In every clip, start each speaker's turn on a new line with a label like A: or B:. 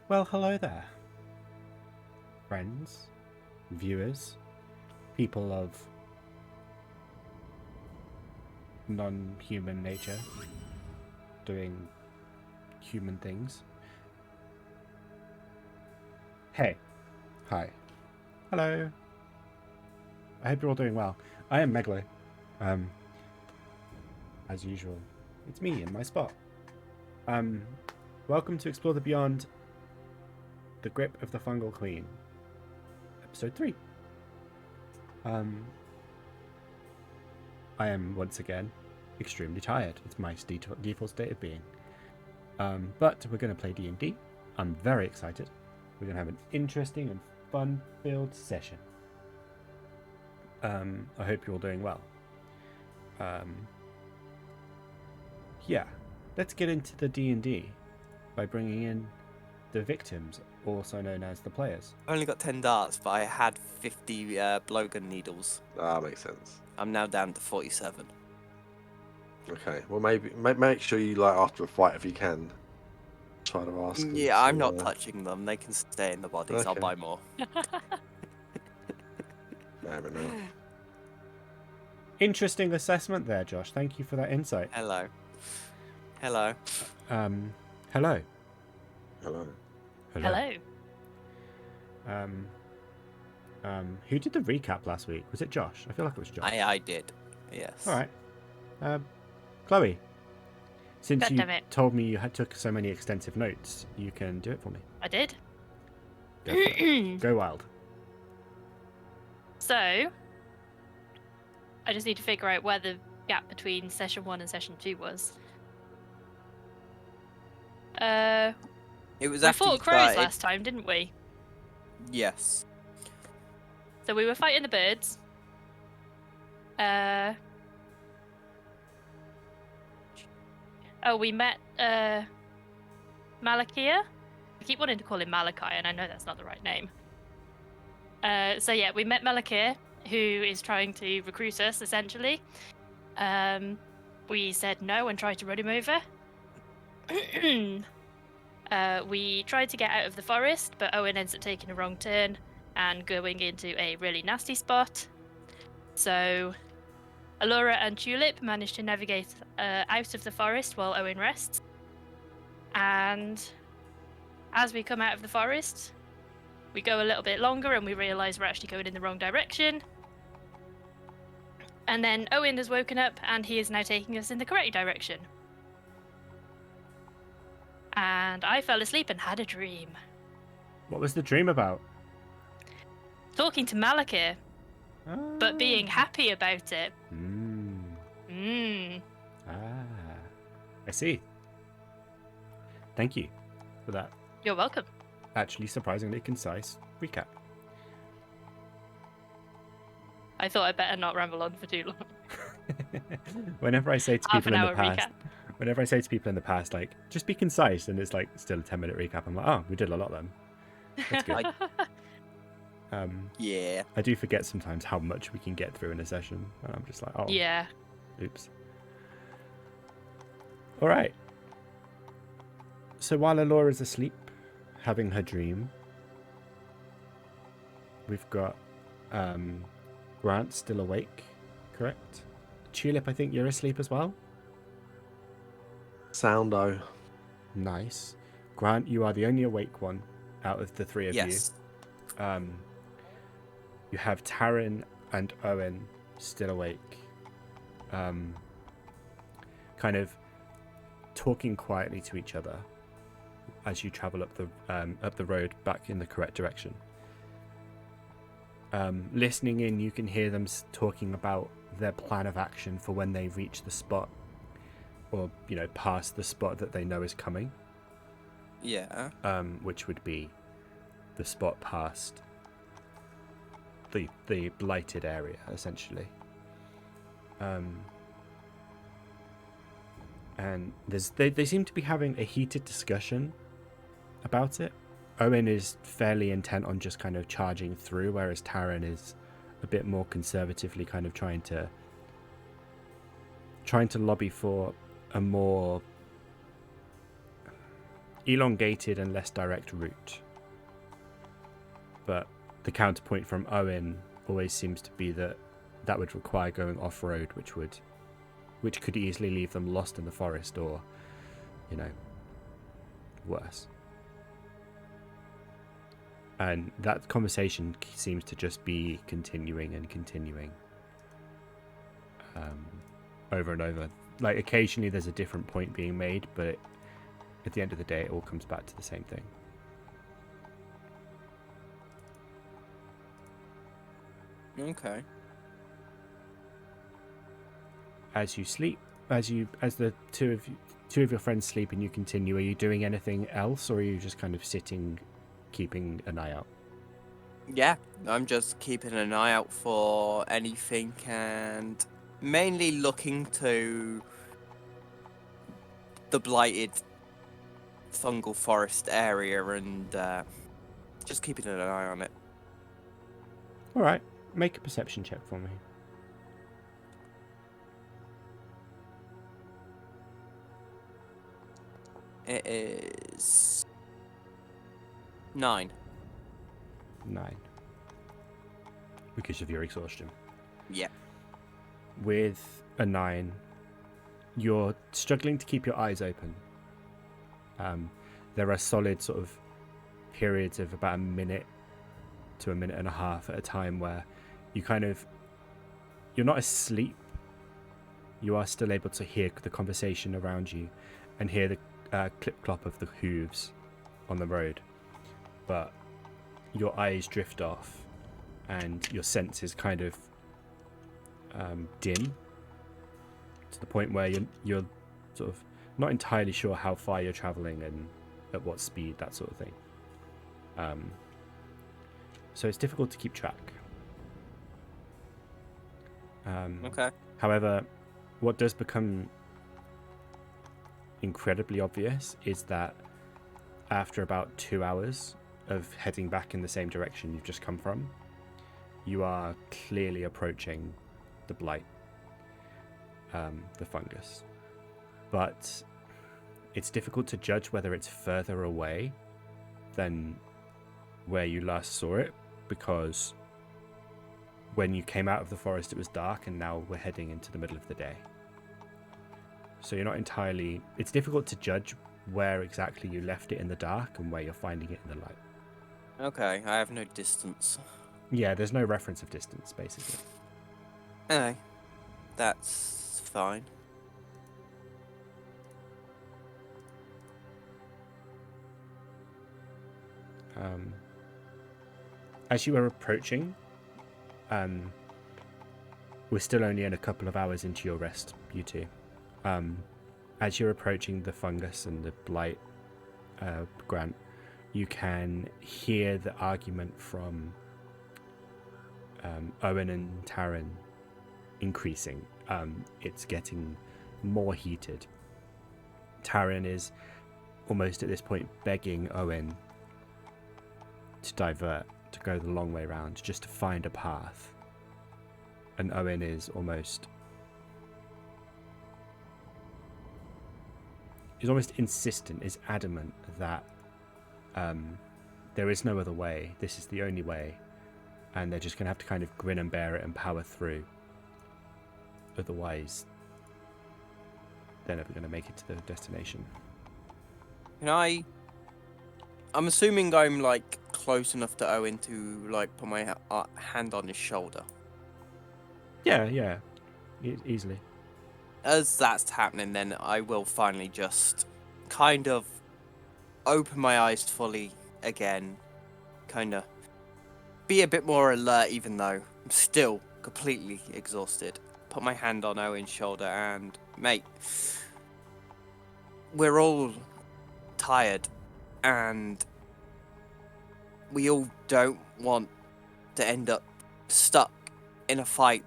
A: Well, hello there, friends, viewers, people of non-human nature doing human things. Hey. Hi. Hello. I hope you're all doing well. I am Meglo. As usual, it's me in my spot. Welcome to Explore the Beyond, The Grip of the Fungal Queen, episode 3. I am once again extremely tired. It's my default state of being. But we're going to play D&D. I'm very excited. We're going to have an interesting and fun-filled session. I hope you're all doing well. Yeah, let's get into the D&D by bringing in the victims, also known as the players.
B: I only got 10 darts, but I had 50 blowgun needles.
C: Ah, makes sense.
B: I'm now down to 47.
C: Okay, well maybe make sure you after a fight if you can. Try to ask them.
B: Yeah, I'm not touching them. They can stay in the bodies.
C: Okay.
B: I'll buy more.
C: Fair enough.
A: Interesting assessment there, Josh. Thank you for that insight.
B: Hello. Hello.
A: Hello.
C: Hello.
D: Hello.
A: Who did the recap last week? Was it Josh? I feel like it was Josh.
B: I did. Yes.
A: All right. Chloe, since
D: God
A: you
D: damn it.
A: told me you had took so many extensive notes, you can do it for me.
D: I did.
A: Go for it. Go wild.
D: So, I just need to figure out where the gap between session 1 and session 2 was.
B: It was
D: We
B: after you
D: fought crows
B: started.
D: last time, didn't we?
B: Yes.
D: So we were fighting the birds. We met Malakia. I keep wanting to call him Malachi, and I know that's not the right name. So yeah, we met Malakia, who is trying to recruit us, essentially. We said no and tried to run him over. We tried to get out of the forest, but Owen ends up taking a wrong turn and going into a really nasty spot. So Alura and Tulip managed to navigate out of the forest while Owen rests. And as we come out of the forest, we go a little bit longer and we realise we're actually going in the wrong direction. And then Owen has woken up and he is now taking us in the correct direction. And I fell asleep and had a dream.
A: What was the dream about?
D: Talking to Malakir, but being happy about it.
A: I see. Thank you for that
D: You're welcome.
A: actually surprisingly concise recap.
D: I thought I'd better not ramble on for too long.
A: Whenever I say to
D: Half
A: people
D: an
A: in
D: hour
A: the past,
D: recap.
A: whenever I say to people in the past, like, just be concise, and it's like still a 10-minute recap, I'm like, oh, we did a lot then. That's good.
B: Yeah.
A: I do forget sometimes how much we can get through in a session, and I'm just like, oh,
D: Yeah.
A: oops. All right. So while Alura's asleep, having her dream, we've got Grant still awake, correct? Tulip, I think you're asleep as well.
C: Soundo.
A: Nice. Grant, you are the only awake one out of the three of
B: Yes.
A: you. You have Taryn and Owen still awake. Kind of talking quietly to each other as you travel up the road back in the correct direction. Listening in, you can hear them talking about their plan of action for when they reach the spot, or past the spot that they know is coming.
B: Yeah.
A: Which would be the spot past the blighted area, essentially. And they seem to be having a heated discussion about it. Owen is fairly intent on just kind of charging through, whereas Taryn is a bit more conservatively kind of trying to lobby for a more elongated and less direct route. But the counterpoint from Owen always seems to be that would require going off-road, which could easily leave them lost in the forest, or, worse. And that conversation seems to just be continuing and continuing, over and over. Like, occasionally there's a different point being made, but at the end of the day, it all comes back to the same thing.
B: Okay.
A: As you sleep, as the two of your friends sleep and you continue, are you doing anything else, or are you just kind of sitting, keeping an eye out?
B: Yeah, I'm just keeping an eye out for anything and mainly looking to the blighted fungal forest area and just keeping an eye on it.
A: All right, make a perception check for me.
B: It is 9.
A: 9. Because of your exhaustion.
B: Yeah.
A: With a 9, you're struggling to keep your eyes open. There are solid sort of periods of about a minute to a minute and a half at a time where you're not asleep. You are still able to hear the conversation around you and hear the clip-clop of the hooves on the road. But your eyes drift off and your senses kind of dim to the point where you're sort of not entirely sure how far you're traveling and at what speed, that sort of thing. So it's difficult to keep track.
B: Okay.
A: However, what does become incredibly obvious is that after about 2 hours of heading back in the same direction you've just come from, you are clearly approaching the blight, the fungus. But it's difficult to judge whether it's further away than where you last saw it, because when you came out of the forest it was dark, and now we're heading into the middle of the day. So you're not entirely... It's difficult to judge where exactly you left it in the dark and where you're finding it in the light.
B: Okay, I have no distance.
A: Yeah, there's no reference of distance, basically.
B: Okay, that's fine.
A: As you are approaching, we're still only in a couple of hours into your rest, you two. As you're approaching the fungus and the blight, Grant, you can hear the argument from Owen and Taryn increasing. It's getting more heated. Taryn is almost at this point begging Owen to divert, to go the long way round, just to find a path. And Owen is almost insistent, is adamant that there is no other way. This is the only way, and they're just going to have to kind of grin and bear it and power through. Otherwise, they're never going to make it to the destination.
B: I'm assuming I'm like close enough to Owen to like put my hand on his shoulder.
A: Yeah, easily.
B: As that's happening, then I will finally just kind of open my eyes fully again, kind of be a bit more alert, even though I'm still completely exhausted. Put my hand on Owen's shoulder and, mate, we're all tired and we all don't want to end up stuck in a fight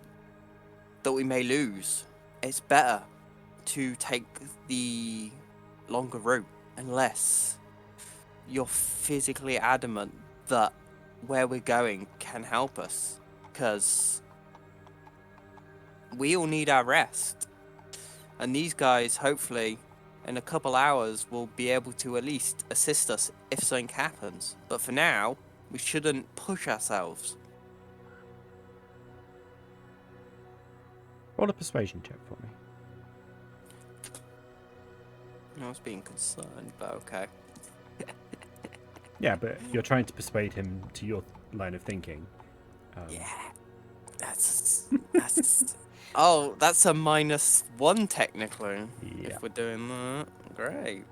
B: that we may lose. It's better to take the longer route unless you're physically adamant that where we're going can help us, because we all need our rest, and these guys hopefully in a couple hours will be able to at least assist us if something happens. But for now, we shouldn't push ourselves.
A: Roll a persuasion check for me.
B: I was being concerned, but okay.
A: Yeah, but you're trying to persuade him to your line of thinking.
B: Yeah, that's oh, that's a -1 technically.
A: Yeah.
B: If we're doing that, great.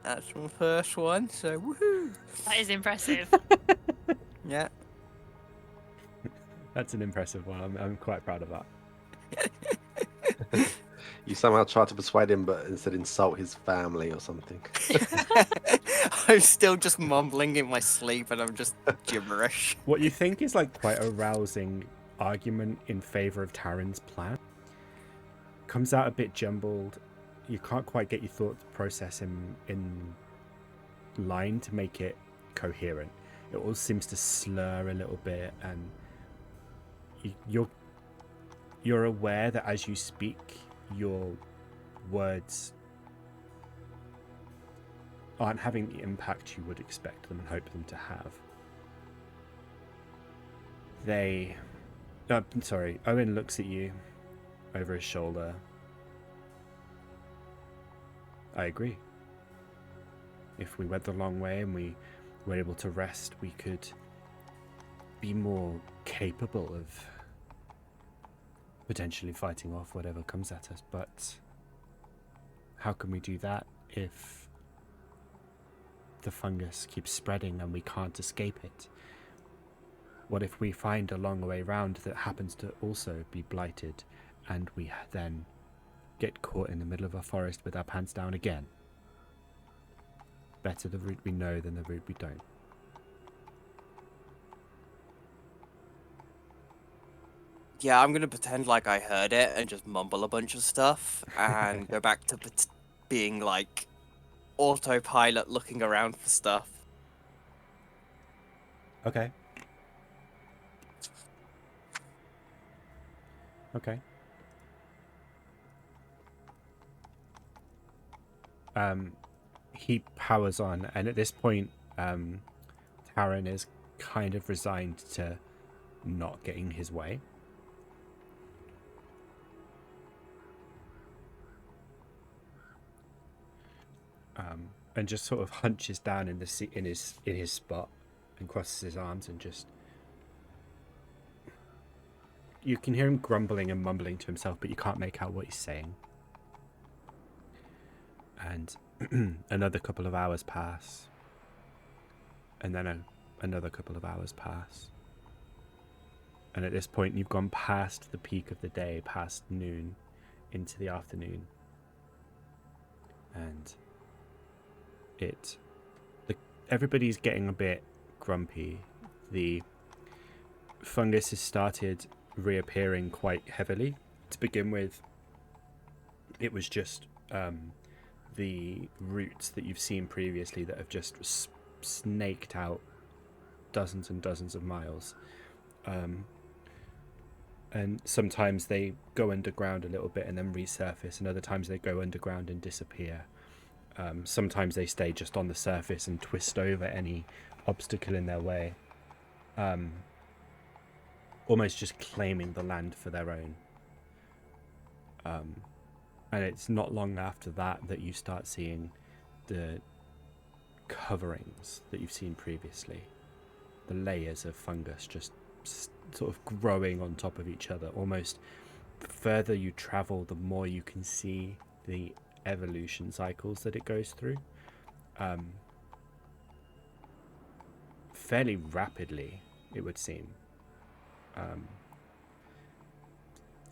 B: That's my first one, so woohoo!
D: That is impressive.
B: Yeah.
A: That's an impressive one. I'm quite proud of that.
C: You somehow tried to persuade him, but instead insult his family or something.
B: I'm still just mumbling in my sleep, and I'm just gibberish.
A: What you think is like quite a rousing argument in favor of Taryn's plan comes out a bit jumbled. You can't quite get your thought process in line to make it coherent. It all seems to slur a little bit, and you're aware that as you speak, your words aren't having the impact you would expect them and hope them to have. Owen looks at you over his shoulder. I agree. If we went the long way and we were able to rest, we could be more capable of potentially fighting off whatever comes at us. But how can we do that if the fungus keeps spreading and we can't escape it? What if we find a long way round that happens to also be blighted, and we then get caught in the middle of a forest with our pants down again? Better the route we know than the route we don't.
B: Yeah, I'm gonna pretend like I heard it and just mumble a bunch of stuff and go back to being like autopilot, looking around for stuff.
A: Okay. Okay. He powers on, and at this point, Taryn is kind of resigned to not getting his way. And just sort of hunches down in his spot and crosses his arms and just. You can hear him grumbling and mumbling to himself, but you can't make out what he's saying. And another couple of hours pass, and then another couple of hours pass. And at this point, you've gone past the peak of the day, past noon, into the afternoon. And everybody's getting a bit grumpy. The fungus has started reappearing quite heavily. To begin with, it was just the roots that you've seen previously that have just snaked out dozens and dozens of miles. And sometimes they go underground a little bit and then resurface, and other times they go underground and disappear. Sometimes they stay just on the surface and twist over any obstacle in their way, almost just claiming the land for their own. And it's not long after that you start seeing the coverings that you've seen previously. The layers of fungus just sort of growing on top of each other. Almost the further you travel, the more you can see the evolution cycles that it goes through. Fairly rapidly, it would seem.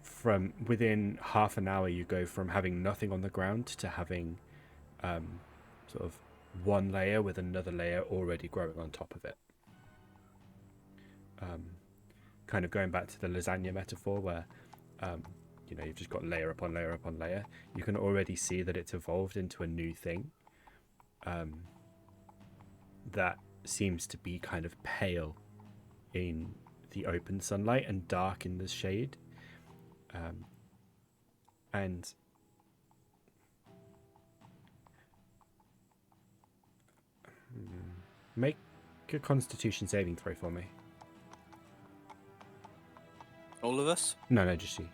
A: From within half an hour, you go from having nothing on the ground to having sort of one layer with another layer already growing on top of it. Kind of going back to the lasagna metaphor where you've just got layer upon layer upon layer. You can already see that it's evolved into a new thing that seems to be kind of pale in the open sunlight and dark in the shade. And Make a Constitution saving throw for me.
B: All of us?
A: No, just you.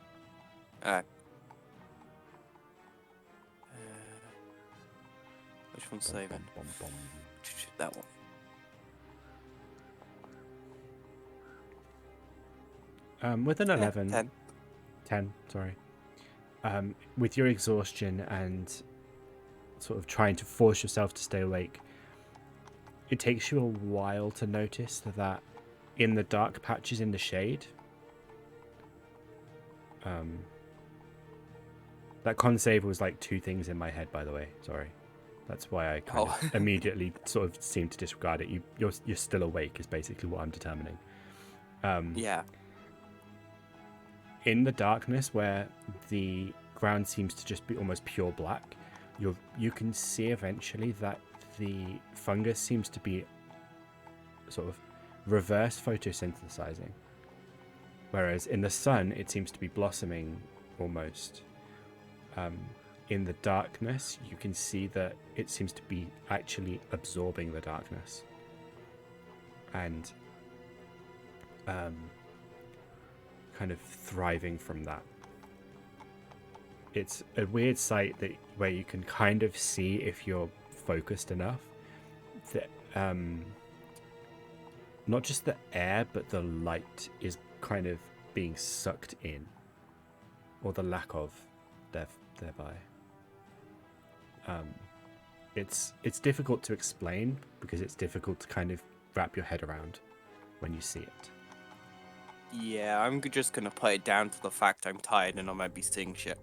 B: Which one's saving? That one.
A: With an 11,
B: 10.
A: 10, sorry. With your exhaustion and sort of trying to force yourself to stay awake, it takes you a while to notice that in the dark patches in the shade, that con save was like two things in my head, by the way. Sorry. That's why I kind of immediately sort of seemed to disregard it. You're still awake is basically what I'm determining.
B: Yeah.
A: In the darkness where the ground seems to just be almost pure black, you can see eventually that the fungus seems to be sort of reverse photosynthesizing. Whereas in the sun, it seems to be blossoming almost. In the darkness, you can see that it seems to be actually absorbing the darkness. And kind of thriving from that. It's a weird sight where you can kind of see if you're focused enough that not just the air but the light is kind of being sucked in, or the lack of thereby. It's difficult to explain because it's difficult to kind of wrap your head around when you see it.
B: Yeah, I'm just gonna put it down to the fact I'm tired and I might be seeing shit.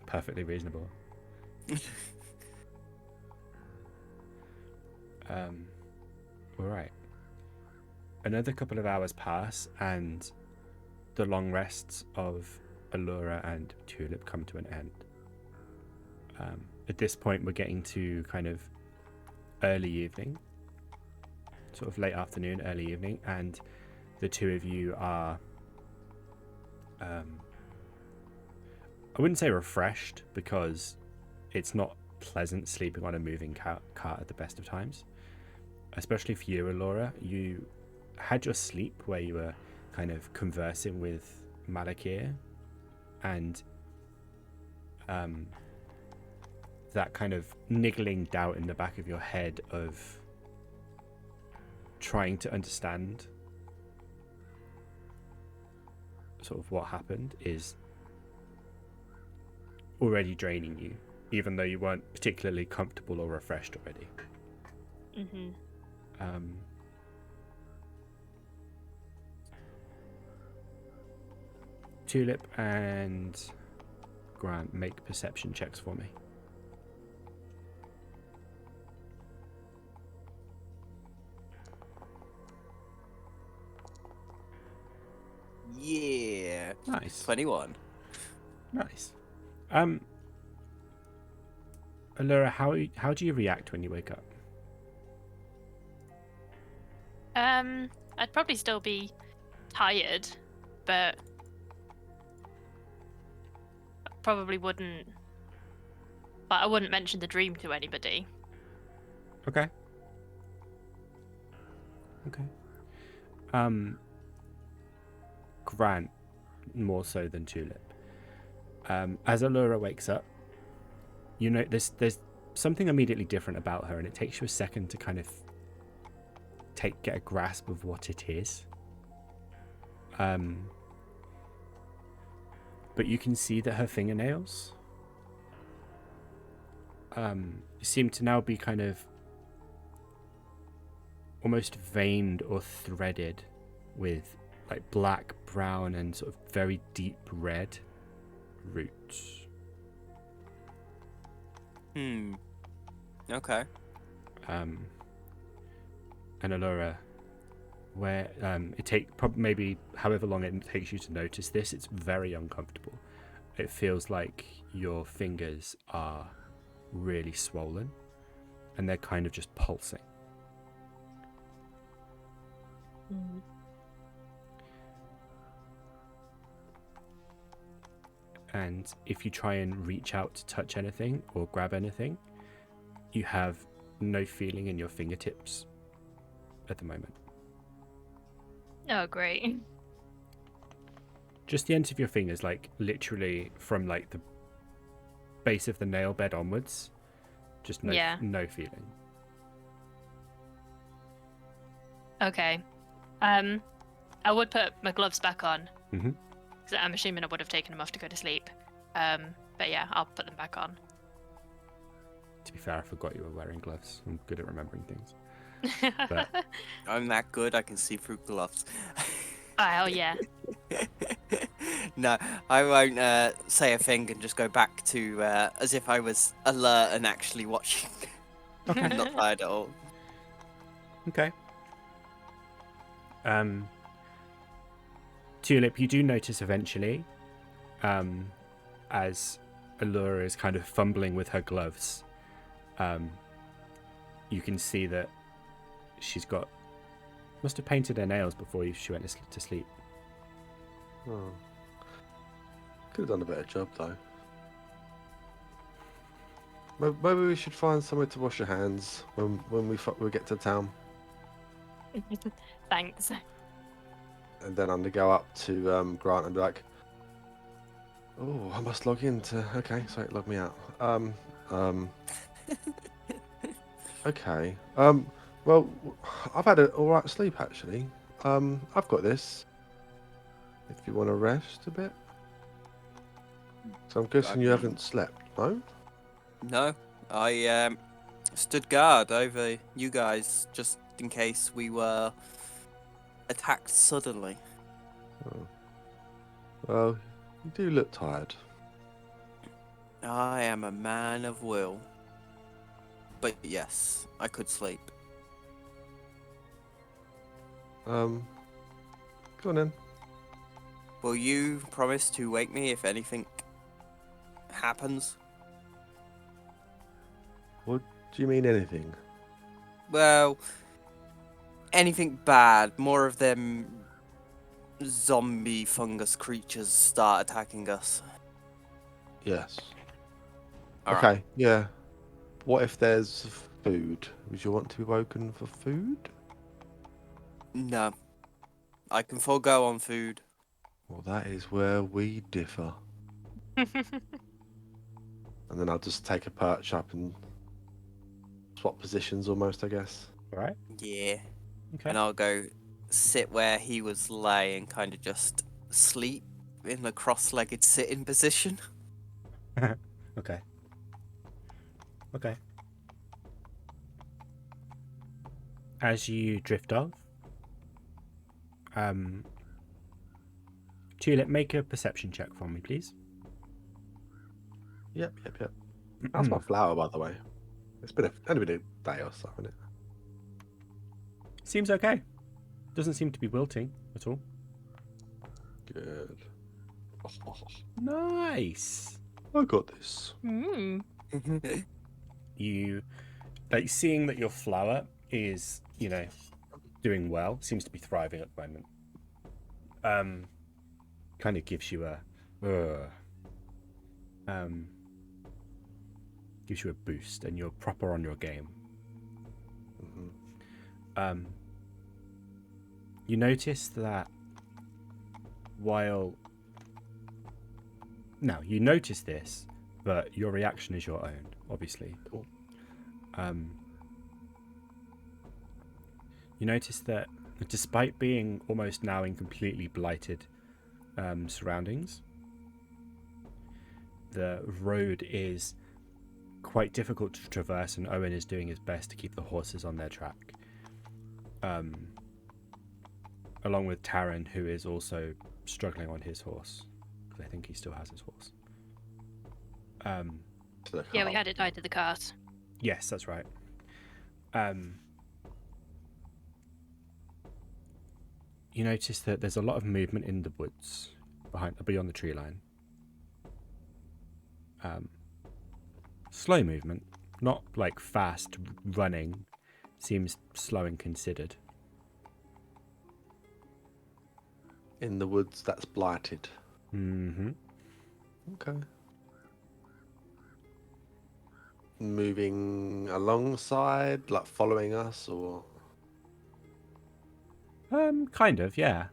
A: Perfectly reasonable. Alright. Another couple of hours pass and the long rests of Alura and Tulip come to an end. At this point, we're getting to kind of early evening, sort of late afternoon, early evening, and the two of you are, I wouldn't say refreshed, because it's not pleasant sleeping on a moving cart at the best of times. Especially for you, Alura, you had your sleep where you were kind of conversing with Malakir, and that kind of niggling doubt in the back of your head of trying to understand sort of what happened is already draining you, even though you weren't particularly comfortable or refreshed already. Tulip and Grant, make perception checks for me.
B: Yeah.
A: Nice.
B: 21.
A: Nice. Alura, how do you react when you wake up?
D: I'd probably still be tired, but probably wouldn't. But I wouldn't mention the dream to anybody.
A: Okay. Grant, more so than Tulip. As Alura wakes up, you know there's something immediately different about her, and it takes you a second to kind of get a grasp of what it is. But you can see that her fingernails seem to now be kind of almost veined or threaded with like black, brown, and sort of very deep red roots.
B: Okay.
A: And Alura, where maybe however long it takes you to notice this, it's very uncomfortable. It feels like your fingers are really swollen and they're kind of just pulsing. And if you try and reach out to touch anything or grab anything, you have no feeling in your fingertips at the moment.
D: Oh, great.
A: Just the ends of your fingers, like literally from like the base of the nail bed onwards. Just no,
D: Yeah.
A: no feeling.
D: Okay. I would put my gloves back on.
A: Mhm.
D: Because I'm assuming I would have taken them off to go to sleep. But yeah, I'll put them back on.
A: To be fair, I forgot you were wearing gloves. I'm good at remembering things. But
B: I'm that good, I can see through gloves.
D: Oh, hell yeah.
B: No, I won't say a thing and just go back to as if I was alert and actually watching. I'm not tired at all.
A: okay. Tulip, you do notice eventually, as Alura is kind of fumbling with her gloves, you can see that must have painted her nails before she went to sleep.
C: Oh. Could have done a better job though. Maybe we should find somewhere to wash your hands when we get to town,
D: Thanks.
C: and then I'm gonna go up to Grant and be like, "Oh, I must log in to." Okay, sorry, log me out. Okay. Well, I've had an alright sleep actually. I've got this. If you want to rest a bit. So I'm guessing you haven't slept, no?
B: No, I stood guard over you guys just in case we were attacked suddenly.
C: Oh. Well, you do look tired.
B: I am a man of will. But yes, I could sleep.
C: Go on then.
B: Will you promise to wake me if anything happens?
C: What do you mean anything?
B: Well, anything bad. More of them zombie fungus creatures start attacking us.
C: Yes.
B: Alright.
C: Okay, yeah. What if there's food? Would you want to be woken for food?
B: No. I can forego on food.
C: Well, that is where we differ. And then I'll just take a perch up and swap positions almost, I guess.
A: All right.
B: Yeah.
A: Okay.
B: And I'll go sit where he was laying, kind of just sleep in the cross-legged sitting position.
A: Okay. Okay. As you drift off, Tulip, make a perception check for me, please.
C: Yep. That's my flower, by the way. It's only been a day or so, hasn't it?
A: Seems okay. Doesn't seem to be wilting at all.
C: Good.
A: Nice.
C: I got this.
D: Mm.
A: You, like, seeing that your flower is, doing well, seems to be thriving at the moment. Kind of gives you a boost, and you're proper on your game.
C: Mm-hmm.
A: You notice that you notice this, but your reaction is your own, obviously.
C: Cool.
A: You notice that despite being almost now in completely blighted surroundings, the road is quite difficult to traverse, and Owen is doing his best to keep the horses on their track. Along with Taran, who is also struggling on his horse, because I think he still has his horse.
D: Yeah, we had it tied to the cart.
A: Yes, that's right. You notice that there's a lot of movement in the woods beyond the tree line. Slow movement, not like fast running. Seems slow and considered.
C: In the woods that's blighted.
A: Mm-hmm.
C: Okay. Moving alongside, like following us, or
A: Kind of, yeah.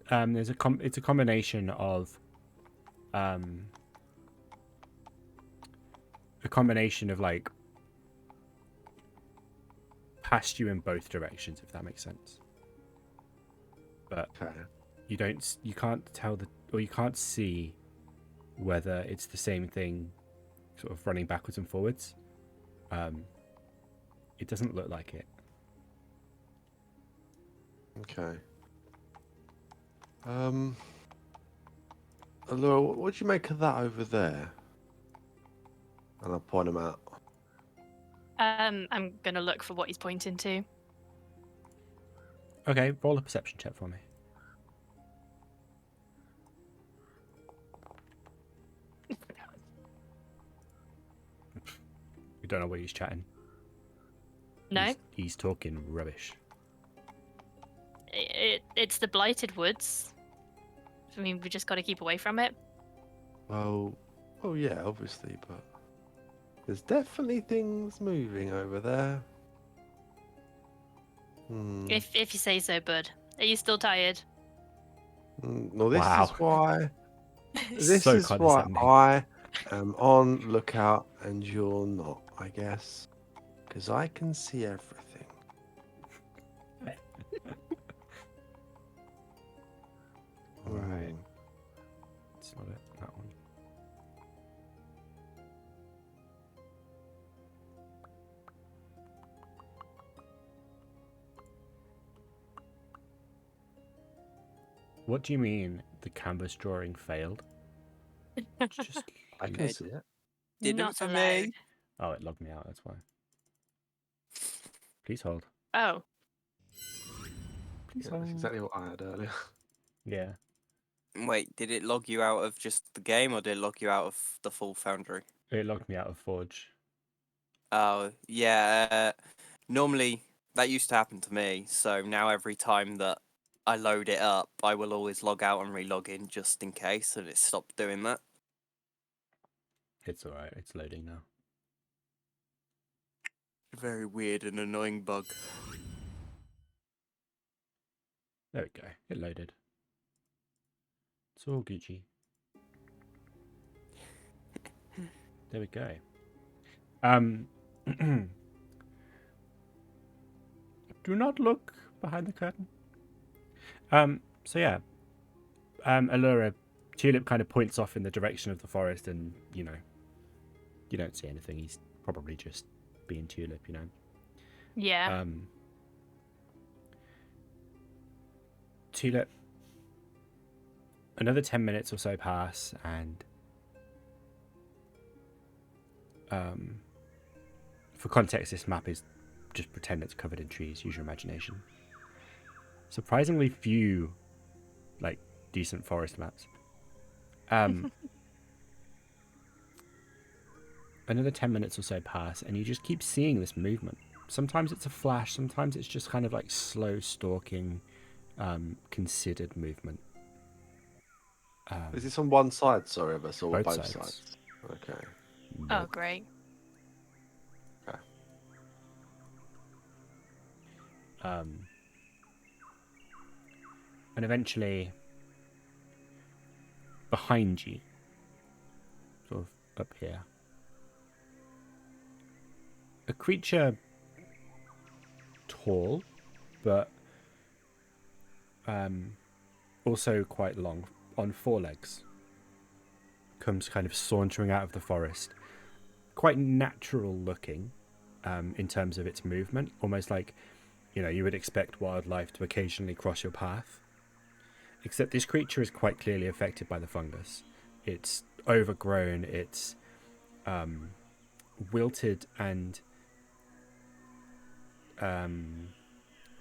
A: There's it's a combination of like past you in both directions, if that makes sense. But
C: Okay.
A: you can't tell you can't see whether it's the same thing sort of running backwards and forwards. It doesn't look like it.
C: Okay. Alura, what do you make of that over there? And I'll point him out.
D: I'm gonna look for what he's pointing to.
A: Okay, roll a perception check for me. We don't know what he's chatting.
D: No,
A: He's talking rubbish.
D: it's the blighted woods. I mean, we just got to keep away from it.
C: Well, yeah, obviously, but there's definitely things moving over there.
D: If you say so, bud. Are you still tired?
C: No, this
A: Wow.
C: is why. This
A: So
C: is why
A: condescending.
C: I am on lookout and you're not, I guess, because I can see everything.
A: Right. It's not it. That one. What do you mean the canvas drawing failed? Just
C: I can see it.
B: Didn't
D: Not
B: for
D: allowed.
B: me.
A: Oh, it logged me out. That's why. Please hold.
D: Oh,
A: Please
C: Yeah,
A: hold.
C: that's exactly what I had earlier.
A: Yeah.
B: Wait, did it log you out of just the game, or did it log you out of the full Foundry?
A: It logged me out of Forge.
B: Oh, yeah. Normally, that used to happen to me, so now every time that I load it up, I will always log out and re-log in just in case, and it stopped doing that.
A: It's alright. It's loading now.
B: Very weird and annoying bug.
A: There we go. It loaded. It's all Gucci. There we go. Do not look behind the curtain. So yeah. Alura, Tulip kind of points off in the direction of the forest, and you don't see anything. He's probably just being Tulip,
D: yeah.
A: Tulip. Another 10 minutes or so pass, and for context, this map is just pretend it's covered in trees. Use your imagination. Surprisingly few, like, decent forest maps. Another 10 minutes or so pass, and you just keep seeing this movement. Sometimes it's a flash, sometimes it's just kind of like slow stalking, considered movement.
C: Is this on one side, sorry, of us, or
A: Both
C: both
A: sides.
C: sides? Okay.
D: Oh, great.
C: Okay.
A: And eventually, behind you, sort of up here, a creature tall, but also quite long, on four legs, comes kind of sauntering out of the forest. Quite natural looking in terms of its movement, almost like, you would expect wildlife to occasionally cross your path. Except this creature is quite clearly affected by the fungus. It's overgrown, it's wilted and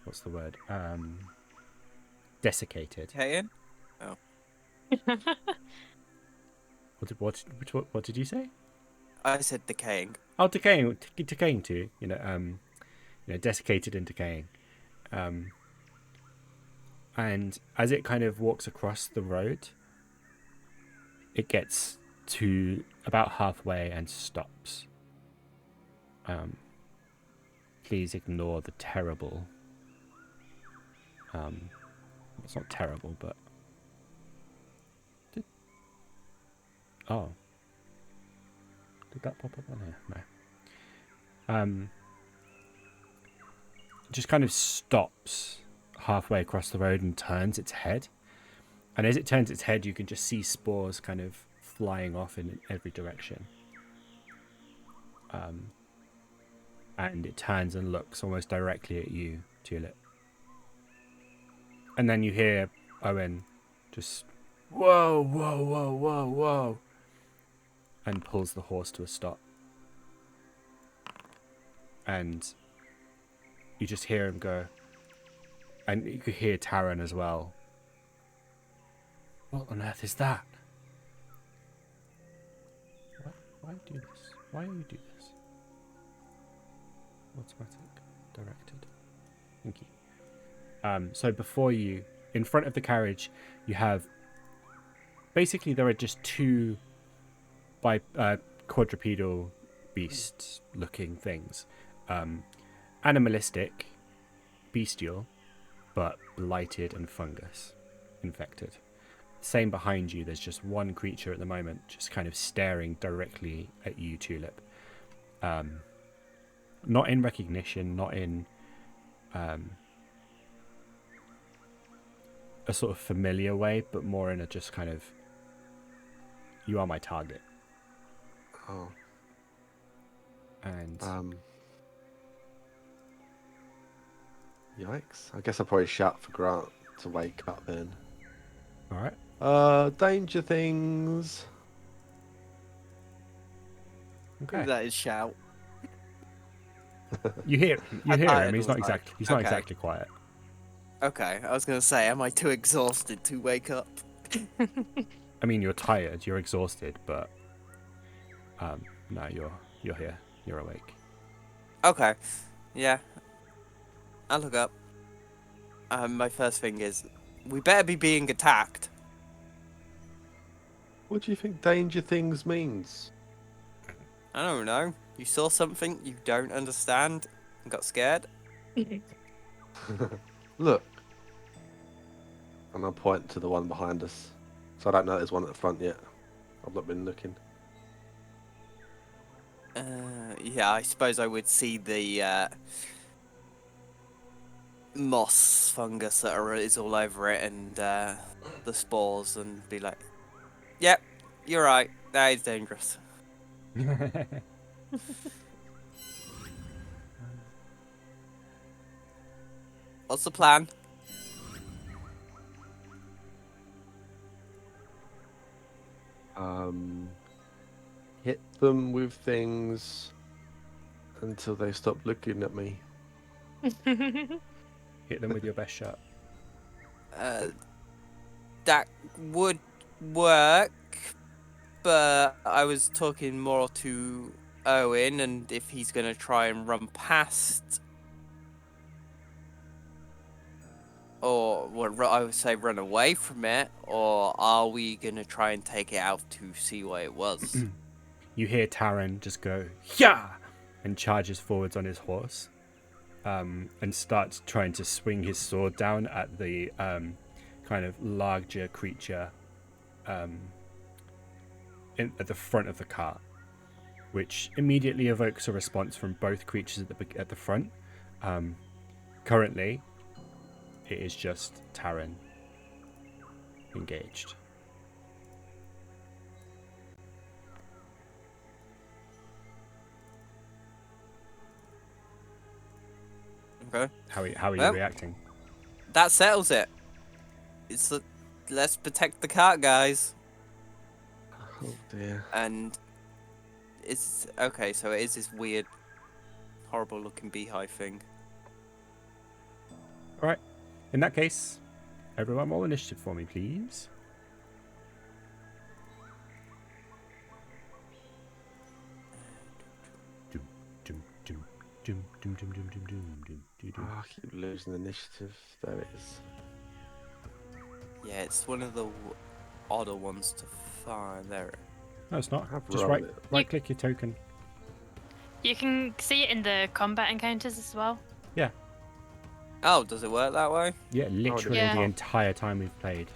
A: what's the word? Desiccated.
B: Hey, Ian?
A: What did you say?
B: I said decaying.
A: Oh, decaying too. Desiccated and decaying. And as it kind of walks across the road, it gets to about halfway and stops. Please ignore the terrible It's not terrible, but oh, did that pop up on here? No. It just kind of stops halfway across the road and turns its head. And as it turns its head, you can just see spores kind of flying off in every direction. And it turns and looks almost directly at you, Tulip. And then you hear Owen just, whoa, whoa, whoa, whoa, whoa, and pulls the horse to a stop. And you just hear him go, and you could hear Taran as well. What on earth is that? Why do this? Why do you do this? Automatic, directed. Thank you. So before you, in front of the carriage, you have, basically there are just two quadrupedal beast looking things. Animalistic, bestial, but blighted and fungus infected. Same behind you, there's just one creature at the moment just kind of staring directly at you, Tulip. Not in recognition, not in a sort of familiar way, but more in a just kind of, you are my target.
C: Oh.
A: And
C: Yikes. I guess I'll probably shout for Grant to wake up then.
A: alright.
C: Danger things.
A: Okay.
B: That is shout.
A: You hear him. He's not
B: Okay.
A: exactly quiet.
B: Okay, I was gonna say, am I too exhausted to wake up?
A: I mean, you're tired, you're exhausted, but no, you're here. You're awake.
B: Okay, yeah. I look up. My first thing is, we better be being attacked.
C: What do you think danger things means?
B: I don't know. You saw something you don't understand and got scared?
C: Look. And I'll point to the one behind us. So I don't know there's one at the front yet. I've not been looking.
B: Yeah, I suppose I would see the moss fungus that is all over it and the spores and be like, yep, you're right, that is dangerous. What's the plan?
C: Hit them with things until they stop looking at me.
A: Hit them with your best shot.
B: That would work, but I was talking more to Owen, and if he's gonna try and run past, or I would say run away from it, or are we gonna try and take it out to see what it was?
A: You hear Taran just go, yeah, and charges forwards on his horse, and starts trying to swing his sword down at the kind of larger creature at the front of the cart, which immediately evokes a response from both creatures at the front. Currently, it is just Taran engaged.
B: Okay.
A: How are you
B: Well,
A: reacting?
B: that settles it. Let's protect the cart, guys.
C: Oh dear.
B: And it's okay. So it is this weird, horrible-looking beehive thing.
A: All right. In that case, everyone roll initiative for me, please.
C: Oh, I keep losing initiative. There it is.
B: Yeah, it's one of the odder ones to find. There.
A: No, it's not.
C: I've
A: Just
C: rolled
A: right
C: it.
A: click your token.
D: You can see it in the combat encounters as well.
A: Yeah.
B: Oh, does it work that way?
A: Yeah, literally
D: Yeah.
A: the entire time we've played.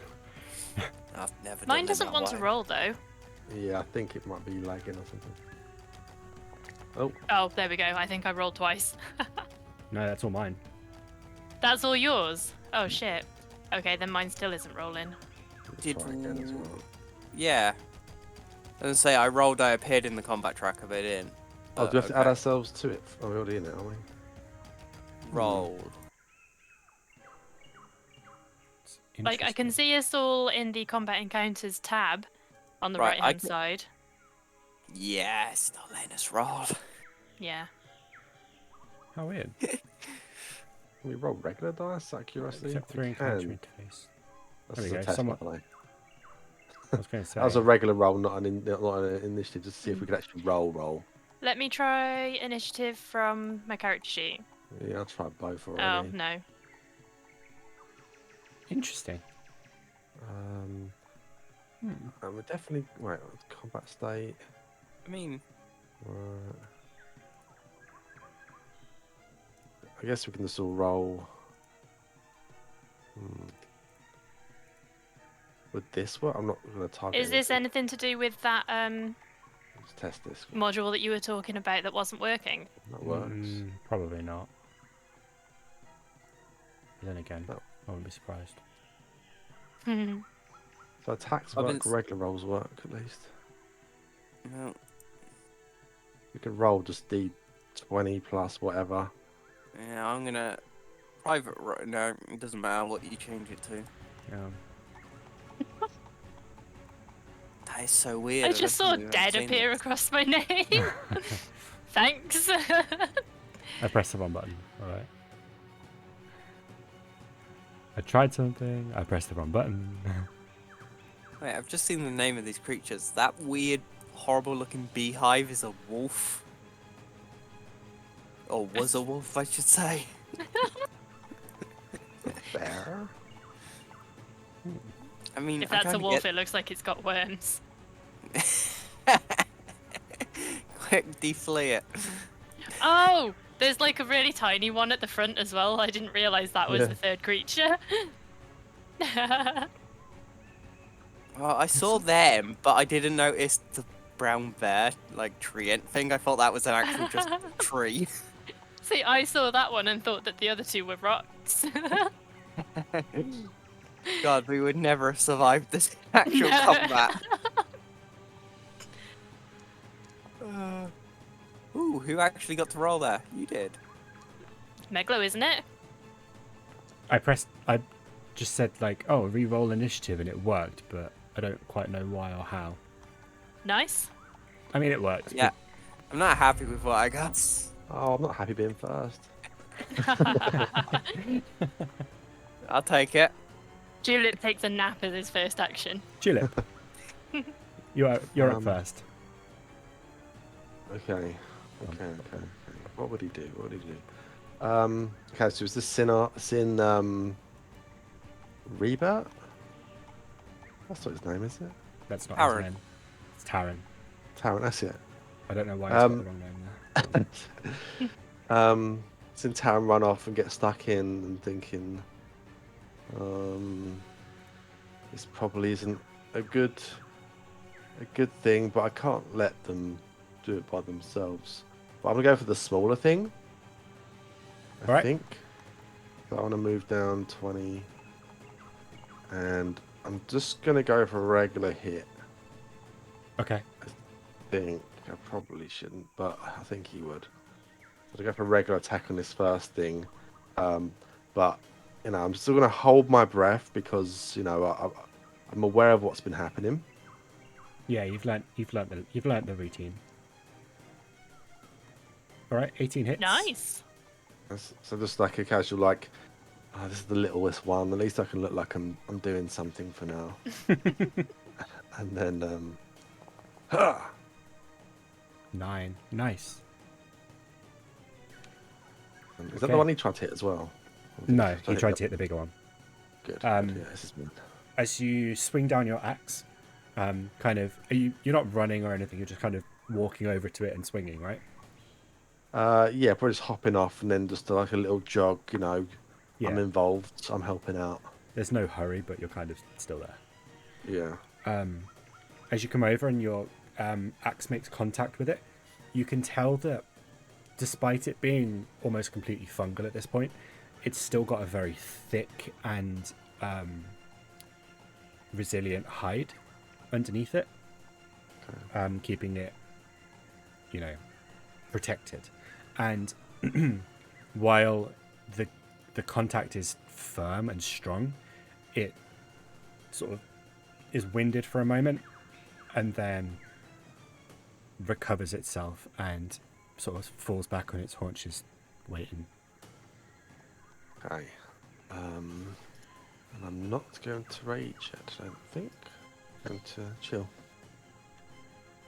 B: I've never done
D: Mine
B: it
D: doesn't
B: that
D: want to
B: way.
D: roll though.
C: Yeah, I think it might be lagging or something. Oh,
D: Oh, there we go. I think I rolled twice.
A: No, that's all mine.
D: That's all yours. Oh shit. Okay, then mine still isn't rolling.
C: let's
B: Did
C: try again as well.
B: Yeah. I was gonna say I rolled. I appeared in the combat tracker, but it didn't.
C: Oh, do
B: But,
C: we have to add
B: okay.
C: ourselves to it? Oh, we're already in it, aren't we?
B: Roll.
A: It's
D: Like I can
A: interesting.
D: see us all in the combat encounters tab on the
B: Right,
D: right
B: I
D: hand
B: c-
D: side.
B: Yeah, it's not letting us roll.
D: Yeah.
A: How weird.
C: Can we roll regular dice out of curiosity?
A: Except
C: We
A: 3 encounter
C: can.
A: interface.
C: That's
A: There we
C: a
A: go,
C: test,
A: somewhat-
C: by the way.
A: I was going to say.
C: That was a regular roll, not an initiative, just to see if we could actually roll.
D: Let me try initiative from my character sheet.
C: Yeah, I'll try both
D: Oh,
C: already.
D: no.
A: Interesting.
C: We're definitely right. Combat state.
B: I mean,
C: Right. I guess we can just all roll. Would this work? I'm not going to target.
D: Is this
C: anything.
D: anything to do with that
C: Let's test this.
D: module that you were talking about that wasn't working?
C: That works.
A: Probably not. But then again,
C: No.
A: I wouldn't be surprised.
C: So attacks
B: I've
C: work.
B: been-
C: Regular rolls work at least.
B: no.
C: We can roll just D20 plus whatever.
B: Yeah, I'm gonna no, it doesn't matter what you change it to. That is so weird.
D: I
B: don't
D: just saw
B: think we've ever
D: dead
B: seen
D: appear
B: this.
D: across my name. Thanks.
A: I pressed the wrong button. Alright. I tried something, I pressed the wrong button.
B: Wait, I've just seen the name of these creatures. That weird, horrible-looking beehive is a wolf. Or was a wolf, I should say.
C: Fair.
B: I mean,
D: If
B: I
D: that's a
B: kinda
D: wolf,
B: get-
D: it looks like it's got worms.
B: Quick, deflay it.
D: Oh, there's like a really tiny one at the front as well. I didn't realise that was
C: Yeah.
D: the third creature.
B: Well, I saw them, but I didn't notice the brown bear, like, treant thing. I thought that was an actual just tree.
D: See, I saw that one and thought that the other two were rocks.
B: God, we would never have survived this actual
D: No.
B: combat. Ooh, who actually got to roll there? You did.
D: Meglo, isn't it?
A: I just said like, oh, re-roll initiative and it worked, but I don't quite know why or how.
D: Nice.
A: I mean, it worked.
B: Yeah. I'm not happy with what I got.
C: Oh, I'm not happy being first.
B: I'll take it.
D: Tulip takes a nap as his first action.
A: Tulip. you're up
C: Um,
A: first.
C: Okay. What would he do? Okay, so is this Sin Rebirth? That's not his name, is it?
A: That's not
B: Taran.
A: his name. It's Taran.
C: Taran, that's it.
A: I don't know why he's got the wrong name there.
C: Sin Taran run off and get stuck in and thinking, this probably isn't a good thing, but I can't let them do it by themselves. But I'm gonna go for the smaller thing. I
A: Alright.
C: think. So I want to move down 20, and I'm just gonna go for a regular hit.
A: Okay.
C: I think I probably shouldn't, but I think he would. So I go for a regular attack on this first thing, but you know I'm still gonna hold my breath because you know I'm aware of what's been happening.
A: Yeah, you've learnt the routine. All right, 18 hits.
D: Nice.
C: So just like a casual, like, oh, this is the littlest one. At least I can look like I'm doing something for now. And then,
A: 9. Nice.
C: Is that
A: Okay.
C: the one he tried to hit as well?
A: No, he tried to hit the bigger one.
C: Good.
A: Um,
C: Good. Yeah, this is good.
A: As you swing down your axe, kind of, you're not running or anything. You're just kind of walking over to it and swinging, right?
C: Yeah, probably just hopping off and then just like a little jog, you know,
A: Yeah.
C: I'm involved, so I'm helping out.
A: There's no hurry, but you're kind of still there.
C: Yeah.
A: As you come over and your axe makes contact with it, you can tell that despite it being almost completely fungal at this point, it's still got a very thick and resilient hide underneath it, keeping it, protected. And while the contact is firm and strong, it sort of is winded for a moment and then recovers itself and sort of falls back on its haunches, waiting.
C: Okay. And I'm not going to rage yet, I don't think. I'm going to chill.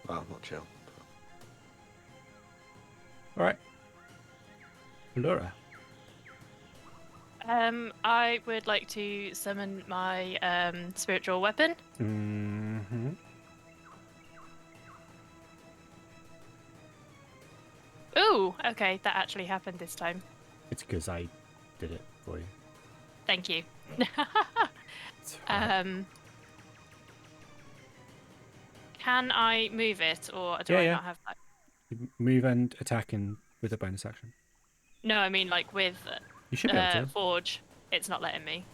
C: Well, not chill.
A: All right. Alura.
D: I would like to summon my spiritual weapon.
A: Mm-hmm.
D: Ooh, okay, that actually happened this time.
A: It's because I did it for you.
D: Thank you.
A: It's right.
D: Can I move it, or do I not have that?
A: You move and attack with a bonus action.
D: No, I mean like with
A: You should be able to.
D: Forge. It's not letting me.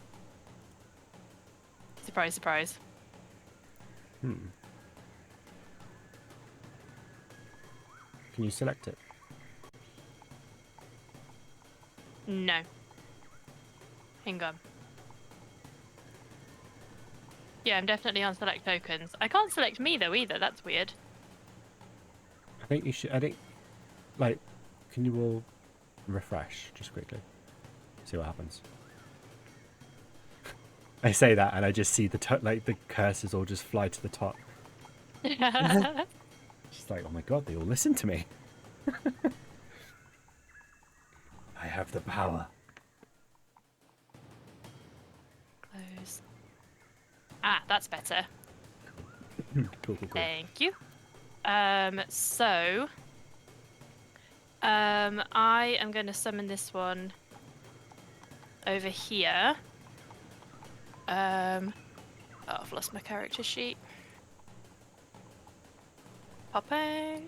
D: Surprise, surprise.
A: Can you select it?
D: No. Hang on. Yeah, I'm definitely on select tokens. I can't select me though either. That's weird.
A: I think you should. Can you all refresh just quickly? See what happens. I say that and I just see the cursors all just fly to the top. Just like, oh my god, they all listen to me. I have the power.
D: Close. Ah, that's better.
A: Cool.
D: Thank you. So I am going to summon this one over here. Oh, I've lost my character sheet. Pop out.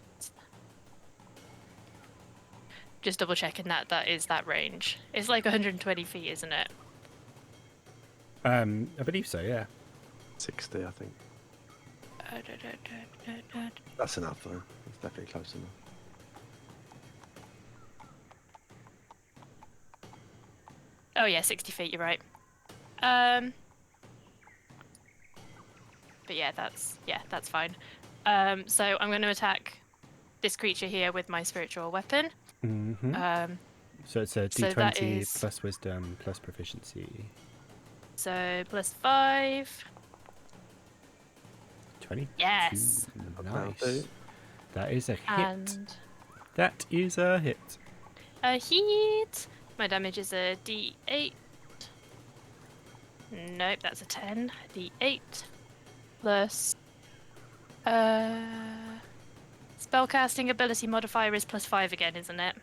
D: Just double checking that is that range. It's like 120 feet, isn't it?
A: I believe so, yeah.
C: 60, I think. That's enough, though. It's definitely close enough.
D: Oh yeah, 60 feet, you're right. But yeah, that's fine. So I'm going to attack this creature here with my spiritual weapon.
A: Mm-hmm. So it's a
D: so
A: D20
D: that is...
A: plus wisdom plus proficiency.
D: So plus 5.
A: 20.
D: Yes.
A: Nice. That is a hit.
D: And
A: That is a hit.
D: a hit. My damage is a D8. Nope, that's a 10. D8 plus spellcasting ability modifier is plus 5 again, isn't it?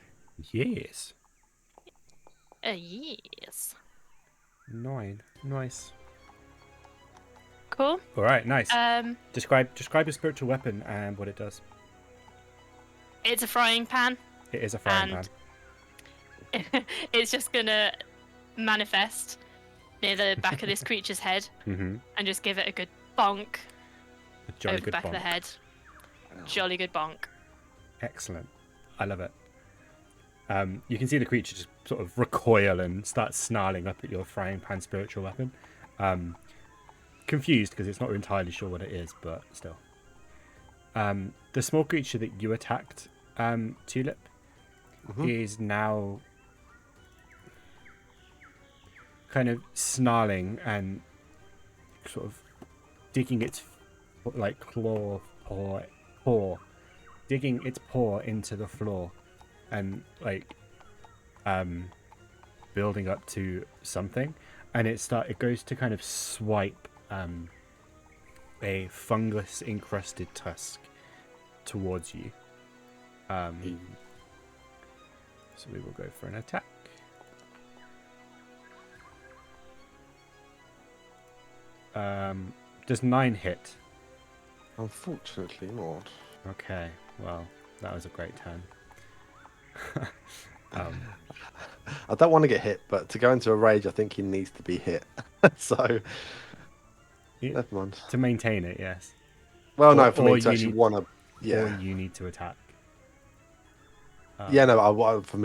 A: Yes.
D: Yes.
A: 9. Nice.
D: Cool.
A: All right, nice. Describe your spiritual weapon and what it does.
D: It's a frying pan.
A: It is a frying pan.
D: It's just gonna manifest near the back of this creature's head
A: Mm-hmm.
D: and just give it a good bonk
A: A jolly
D: over the
A: good
D: back
A: bonk.
D: of the head. Jolly good bonk.
A: Excellent. I love it. You can see the creature just sort of recoil and start snarling up at your frying pan spiritual weapon. Confused because it's not entirely sure what it is, but still. The small creature that you attacked, Tulip, is now kind of snarling and sort of digging its digging its paw into the floor and building up to something, and it goes to kind of swipe a fungus encrusted tusk towards you. So we will go for an attack. Does 9 hit?
C: Unfortunately not.
A: Okay, well, that was a great turn.
C: I don't want to get hit, but to go into a rage, I think he needs to be hit. So, never mind.
A: To maintain it, yes.
C: Well, no,
A: Or-
C: for
A: or
C: me to
A: you
C: actually
A: need-
C: want to.
A: Or
C: Yeah.
A: you need to attack.
C: Yeah, no, for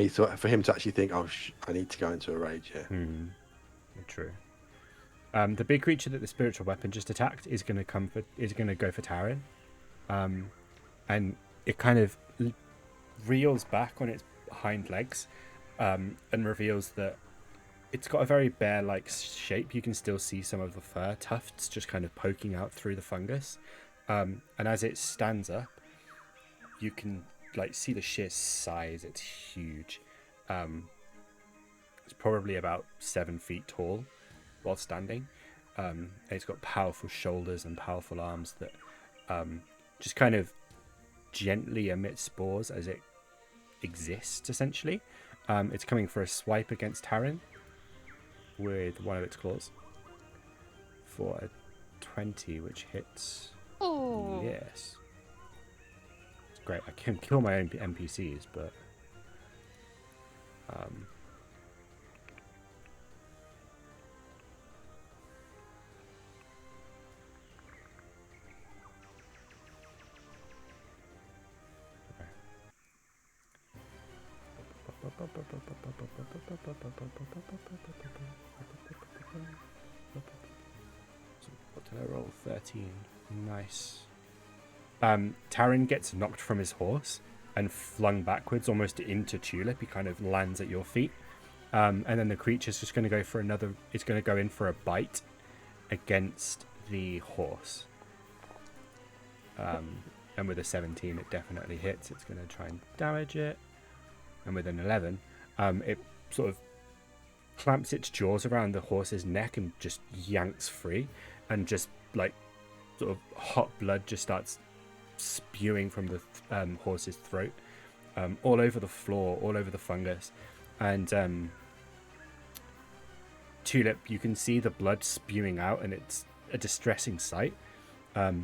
C: him to actually think, I need to go into a rage, yeah.
A: True. The big creature that the spiritual weapon just attacked is going to go for Taran. And it kind of reels back on its hind legs, and reveals that it's got a very bear-like shape. You can still see some of the fur tufts just kind of poking out through the fungus. And as it stands up, you can see the sheer size. It's huge. It's probably about 7 feet tall while standing. And it's got powerful shoulders and powerful arms that just kind of gently emit spores as it exists, essentially. It's coming for a swipe against Taran with one of its claws for a 20, which hits.
D: Oh.
A: Yes. It's great. I can kill my own NPCs, but what did I roll? 13. Nice. Taran gets knocked from his horse and flung backwards almost into Tulip. He kind of lands at your feet. And then the creature's just going to go for another... It's going to go in for a bite against the horse. And with a 17, it definitely hits. It's going to try and damage it. And with an 11, it sort of clamps its jaws around the horse's neck and just yanks free. And just, sort of hot blood just starts spewing from the horse's throat. All over the floor, all over the fungus. And Tulip, you can see the blood spewing out, and it's a distressing sight. But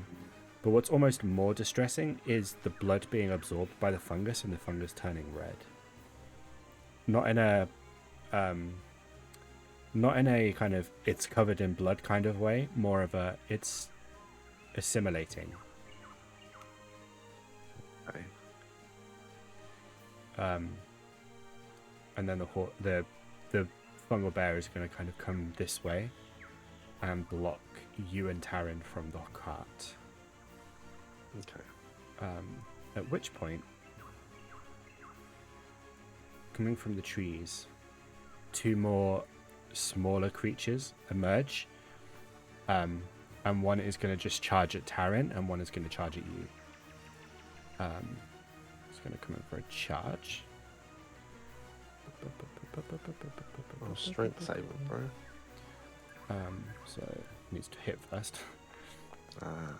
A: what's almost more distressing is the blood being absorbed by the fungus and the fungus turning red. Not in a kind of it's covered in blood kind of way, more of a it's assimilating.
C: Okay.
A: And then the fungal bear is going to kind of come this way and block you and Taran from the cart.
C: Okay.
A: At which point, coming from the trees, 2 more smaller creatures emerge. And one is going to just charge at Taran, and one is going to charge at you. It's going to come in for a charge.
C: Strength saving, bro.
A: So it needs to hit first.
C: Ah.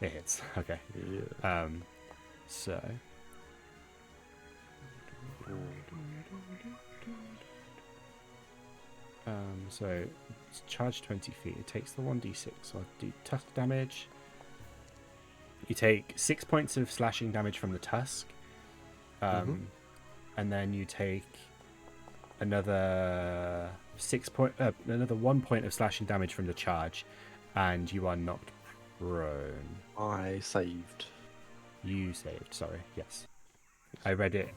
A: It hits. Okay.
C: Yeah.
A: So. So it's charged 20 feet. It takes the 1d6. So I'll do tusk damage. You take 6 points of slashing damage from the tusk. And then you take another 1 point of slashing damage from the charge, and you are knocked prone.
C: I saved.
A: You saved, sorry, yes. I read it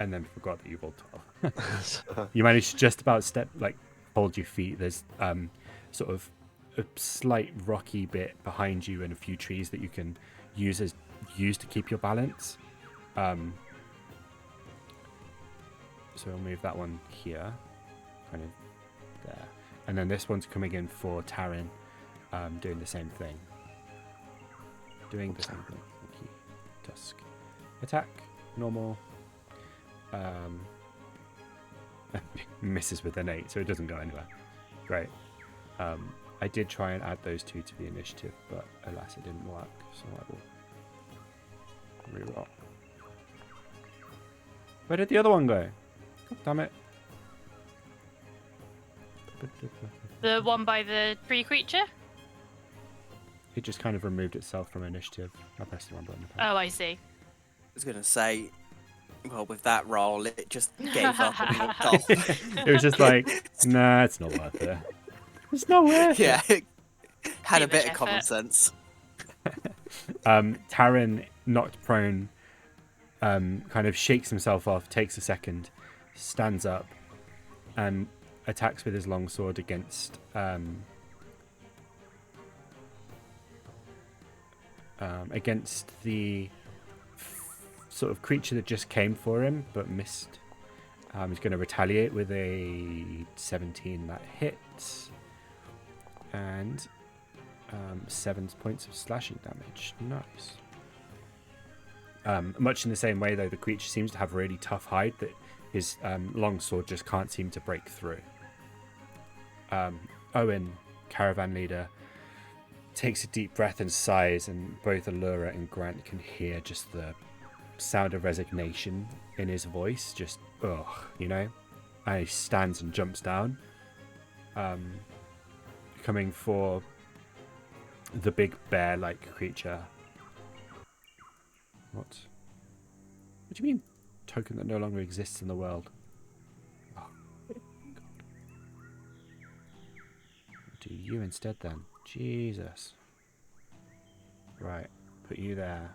A: and then forgot that you rolled 12. You managed to just about hold your feet. There's sort of a slight rocky bit behind you and a few trees that you can use to keep your balance. So we'll move that one here, kind of there. And then this one's coming in for Taran, doing the same thing. Thank you. Tusk. Attack. Normal. Misses with an 8, so it doesn't go anywhere. Great. I did try and add those 2 to the initiative, but alas, it didn't work. So I will reroll. Where did the other one go? God damn it.
D: The one by the tree creature?
A: It just kind of removed itself from initiative. I pressed the wrong button.
D: Oh, I see.
B: I was gonna say, well, with that roll, it just gave up and walked off.
A: It was just like, nah, it's not worth it. It's not worth
B: Yeah,
A: it.
B: it had
D: Too
B: a bit
D: much
B: of common
D: effort.
B: sense.
A: Taryn, knocked prone, kind of shakes himself off, takes a second, stands up, and attacks with his longsword against the sort of creature that just came for him but missed. He's going to retaliate with a 17 that hits, and 7 points of slashing damage. Nice. Much in the same way, though, the creature seems to have really tough hide that his longsword just can't seem to break through. Owen, caravan leader, takes a deep breath and sighs, and both Alura and Grant can hear just the sound of resignation in his voice, just ugh, you know. And he stands and jumps down, coming for the big bear-like creature. What do you mean, token that no longer exists in the world? Oh, God. Do you instead then? Jesus. Right, put you there.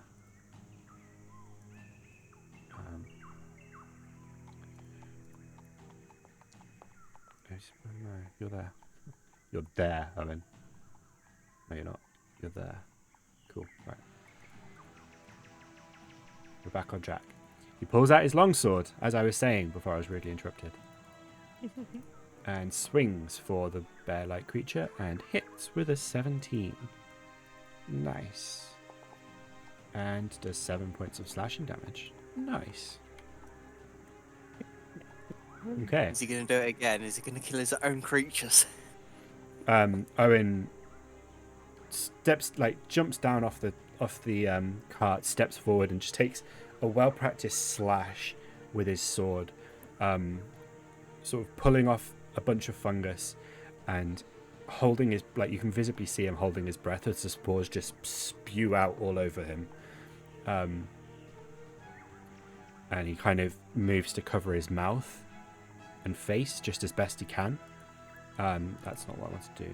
A: No, you're there. You're there, Owen. No, you're not. You're there. Cool, right. We're back on track. He pulls out his longsword, as I was saying before I was rudely interrupted, and swings for the bear-like creature and hits with a 17. Nice. And does 7 points of slashing damage. Nice. Okay.
B: Is he gonna do it again? Is he gonna kill his own creatures?
A: Owen jumps down off the cart, steps forward, and just takes a well-practiced slash with his sword, sort of pulling off a bunch of fungus and holding his, you can visibly see him holding his breath as the spores just spew out all over him. And he kind of moves to cover his mouth and face just as best he can. That's not what I want to do.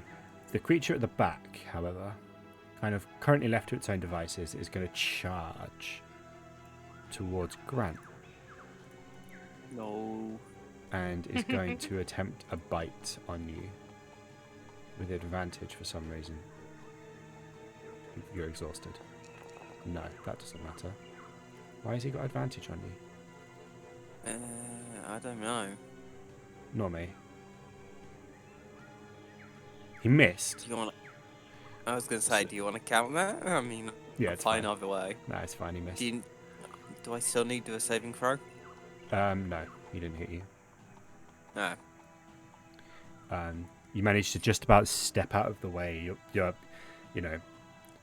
A: The creature at the back, however, kind of currently left to its own devices, is going to charge towards Grant.
B: No.
A: And is going to attempt a bite on you with advantage for some reason. You're exhausted. No, that doesn't matter. Why has he got advantage on you?
B: I don't know.
A: Not me. He missed.
B: Do you want? I was gonna say, do you want to count that? I mean,
A: Yeah,
B: I'm
A: it's
B: fine
A: fine.
B: either way.
A: No, it's fine. He missed.
B: Do I still need to do a saving throw?
A: No, he didn't hit you.
B: No.
A: You managed to just about step out of the way. You're, you know,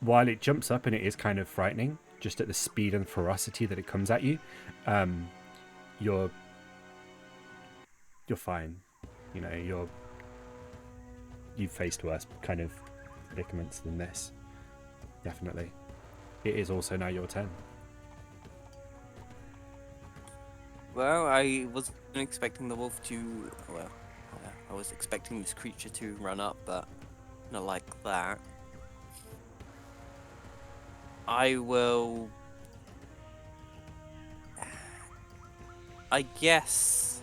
A: while it jumps up and it is kind of frightening, just at the speed and ferocity that it comes at you, you're fine. You know, you've faced worse kind of predicaments than this. Definitely. It is also now your turn.
B: Well, I wasn't expecting the wolf to. Well, I was expecting this creature to run up, but not like that. I will. I guess.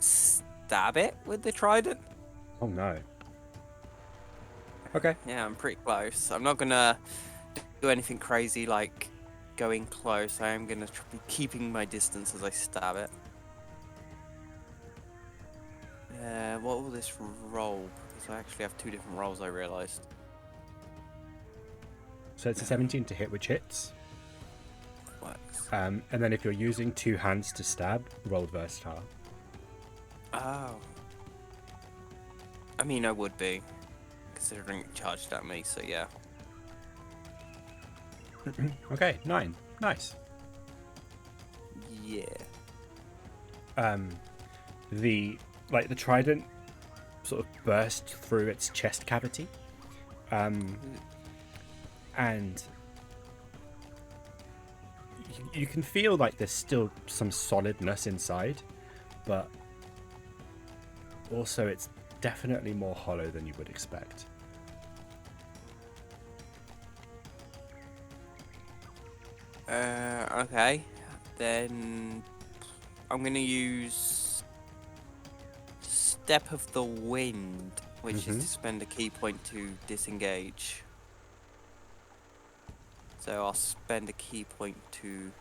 B: Stab it with the trident.
A: Oh no. Okay.
B: Yeah, I'm pretty close. I'm not gonna do anything crazy like going close. I am gonna be keeping my distance as I stab it. What will this roll? Because I actually have two different rolls, I realised.
A: So it's a 17 to hit, which hits.
B: Works.
A: And then if you're using two hands to stab, roll versatile.
B: Oh. I mean, I would be, considering it charged at me, so yeah.
A: Okay, 9. Nice.
B: Yeah.
A: The trident sort of burst through its chest cavity, and you can feel like there's still some solidness inside, but also it's definitely more hollow than you would expect.
B: Okay. Then I'm gonna use Step of the Wind, which is to spend a key point to disengage. So I'll spend a key point to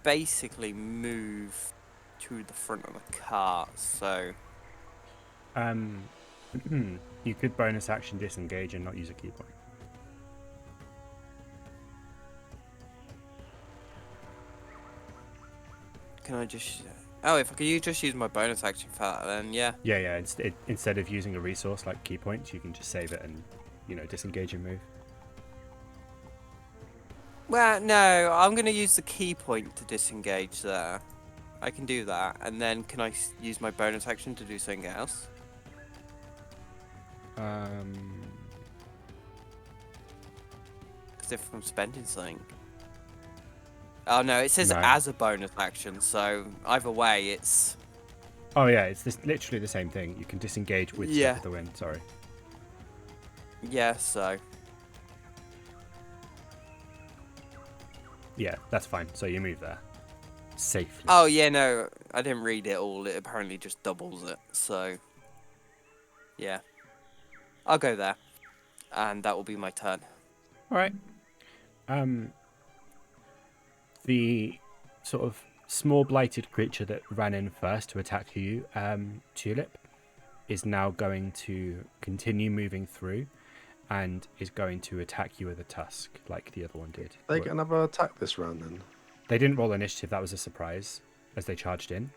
B: basically move to the front of the cart. So
A: You could bonus action disengage and not use a key point.
B: can I just? Oh, if I could just use my bonus action for that, then yeah.
A: Yeah. Instead of using a resource like key points, you can just save it and, disengage and move.
B: Well, no, I'm gonna use the key point to disengage there. I can do that, and then can I use my bonus action to do something else? Because if I'm spending something. Oh no, it says
A: No.
B: as a bonus action, so either way, it's.
A: Oh yeah, it's literally the same thing. You can disengage with Step of the Wind. Sorry.
B: Yeah, so.
A: Yeah, that's fine. So you move there safely.
B: Oh yeah, no, I didn't read it all. It apparently just doubles it, so. Yeah. I'll go there, and that will be my turn.
A: All right. The sort of small blighted creature that ran in first to attack you, Tulip, is now going to continue moving through and is going to attack you with a tusk like the other one did.
C: They get another attack this round then?
A: They didn't roll initiative. That was a surprise as they charged in.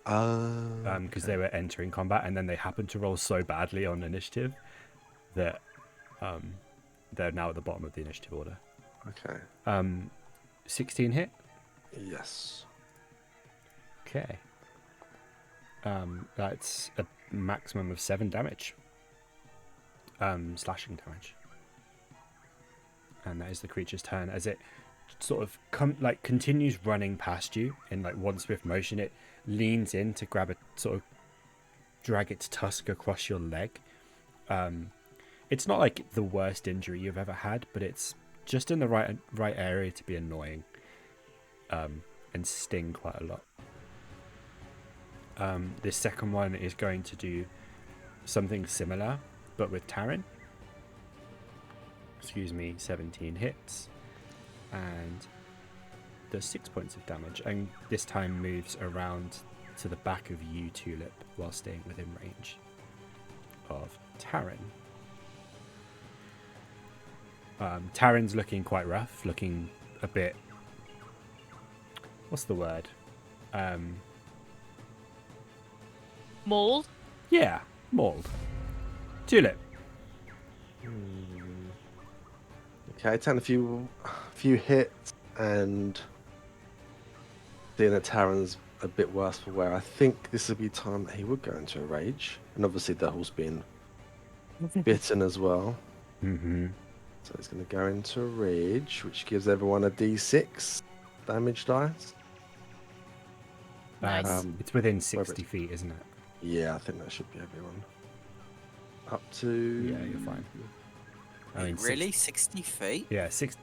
A: Because they were entering combat, and then they happened to roll so badly on initiative that they're now at the bottom of the initiative order.
C: Okay.
A: 16 hit.
C: Yes.
A: Okay. That's a maximum of 7 damage. Slashing damage. And that is the creature's turn. As it sort of continues running past you in like one swift motion, it leans in to grab drag its tusk across your leg. It's not like the worst injury you've ever had, but it's just in the right area to be annoying, and sting quite a lot. This second one is going to do something similar, but with Taryn. 17 hits, and does 6 points of damage, and this time moves around to the back of you, Tulip, while staying within range of Taryn. Taryn's looking quite rough, looking a bit... What's the word?
D: Mauled?
A: Yeah, mauled. Tulip.
C: Okay, 10 a few hits, and seeing that Taryn's a bit worse for wear, I think this would be time that he would go into a rage, and obviously the horse being bitten as well.
A: Mm-hmm.
C: So he's going to go into a rage, which gives everyone a d6 damage dice.
D: Nice.
A: It's within 60 feet, isn't it?
C: Yeah, I think that should be everyone. Up to...
A: Yeah, you're fine. I mean,
B: Really? 60 feet?
A: Yeah, is it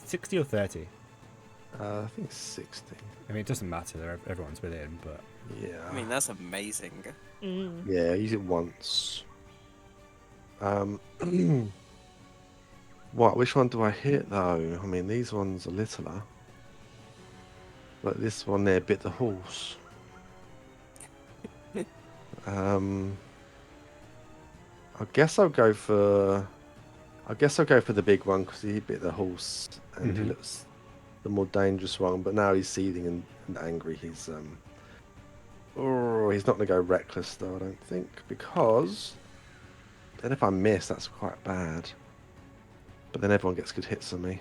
A: 60 or 30?
C: I think 60.
A: I mean, it doesn't matter. Everyone's within, but...
C: Yeah.
B: I mean, that's amazing.
C: Yeah, use it once. What? Which one do I hit, though? I mean, these ones are littler. But this one there bit the horse. I guess I'll go for the big one because he bit the horse and he looks the more dangerous one. But now he's seething and angry. He's not going to go reckless though, I don't think, because then if I miss, that's quite bad. But then everyone gets good hits on me.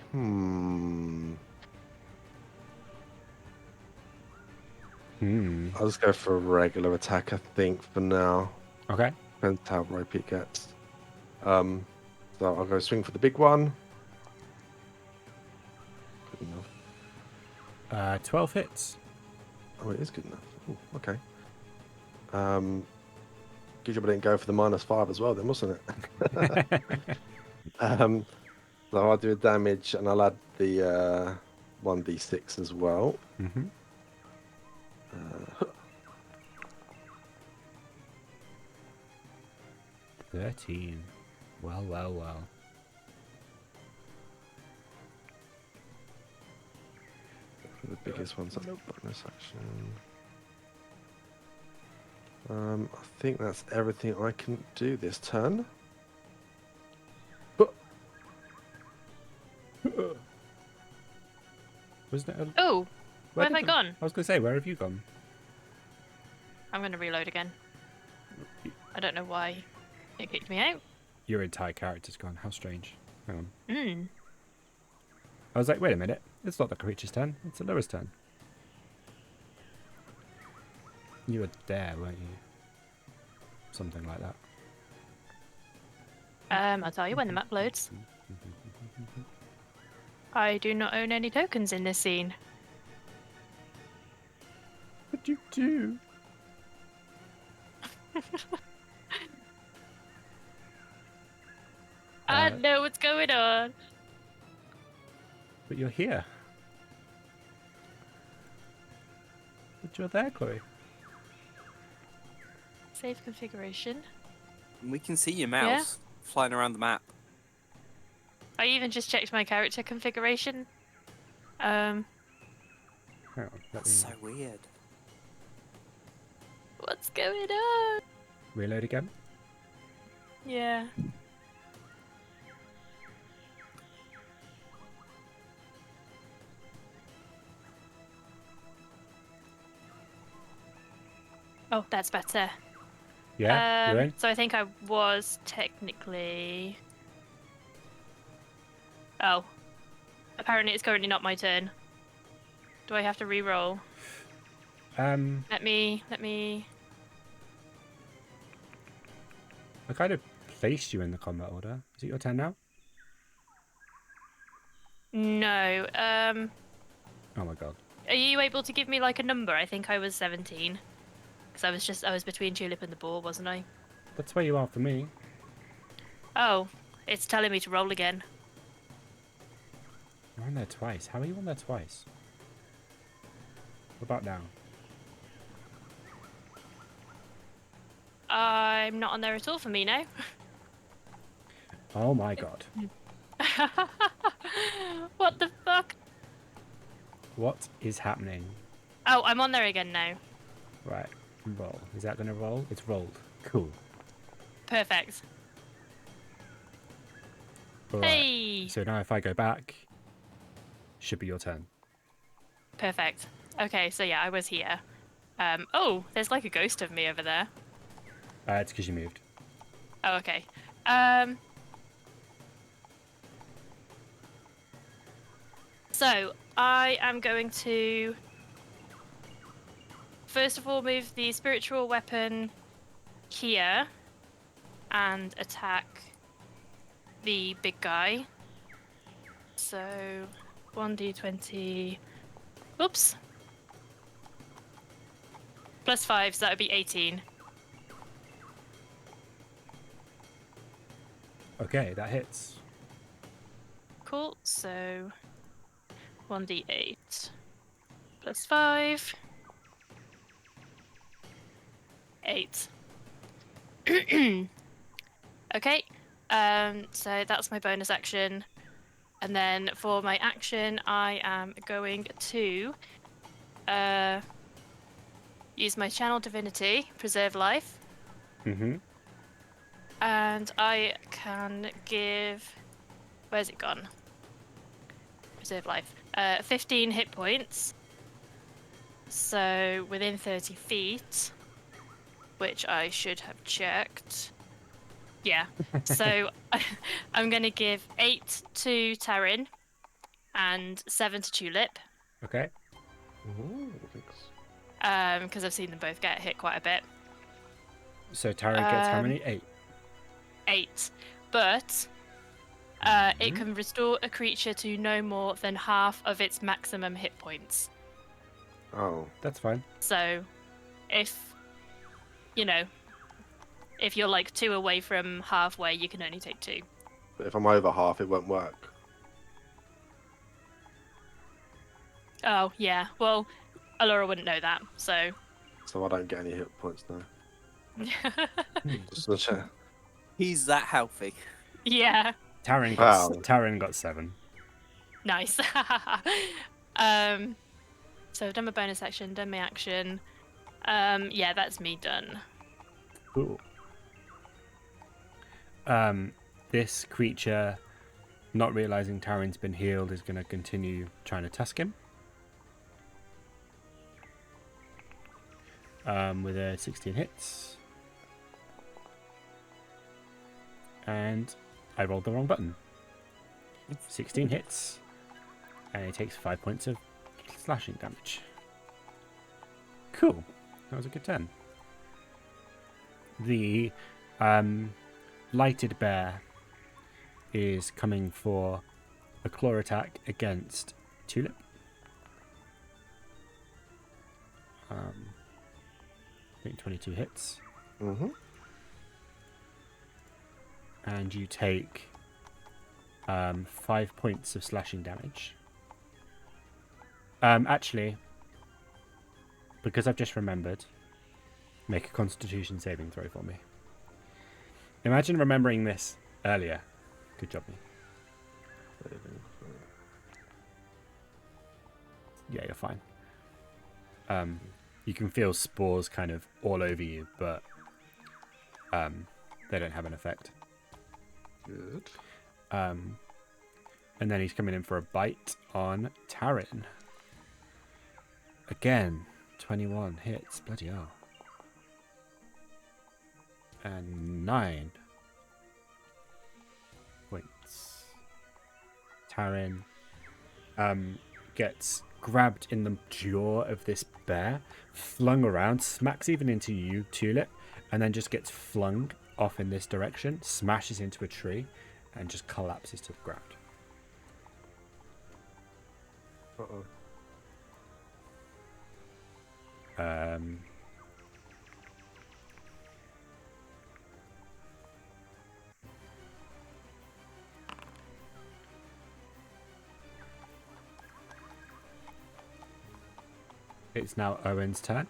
C: I'll just go for a regular attack, I think, for now.
A: Okay.
C: Depends how ropey it gets. So I'll go swing for the big one. Good enough.
A: 12 hits.
C: Oh, it is good enough. Ooh, okay. Good job I didn't go for the -5 as well then, wasn't it? So I'll do a damage and I'll add the 1d6 as well.
A: Mm-hmm. 13. Well, well, well.
C: The biggest one's up bonus action. I think that's everything I can do this turn.
A: Was that?
D: Oh, where have I
A: did
D: gone?
A: I was going to say, where have you gone?
D: I'm going to reload again. I don't know why it kicked me out.
A: Your entire character's gone. How strange. Hang on.
D: Hmm.
A: I was like, wait a minute. It's not the creature's turn. It's Alura's turn. You were there, weren't you? Something like that.
D: I'll tell you when the map loads. I do not own any tokens in this scene.
A: What'd you do?
D: I don't know what's going on.
A: But you're here. But you're there, Chloe.
D: Save configuration.
B: We can see your mouse flying around the map.
D: I even just checked my character configuration.
A: Hang on.
B: That's so weird.
D: What's going on?
A: Reload again.
D: Yeah. Oh, that's better.
A: Yeah, you're in.
D: So I think I was technically... Oh. Apparently it's currently not my turn. Do I have to re-roll? Let me...
A: I kind of placed you in the combat order. Is it your turn now?
D: No.
A: Oh my god.
D: Are you able to give me like a number? I think I was 17. Because I was between Tulip and the ball, wasn't I?
A: That's where you are for me.
D: Oh, it's telling me to roll again.
A: You're on there twice. How are you on there twice? What about now?
D: I'm not on there at all for me now.
A: Oh my god.
D: What the fuck?
A: What is happening?
D: Oh, I'm on there again now.
A: Right. Roll. Is that going to roll? It's rolled. Cool.
D: Perfect.
A: All right.
D: Hey!
A: So now if I go back, should be your turn.
D: Perfect. Okay, so yeah, I was here. Oh, there's like a ghost of me over there.
A: It's because you moved.
D: Oh, okay. So, I am going to first of all move the spiritual weapon here and attack the big guy. So, 1d20... Oops. +5, so that would be 18.
A: Okay, that hits.
D: Cool, so 1d8 +5. 8. Okay, so that's my bonus action. And then for my action, I am going to use my Channel Divinity, Preserve Life.
A: Mm-hmm.
D: And I can give... Where's it gone? Preserve Life. 15 hit points. So within 30 feet, which I should have checked. Yeah. So I'm going to give 8 to Taryn and 7 to Tulip.
A: Okay.
C: Ooh, thanks.
D: Because I've seen them both get hit quite a bit.
A: So Tara gets how many? 8.
D: 8. But it can restore a creature to no more than half of its maximum hit points.
C: Oh.
A: That's fine.
D: So if, if you're like 2 away from halfway, you can only take 2.
C: But if I'm over half, it won't work.
D: Oh, yeah. Well, Alura wouldn't know that, so...
C: So I don't get any hit points now. Just to check.
B: He's that healthy.
D: Yeah.
A: Taran
C: Wow.
A: got 7.
D: Nice. So I've done my bonus action, done my action. Yeah, that's me done.
A: Cool. This creature, not realizing Taran's been healed, is going to continue trying to tusk him. With a 16 hits. And I rolled the wrong button. 16 hits. And he takes 5 points of slashing damage. Cool. That was a good turn. The lighted bear is coming for a claw attack against Tulip. I think 22 hits.
C: Mm-hmm.
A: And you take 5 points of slashing damage. Actually, because I've just remembered, make a Constitution saving throw for me. Imagine remembering this earlier. Good job, me. Yeah, you're fine. You can feel spores kind of all over you, but they don't have an effect.
C: Good.
A: And then he's coming in for a bite on Taran. Again, 21 hits. Bloody hell. And 9 points. Taran gets grabbed in the jaw of this bear, flung around, smacks even into you, Tulip, and then just gets flung off in this direction, smashes into a tree, and just collapses to the ground.
C: Uh-oh.
A: It's now Owen's turn.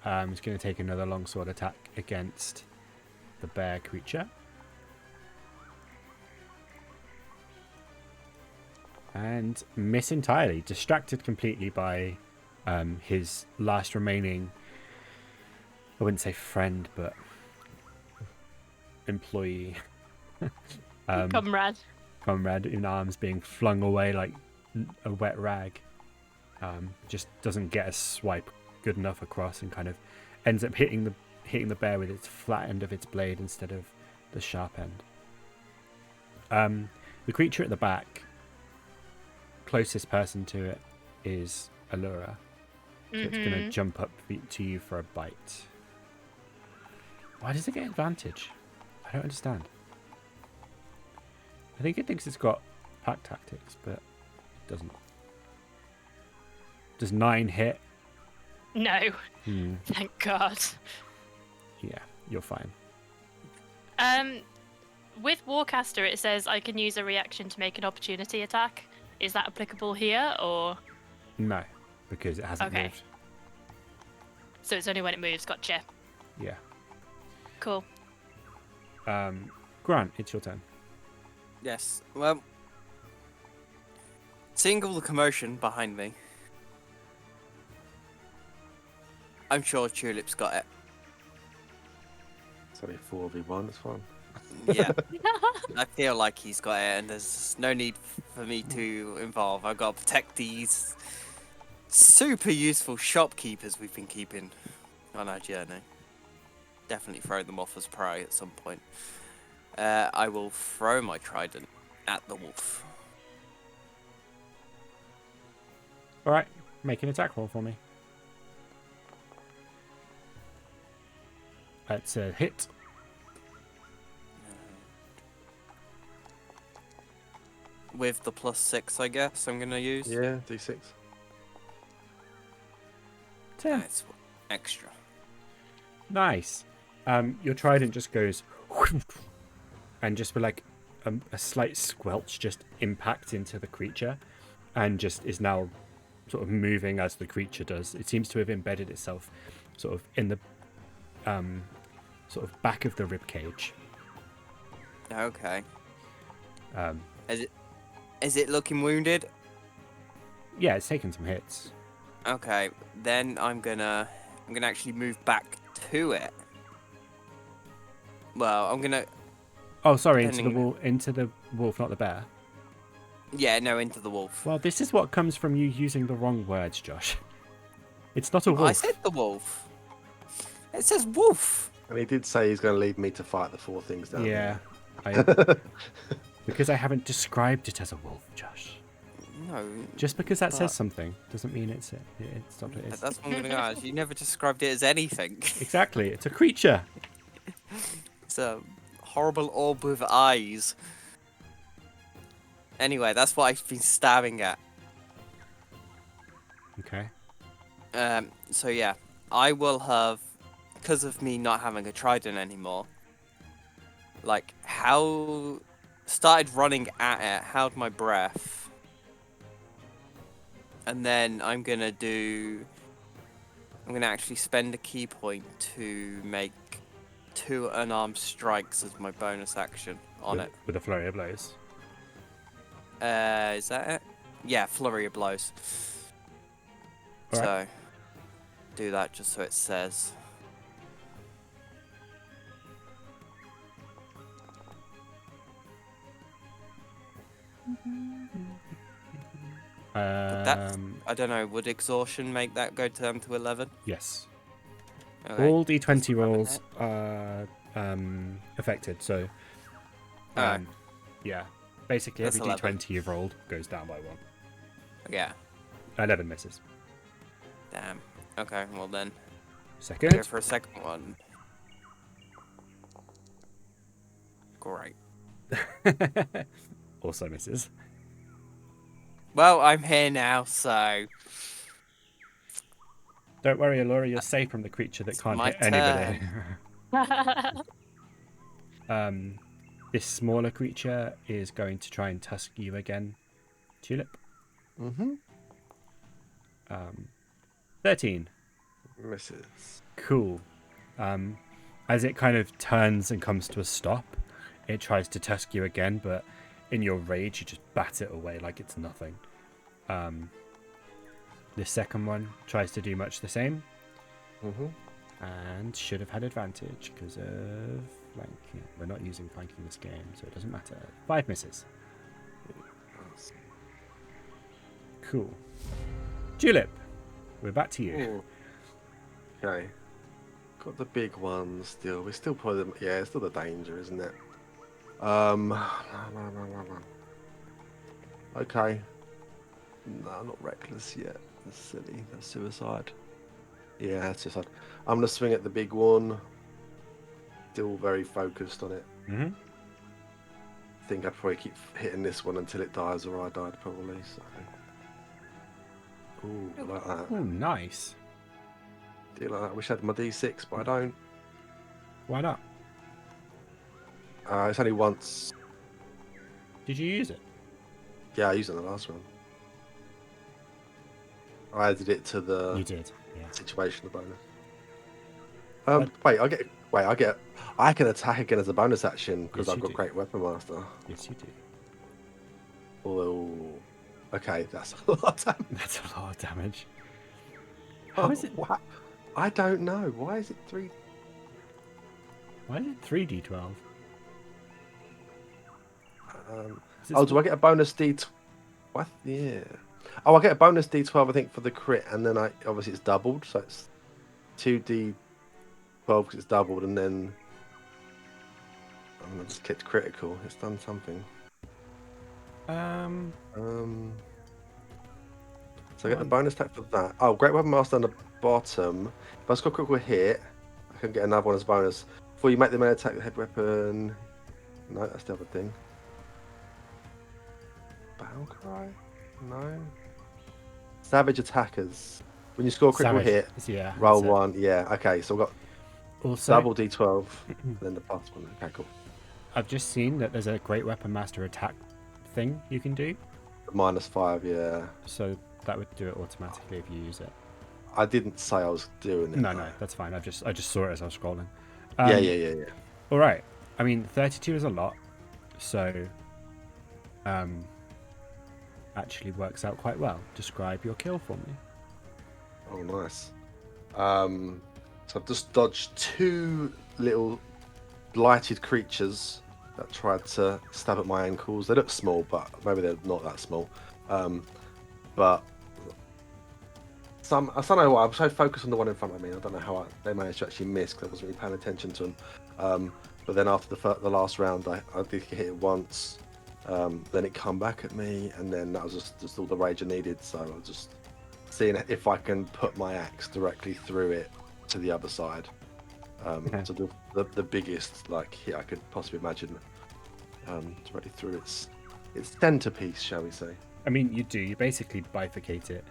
A: He's going to take another longsword attack against the bear creature. And miss entirely, distracted completely by his last remaining, I wouldn't say friend, but employee. Comrade in arms being flung away like a wet rag. Just doesn't get a swipe good enough across and kind of ends up hitting the bear with its flat end of its blade instead of the sharp end. The creature at the back, closest person to it, is Alura. So it's going to jump up to you for a bite. Why does it get advantage? I don't understand. I think it thinks it's got pack tactics, but it doesn't. Does 9 hit?
D: No. Thank God.
A: Yeah, you're fine.
D: With Warcaster, it says I can use a reaction to make an opportunity attack. Is that applicable here, or?
A: No, because it hasn't
D: Okay.
A: moved.
D: So it's only when it moves. Gotcha.
A: Yeah.
D: Cool.
A: Grant, it's your turn.
B: Yes. Well, seeing all the commotion behind me, I'm sure Tulip's got it.
C: It's only 4v1, it's fine.
B: Yeah. I feel like he's got it, and there's no need for me to involve. I've got to protect these super useful shopkeepers we've been keeping on our journey. Definitely throw them off as prey at some point. I will throw my trident at the wolf.
A: Alright, make an attack roll for me. That's a hit.
B: With the +6, I guess I'm gonna use.
C: Yeah, D6.
A: 10.
B: That's extra.
A: Nice. Your trident just goes and just with like a slight squelch just impacts into the creature and just is now sort of moving as the creature does. It seems to have embedded itself sort of in the sort of back of the rib cage.
B: Okay.
A: Um,
B: Is it looking wounded?
A: yeah, it's taken some hits.
B: Okay, then I'm gonna actually move back to it. Well, I'm gonna.
A: Oh, sorry, into
B: Depending-
A: the wolf, not the bear.
B: Yeah, no, into the wolf.
A: Well, this is what comes from you using the wrong words, Josh. It's not a wolf.
B: I said the wolf. It says wolf.
C: And he did say he's going to leave me to fight the 4 things down
A: Yeah,
C: there.
A: because I haven't described it as a wolf, Josh.
B: No,
A: Just because that says
B: But-
A: something doesn't mean it's not what it is.
B: that's what I'm gonna ask. You never described it as anything.
A: Exactly, it's a creature.
B: It's a horrible orb with eyes. Anyway, that's what I've been stabbing at.
A: Okay.
B: So yeah, I will have, because of me not having a trident anymore, like, started running at it, held my breath, and then I'm gonna actually spend a key point to make 2 unarmed strikes as my bonus action on it.
A: With a flurry of blows.
B: Is that it? Yeah, flurry of blows.
A: All
B: So,
A: right.
B: do that just so it says. I don't know, would exhaustion make that go down to 11?
A: Yes.
B: Okay.
A: All D20
B: That's
A: rolls are affected, so
B: Alright.
A: yeah. Basically,
B: That's
A: every
B: 11.
A: D20 you've rolled goes down by 1.
B: Yeah,
A: 11 misses.
B: damn. Okay, well then, go
A: Second.
B: for a second one. Great.
A: Also misses.
B: Well, I'm here now, so
A: Don't worry, Alura, you're safe from the creature that
B: It's
A: can't
B: my
A: hit anybody.
D: Mm.
A: This smaller creature is going to try and tusk you again. Tulip.
C: Mm-hmm.
A: 13.
C: Misses.
A: Cool. As it kind of turns and comes to a stop, it tries to tusk you again, but in your rage, you just bat it away like it's nothing. The second one tries to do much the same,
C: Mm-hmm.
A: and should have had advantage because of flanking. We're not using flanking this game, so it doesn't matter. 5 misses. Cool. Tulip, we're back to you.
C: Ooh. Okay. Got the big one still. We're still probably yeah, it's still the danger, isn't it? Okay. No, not reckless yet. That's silly. That's suicide. Yeah, that's suicide. I'm gonna swing at the big one. Still very focused on it.
A: Mm-hmm.
C: Think I'd probably keep hitting this one until it dies, or I died probably. So. Ooh, I like that.
A: Oh, nice.
C: Do you like that? I wish I had my D6, but I don't.
A: Why not?
C: It's only once.
A: Did you use it?
C: Yeah, I used it in the last one. I added it to the
A: You did. Yeah.
C: situational bonus. I can attack again as a bonus action because
A: Yes,
C: I've
A: you
C: got
A: do.
C: Great Weapon Master.
A: Yes, you do.
C: Oh, okay, that's a lot of damage.
A: That's a lot of damage. How is it?
C: What? I don't know. Why is it 3?
A: Why is it 3d12? Is it
C: Oh, do I get a bonus D? What? Yeah. Oh, I get a bonus D12, I think, for the crit, and then obviously it's doubled, so it's 2D12 because it's doubled, and then I'm gonna just get critical. It's done something. So I get the bonus attack for that. Oh, Great Weapon Master on the bottom. If I score critical hit, I can get another one as a bonus. Before you make the melee attack, the head weapon. No, that's the other thing. Battle cry? No. Savage attackers. When you score a critical
A: Savage.
C: hit,
A: Yeah.
C: roll
A: that's it.
C: 1. Yeah, okay, so we've got
A: Also,
C: double d12, then the plus 1. Okay, cool.
A: I've just seen that there's a Great Weapon Master attack thing you can do.
C: -5, yeah.
A: So that would do it automatically if you use it.
C: I didn't say I was doing it.
A: No,
C: though.
A: no, that's fine. I just saw it as I was scrolling.
C: Yeah.
A: All right. I mean, 32 is a lot, so actually works out quite well. Describe your kill for me.
C: Oh, nice. So I've just dodged 2 little blighted creatures that tried to stab at my ankles. They look small, but maybe they're not that small. But I don't know why. I'm so focused on the one in front of me. I don't know how they managed to actually miss because I wasn't really paying attention to them. But then after the last round, I did hit it once. Then it come back at me, and then that was just all the rage I needed. So I was just seeing if I can put my axe directly through it to the other side. So the biggest hit I could possibly imagine, directly through its centerpiece, shall we say?
A: I mean, you do. You basically bifurcate it.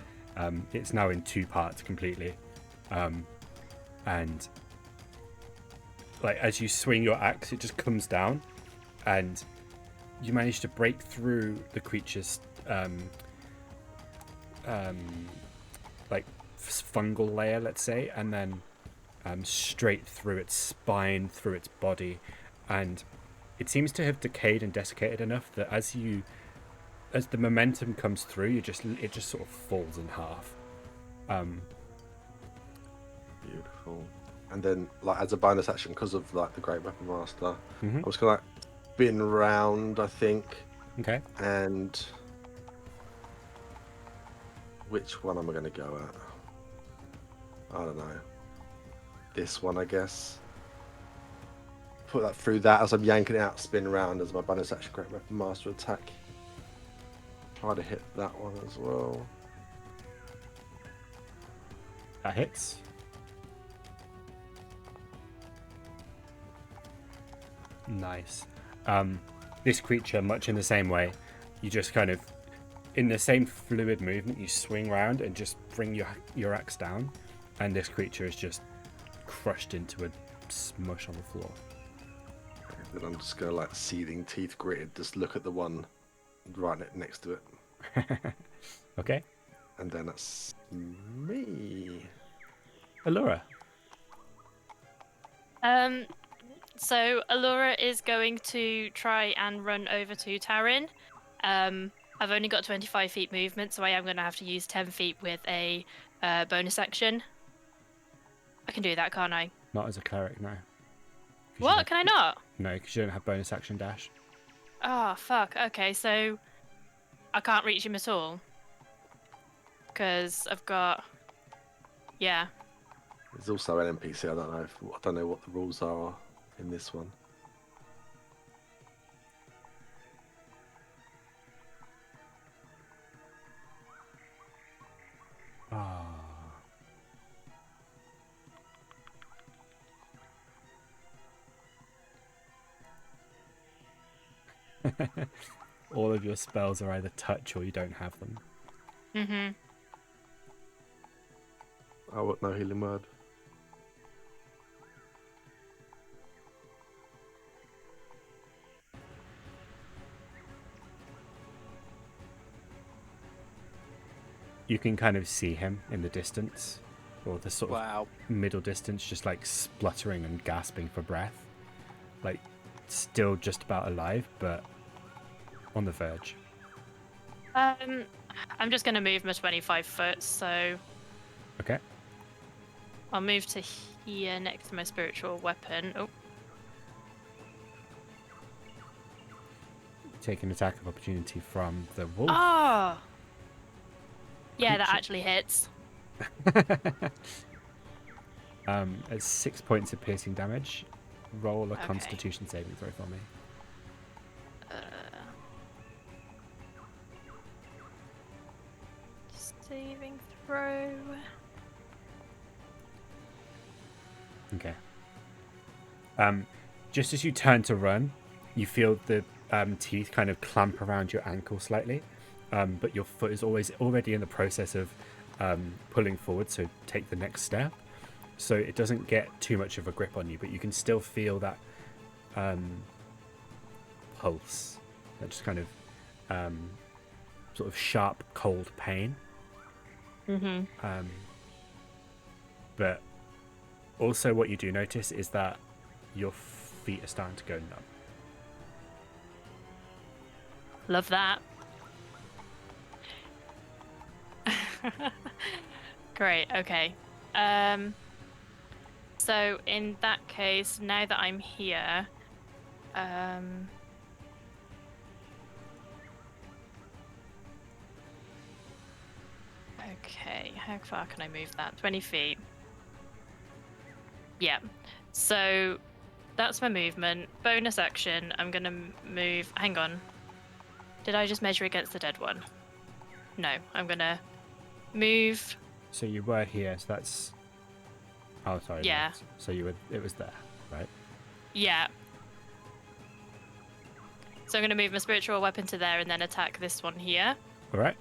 A: It's now in 2 parts completely, and as you swing your axe, it just comes down, and you manage to break through the creature's fungal layer, let's say, and then straight through its spine, through its body, and it seems to have decayed and desiccated enough that as the momentum comes through, it just sort of falls in half.
C: Beautiful. And then, as a bonus action, because of the Great Weapon Master,
A: Mm-hmm.
C: I was gonna spin round, I think.
A: Okay.
C: And which one am I gonna go at? I don't know. This one, I guess. Put that through that as I'm yanking it out, spin round as my bonus action, Great Weapon Master attack. Try to hit that one as well.
A: That hits. Nice. This creature, much in the same way, you just kind of, in the same fluid movement, you swing round and just bring your axe down, and this creature is just crushed into a smush on the floor.
C: Then I'm just gonna seething teeth gritted, just look at the one right next to it.
A: Okay.
C: And then that's me.
A: Alura.
D: So Alura is going to try and run over to Taryn. I've only got 25 feet movement, so I am going to have to use 10 feet with a bonus action. I can do that, can't I?
A: Not as a cleric, no.
D: What? Can I not?
A: No, because you don't have bonus action dash.
D: Oh, fuck. Okay, so I can't reach him at all. Because I've got... Yeah.
C: There's also an NPC. I don't know what the rules are in this one.
A: Ah. All of your spells are either touch or you don't have them.
D: Mm-hmm.
C: I won't know healing word.
A: You can kind of see him in the distance, or the sort of middle distance, just spluttering and gasping for breath. Still just about alive, but on the verge.
D: I'm just going to move my 25 foot, so...
A: Okay.
D: I'll move to here next to my spiritual weapon. Oh.
A: Take an attack of opportunity from the wolf.
D: Oh! Yeah, that actually hits.
A: It's 6 points of piercing damage. Roll a
D: Okay.
A: Constitution saving throw for me.
D: Saving throw.
A: Okay. Just as you turn to run, you feel the teeth kind of clamp around your ankle slightly, but your foot is already in the process of pulling forward, so take the next step. So it doesn't get too much of a grip on you, but you can still feel that pulse, that just kind of sort of sharp, cold pain. But also what you do notice is that your feet are starting to go numb.
D: Love that. Great, okay. So in that case, now that I'm here, okay, how far can I move that? 20 feet. Yeah, so that's my movement. Bonus action, I'm gonna move, hang on. Did I just measure against the dead one? No, I'm gonna move.
A: So you were here, so that's... Oh, sorry.
D: Yeah.
A: No. So it was there, right?
D: Yeah. So I'm gonna move my spiritual weapon to there and then attack this one here.
A: All right.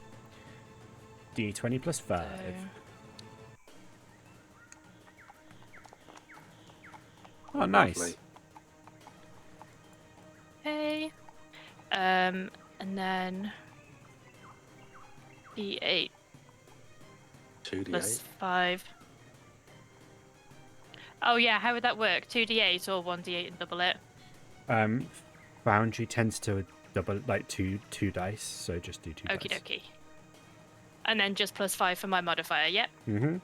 A: D20 plus 5.
D: So...
A: Oh, nice.
C: Lovely.
D: Okay. And then D8
C: 2d8.
D: plus 5. Oh yeah, how would that work? 2d8 or 1d8 and double it?
A: Foundry tends to double, like two dice, so just do 2
D: Okie
A: dice.
D: dokie. And then just plus 5 for my modifier, yep.
A: Mm-hmm.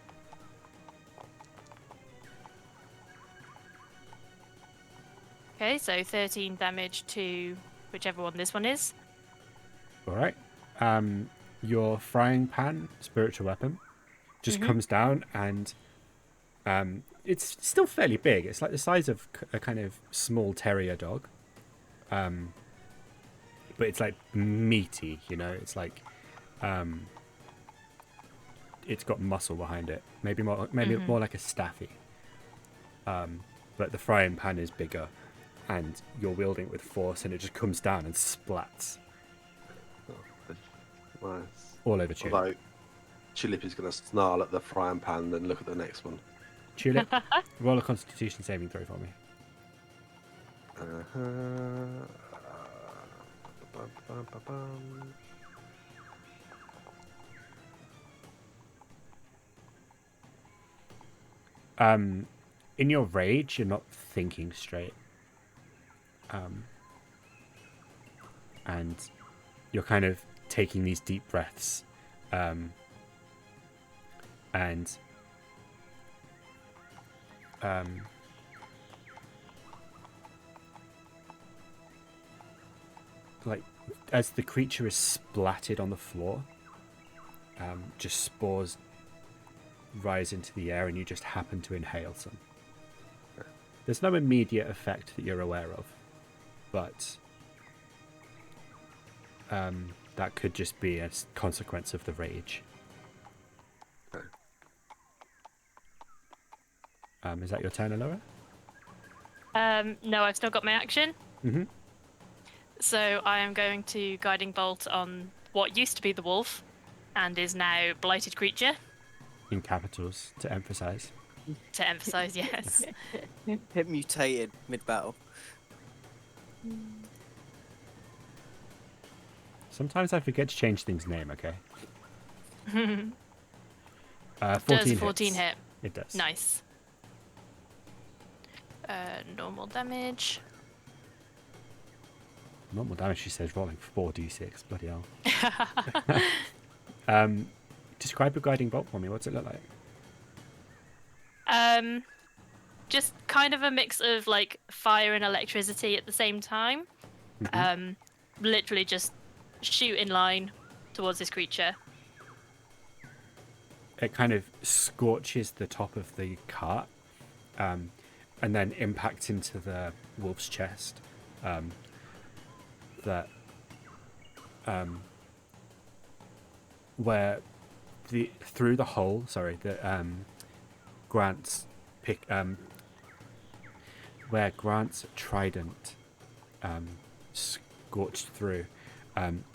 D: Okay, so 13 damage to whichever one this one is.
A: All right. Your frying pan, spiritual weapon, just comes down, and it's still fairly big. It's like the size of a kind of small terrier dog. But it's like meaty, you know. It's like it's got muscle behind it. Maybe more like a staffy. But the frying pan is bigger, and you're wielding it with force, and it just comes down and splats
C: Nice.
A: all over Tulip.
C: Although Tulip is going to snarl at the frying pan, then look at the next one.
A: Tulip, roll a Constitution saving throw for me. In your rage, you're not thinking straight. And you're kind of taking these deep breaths. Like, as the creature is splatted on the floor, just spores rise into the air, and you just happen to inhale some. There's no immediate effect that you're aware of, but that could just be a consequence of the rage. Is that your turn, Alura?
D: No, I've still got my action.
A: Mm-hmm.
D: So I am going to Guiding Bolt on what used to be the wolf and is now Blighted Creature.
A: In capitals, to emphasize.
D: To emphasize, yes.
B: It mutated mid-battle.
A: Sometimes I forget to change things' name, okay? 14
D: Does 14
A: hits.
D: hit?
A: It does.
D: Nice. Normal damage.
A: Normal damage, she says, rolling 4d6. Bloody hell. Describe your guiding bolt for me. What's it look like?
D: Just kind of a mix of like fire and electricity at the same time. Literally just shoot in line towards this creature.
A: It kind of scorches the top of the cart, and then impacts into the wolf's chest. Where through the hole, grants where Grant's trident scorched through,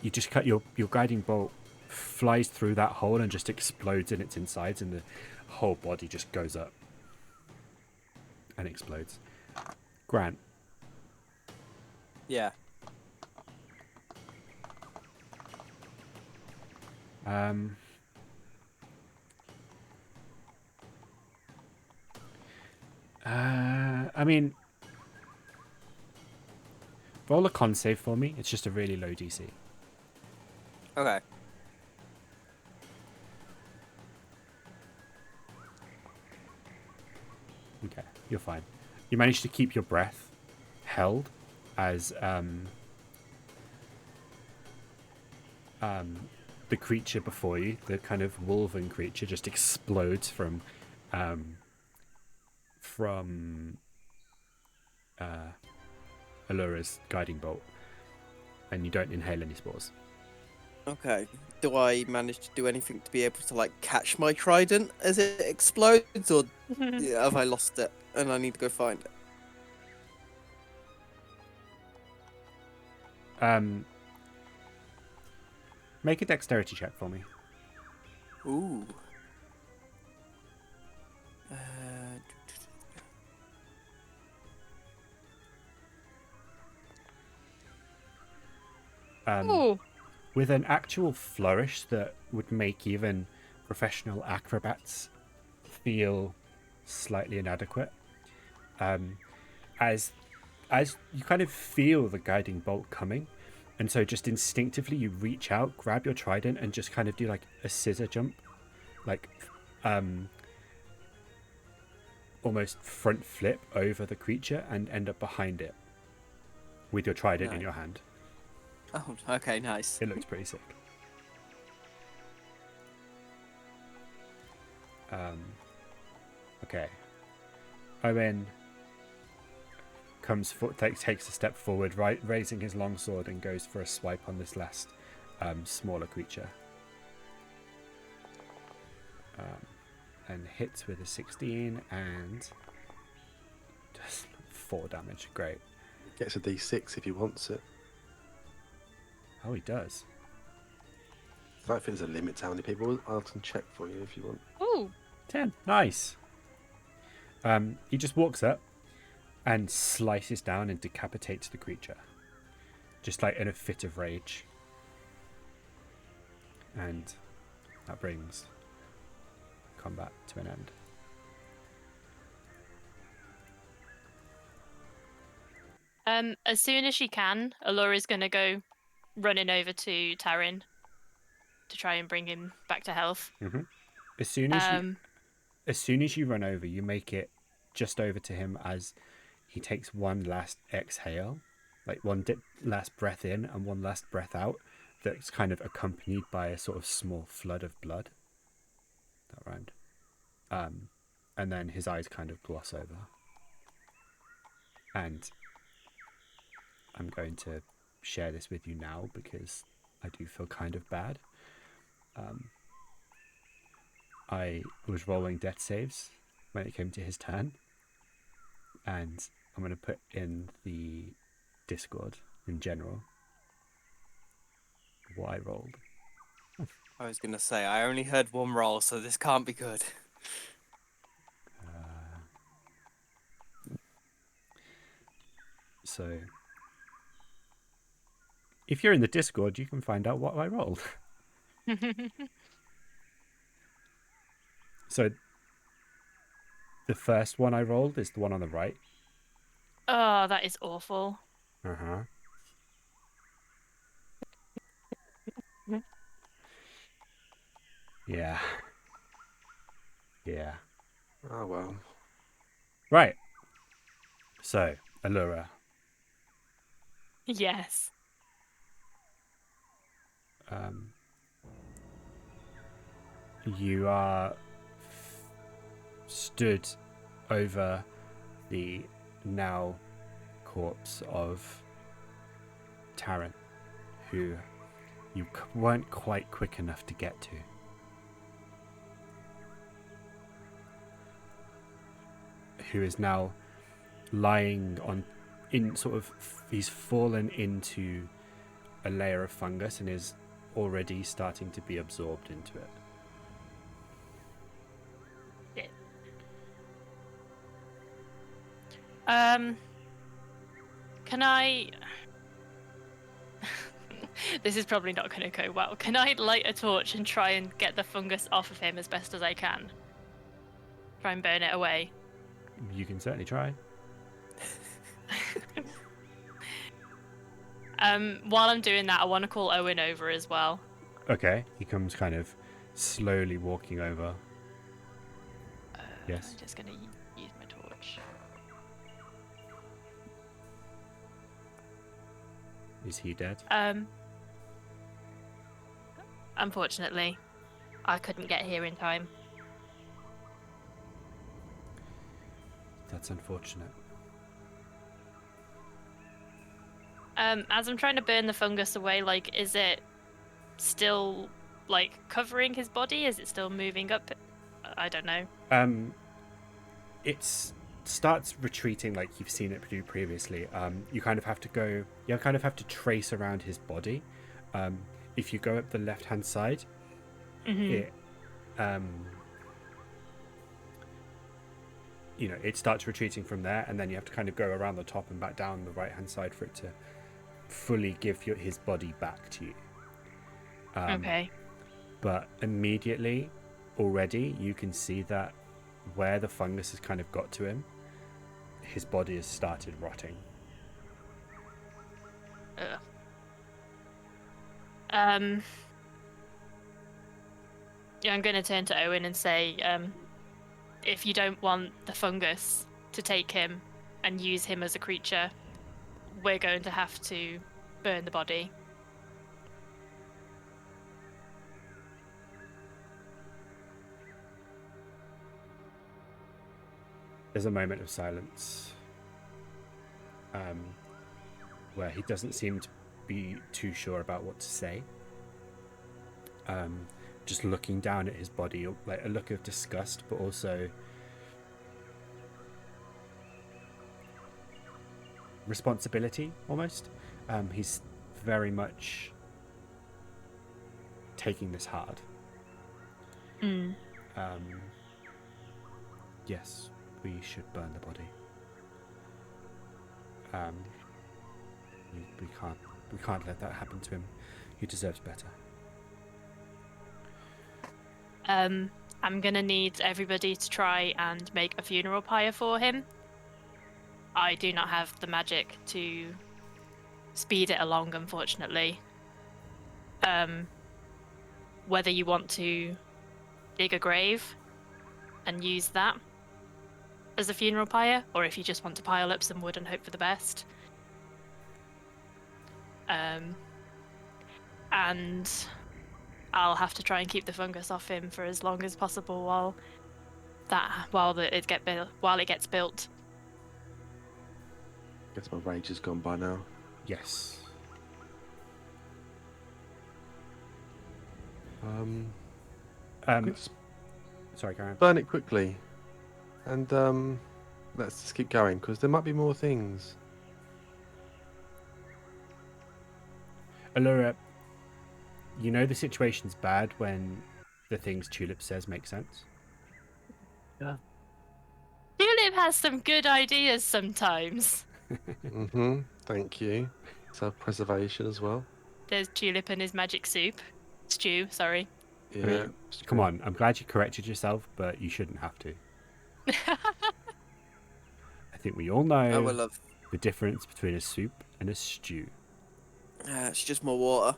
A: you just cut your guiding bolt flies through that hole and just explodes in its insides, and the whole body just goes up and explodes. Grant.
B: Yeah.
A: I mean, roll a con save for me. It's just a really low DC.
B: Okay.
A: Okay, you're fine. You managed to keep your breath held as the creature before you, the kind of wolven creature, just explodes from Alura's guiding bolt, and you don't inhale any spores.
B: Okay. Do I manage to do anything to be able to like catch my trident as it explodes, or have I lost it and I need to go find it?
A: Make a dexterity check for me.
B: Ooh.
D: Ooh.
A: With an actual flourish that would make even professional acrobats feel slightly inadequate. As you kind of feel the guiding bolt coming, and so just instinctively you reach out, grab your trident, and just kind of do like a scissor jump, like almost front flip over the creature and end up behind it with your trident in
B: Nice.
A: your hand.
B: Oh, okay, nice.
A: It looks pretty sick. Okay. Owen takes a step forward, raising his long sword, and goes for a swipe on this last smaller creature. And hits with a 16 and does 4 damage. Great.
C: Gets a D6 if he wants it.
A: Oh, he does.
C: I don't think there's a limit to how many people. I can check for you if you want.
D: Ooh.
A: 10. Nice. He just walks up and slices down and decapitates the creature, just like in a fit of rage. And that brings combat to an end.
D: As soon as she can, Alura's gonna go running over to Taryn to try and bring him back to health.
A: Mm-hmm. As soon as you run over, you make it just over to him as he takes one last exhale, like one last breath in and one last breath out. That's kind of accompanied by a sort of small flood of blood. That rhymed. And then his eyes kind of gloss over. And I'm going to share this with you now because I do feel kind of bad. I was rolling death saves when it came to his turn, and I'm going to put in the Discord in general what I rolled.
B: I was gonna say I only heard one roll, so this can't be good.
A: So if you're in the Discord, you can find out what I rolled. So the first one I rolled is the one on the right.
D: Oh, that is awful.
A: Uh-huh. Yeah. Yeah.
C: Oh well.
A: Right. So, Alura.
D: Yes.
A: You are stood over the now corpse of Taryn, who you weren't quite quick enough to get to. Who is now lying he's fallen into a layer of fungus and is already starting to be absorbed into it.
D: Can I... This is probably not going to go well. Can I light a torch and try and get the fungus off of him as best as I can? Try and burn it away.
A: You can certainly try.
D: While I'm doing that, I want to call Owen over as well.
A: Okay, he comes kind of slowly walking over. Yes.
D: I'm just going to use my torch.
A: Is he dead?
D: Unfortunately, I couldn't get here in time.
A: That's unfortunate.
D: As I'm trying to burn the fungus away, like, is it still, like, covering his body? Is it still moving up? I don't know.
A: It starts retreating like you've seen it do previously. You kind of have to trace around his body. If you go up the left-hand side, it it starts retreating from there, and then you have to kind of go around the top and back down the right-hand side for it to fully give his body back to you.
D: Okay.
A: But immediately, already, you can see that where the fungus has kind of got to him, his body has started rotting.
D: Ugh. Yeah, I'm going to turn to Owen and say, if you don't want the fungus to take him and use him as a creature, we're going to have to burn the body.
A: There's a moment of silence where he doesn't seem to be too sure about what to say. Just looking down at his body, like a look of disgust, but also responsibility almost. He's very much taking this hard. Yes, we should burn the body. We can't let that happen to him. He deserves better.
D: I'm gonna need everybody to try and make a funeral pyre for him. I do not have the magic to speed it along, unfortunately. Whether you want to dig a grave and use that as a funeral pyre, or if you just want to pile up some wood and hope for the best. And I'll have to try and keep the fungus off him for as long as possible while it gets built.
C: Guess my rage is gone by now.
A: Yes. Sorry, Karen.
C: Burn it quickly, and let's just keep going because there might be more things.
A: Alura, you know the situation's bad when the things Tulip says make sense.
C: Yeah.
D: Tulip has some good ideas sometimes.
C: Thank you. Self-preservation as well.
D: There's Tulip and his magic stew, sorry.
C: Yeah.
A: I mean, come on, I'm glad you corrected yourself, but you shouldn't have to. I think we all know the difference between a soup and a stew.
B: It's just more water.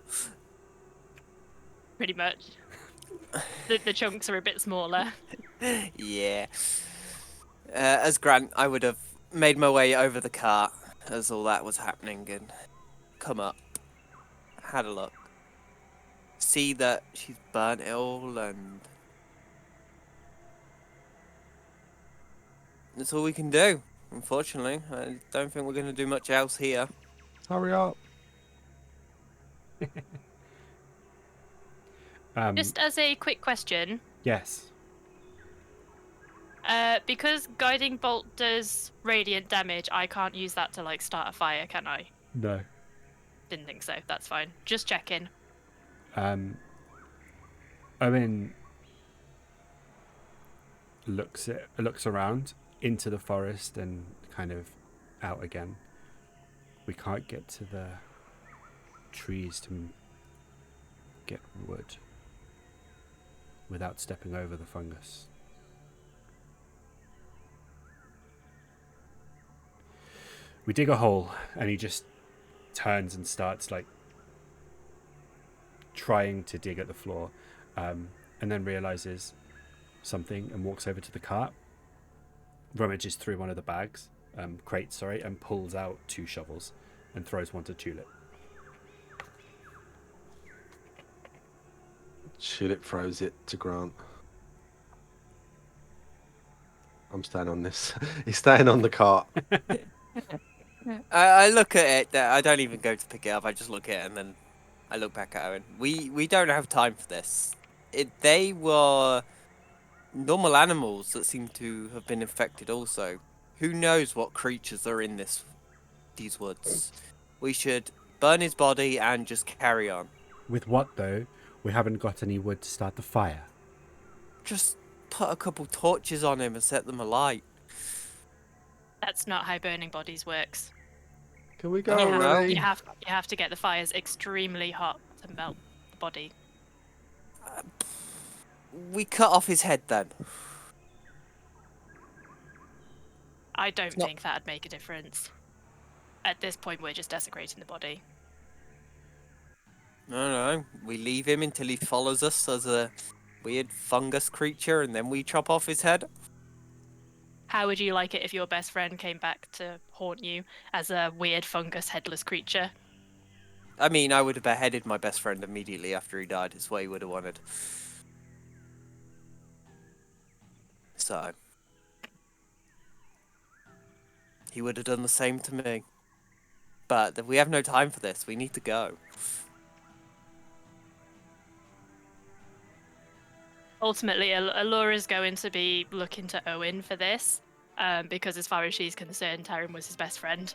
D: Pretty much. The chunks are a bit smaller.
B: Yeah. As Grant, I would have made my way over the cart as all that was happening and come up, had a look, see that she's burnt it all, and that's all we can do. Unfortunately, I don't think we're going to do much else here.
C: Hurry up.
D: Just as a quick question,
A: Yes.
D: Because guiding bolt does radiant damage, I can't use that to like start a fire, can I?
A: No.
D: Didn't think so. That's fine. Just checking.
A: Owen looks around into the forest and kind of out again. We can't get to the trees to get wood without stepping over the fungus. We dig a hole, and he just turns and starts like trying to dig at the floor, and then realizes something and walks over to the cart, rummages through one of the crates, and pulls out 2 shovels and throws one to Tulip.
C: Tulip throws it to Grant. I'm staying on this. He's staying on the cart.
B: I look at it. I don't even go to pick it up. I just look at it and then I look back at Owen. We don't have time for this. They were normal animals that seem to have been infected also. Who knows what creatures are in these woods? We should burn his body and just carry on.
A: With what, though? We haven't got any wood to start the fire.
B: Just put a couple torches on him and set them alight.
D: That's not how burning bodies works.
C: Can we go
B: I don't know.
C: already?
D: You have to get the fires extremely hot to melt the body.
B: We cut off his head then.
D: I don't
B: not-
D: think that'd make a difference. At this point, we're just desecrating the body.
B: No. We leave him until he follows us as a weird fungus creature, and then we chop off his head.
D: How would you like it if your best friend came back to haunt you as a weird fungus headless creature?
B: I mean, I would have beheaded my best friend immediately after he died. It's what he would have wanted. So, he would have done the same to me. But we have no time for this. We need to go.
D: Ultimately, Alura's going to be looking to Owen for this, because as far as she's concerned, Taryn was his best friend.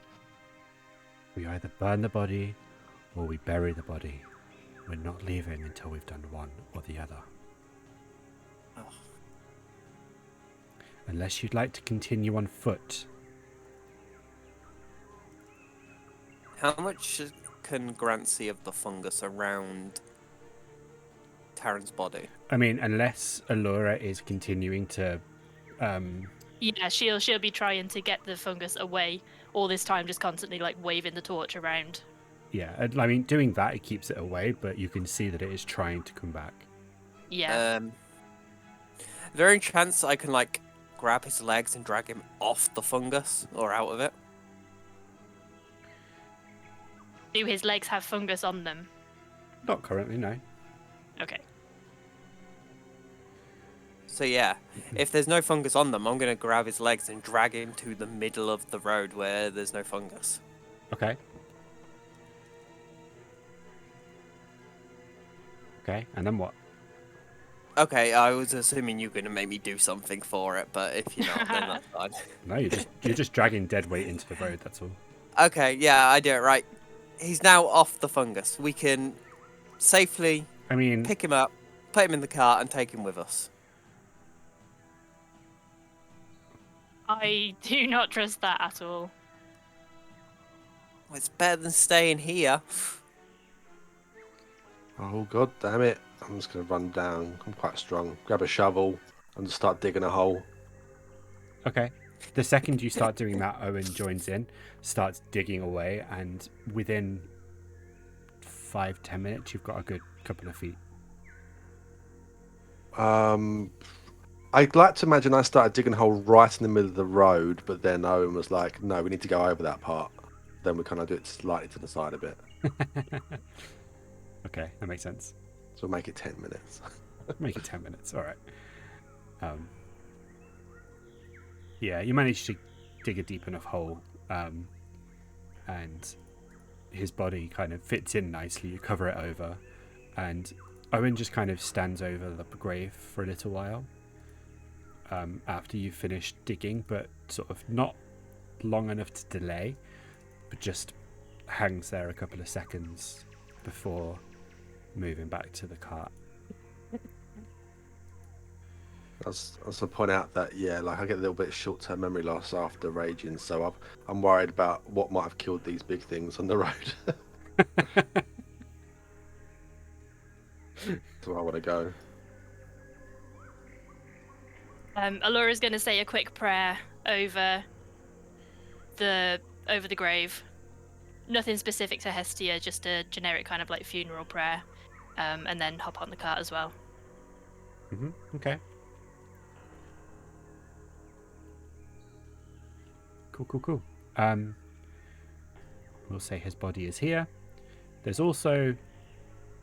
A: We either burn the body or we bury the body. We're not leaving until we've done one or the other.
B: Oh.
A: Unless you'd like to continue on foot.
B: How much can Grant see of the fungus around Taryn's body?
A: I mean, unless Alura is continuing to...
D: Yeah, she'll be trying to get the fungus away all this time, just constantly like waving the torch around.
A: Yeah, I mean, doing that, it keeps it away, but you can see that it is trying to come back.
D: Yeah.
B: Is there any chance I can like grab his legs and drag him off the fungus or out of it?
D: Do his legs have fungus on them?
A: Not currently, no.
D: Okay.
B: So yeah, if there's no fungus on them, I'm gonna grab his legs and drag him to the middle of the road where there's no fungus.
A: Okay. Okay, and then what?
B: Okay, I was assuming you were gonna make me do something for it, but if you're not, then that's fine.
A: No, you're just dragging dead weight into the road, that's all.
B: Okay, yeah, I do it right. He's now off the fungus. We can safely
A: I mean,
B: pick him up, put him in the car, and take him with us.
D: I do not trust that at all.
B: Well, it's better than staying here.
C: Oh, god damn it. I'm just going to run down. I'm quite strong. Grab a shovel and just start digging a hole.
A: okay. The second you start doing that, Owen joins in, starts digging away, and within 5-10 minutes, you've got a good couple of feet.
C: I'd like to imagine I started digging a hole right in the middle of the road, but then Owen was like, no, we need to go over that part. Then we kind of do it slightly to the side a bit.
A: Okay, that makes sense.
C: So we'll make it 10 minutes.
A: Make it 10 minutes, all right. Yeah, you managed to dig a deep enough hole, and his body kind of fits in nicely. You cover it over, and Owen just kind of stands over the grave for a little while, after you've finished digging, but sort of not long enough to delay, but just hangs there a couple of seconds before moving back to the cart.
C: I was to point out that like I get a little bit of short-term memory loss after raging, so I'm worried about what might have killed these big things on the road. That's where I want to go.
D: Alura's going to say a quick prayer over the grave. Nothing specific to Hestia, just a generic kind of like funeral prayer, and then hop on the cart as well.
A: Okay. Cool. We'll say his body is here. There's also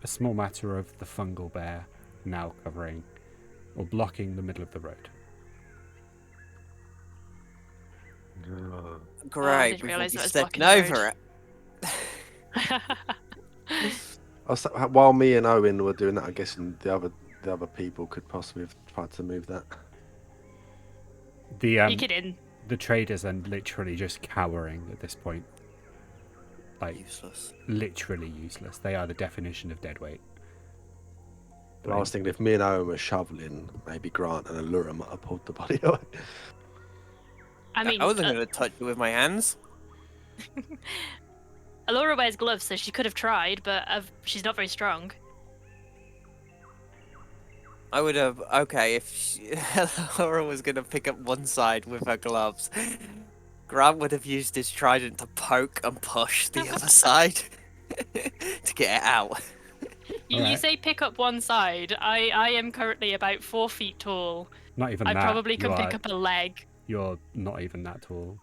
A: a small matter of the fungal bear now covering or blocking the middle of the road.
B: Great,
D: didn't
B: we've
D: realise
B: already
D: that was
B: stepping
D: blocking the
B: over
D: road.
B: it.
C: While me and Owen were doing that, I guess the other people could possibly have tried to move that.
D: You get in.
A: The traders are literally just cowering at this point. Like,
B: Useless.
A: literally useless. They are the definition of dead weight.
C: But I was thinking if me and Owen were shoveling, maybe Grant and Alura might have pulled the body away.
D: I mean,
B: I wasn't going to touch it with my hands.
D: Alura wears gloves, so she could have tried, but she's not very strong.
B: I would have, okay, if Laura was going to pick up one side with her gloves, Grant would have used his trident to poke and push the other side to get it out.
D: You
A: Alright.
D: say pick up one side. I am currently about 4 feet tall.
A: Not even
D: I
A: that.
D: probably can pick up a leg.
A: You're not even that tall.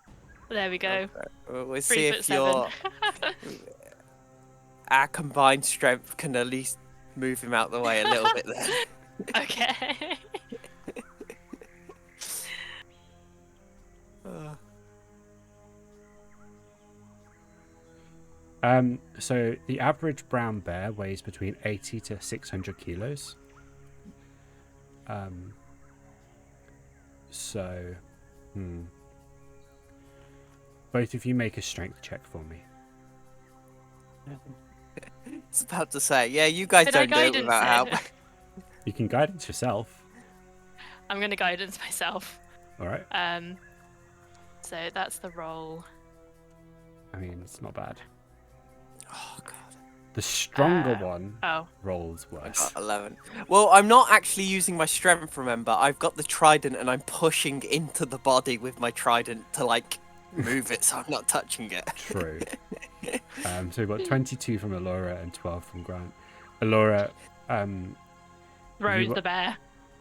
D: There we go.
B: We'll
D: 3
B: see
D: foot
B: if
D: 7.
B: our combined strength can at least move him out the way a little bit then.
D: Okay.
A: So the average brown bear weighs between 80 to 600 kilos. Both of you make a strength check for me.
B: I was about to say, yeah, you guys
D: Did I
B: don't do it
D: guidance
B: without help.
D: it?
A: You can guidance yourself.
D: I'm going to guidance myself.
A: All right.
D: So that's the roll.
A: I mean, it's not bad.
B: Oh, God.
A: The stronger one
D: Oh.
A: rolls
B: I
A: worse.
B: got 11. Well, I'm not actually using my strength, remember. I've got the trident and I'm pushing into the body with my trident to, like, move it so I'm not touching it.
A: True. So we've got 22 from Alura and 12 from Grant. Alura,
D: Throws the bear.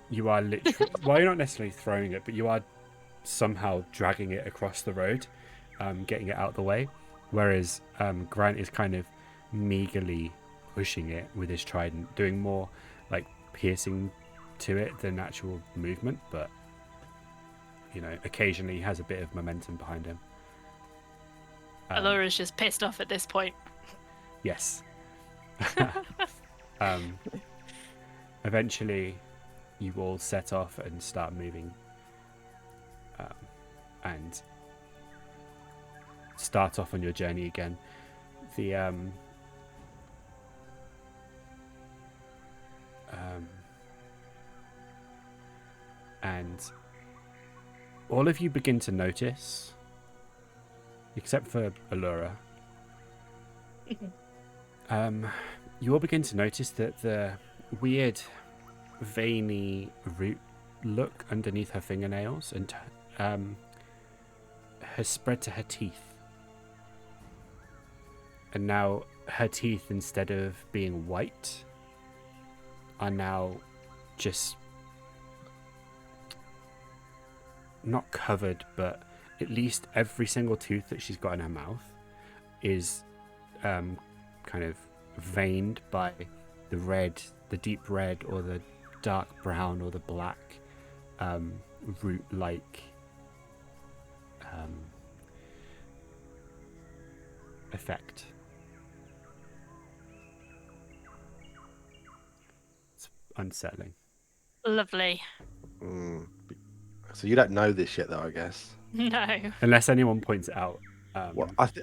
A: you are literally... well, you're not necessarily throwing it, but you are somehow dragging it across the road, getting it out of the way. Whereas Grant is kind of meagerly pushing it with his trident, doing more like piercing to it than actual movement, but you know, occasionally he has a bit of momentum behind him.
D: Alura's just pissed off at this point.
A: Yes. Eventually you all set off and start moving, and start off on your journey again. The and all of you begin to notice, except for Alura, you all begin to notice that the weird veiny root look underneath her fingernails and has spread to her teeth. And now her teeth, instead of being white, are now just not covered, but at least every single tooth that she's got in her mouth is kind of veined by the red, the deep red, or the dark brown, or the black root-like effect. It's unsettling.
D: Lovely.
C: So you don't know this yet, though, I guess.
D: No.
A: Unless anyone points it out.
C: Well, I'd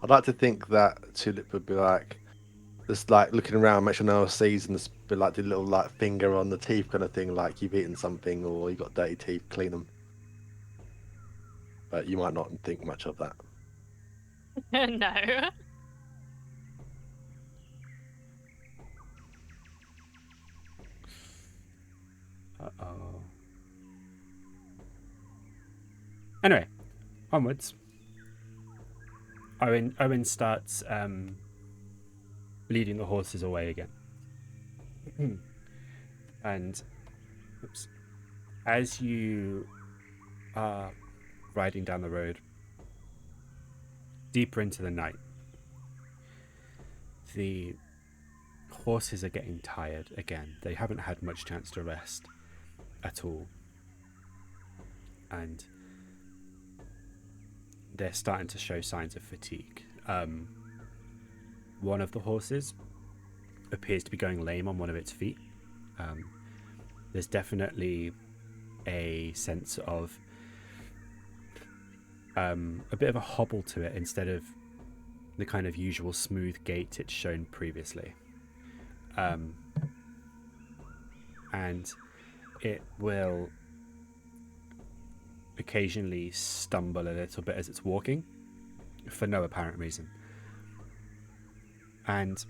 C: like to think that Tulip would be like, just like looking around, make sure no one sees, and just be like the little like finger on the teeth kind of thing, like you've eaten something or you got dirty teeth, clean them. But you might not think much of that.
D: No.
A: Uh-oh. Anyway, onwards. Owen starts leading the horses away again. And as you are riding down the road deeper into the night, the horses are getting tired again. They haven't had much chance to rest at all. And they're starting to show signs of fatigue. One of the horses appears to be going lame on one of its feet. There's definitely a sense of a bit of a hobble to it instead of the kind of usual smooth gait it's shown previously. And it will occasionally stumble a little bit as it's walking for no apparent reason. And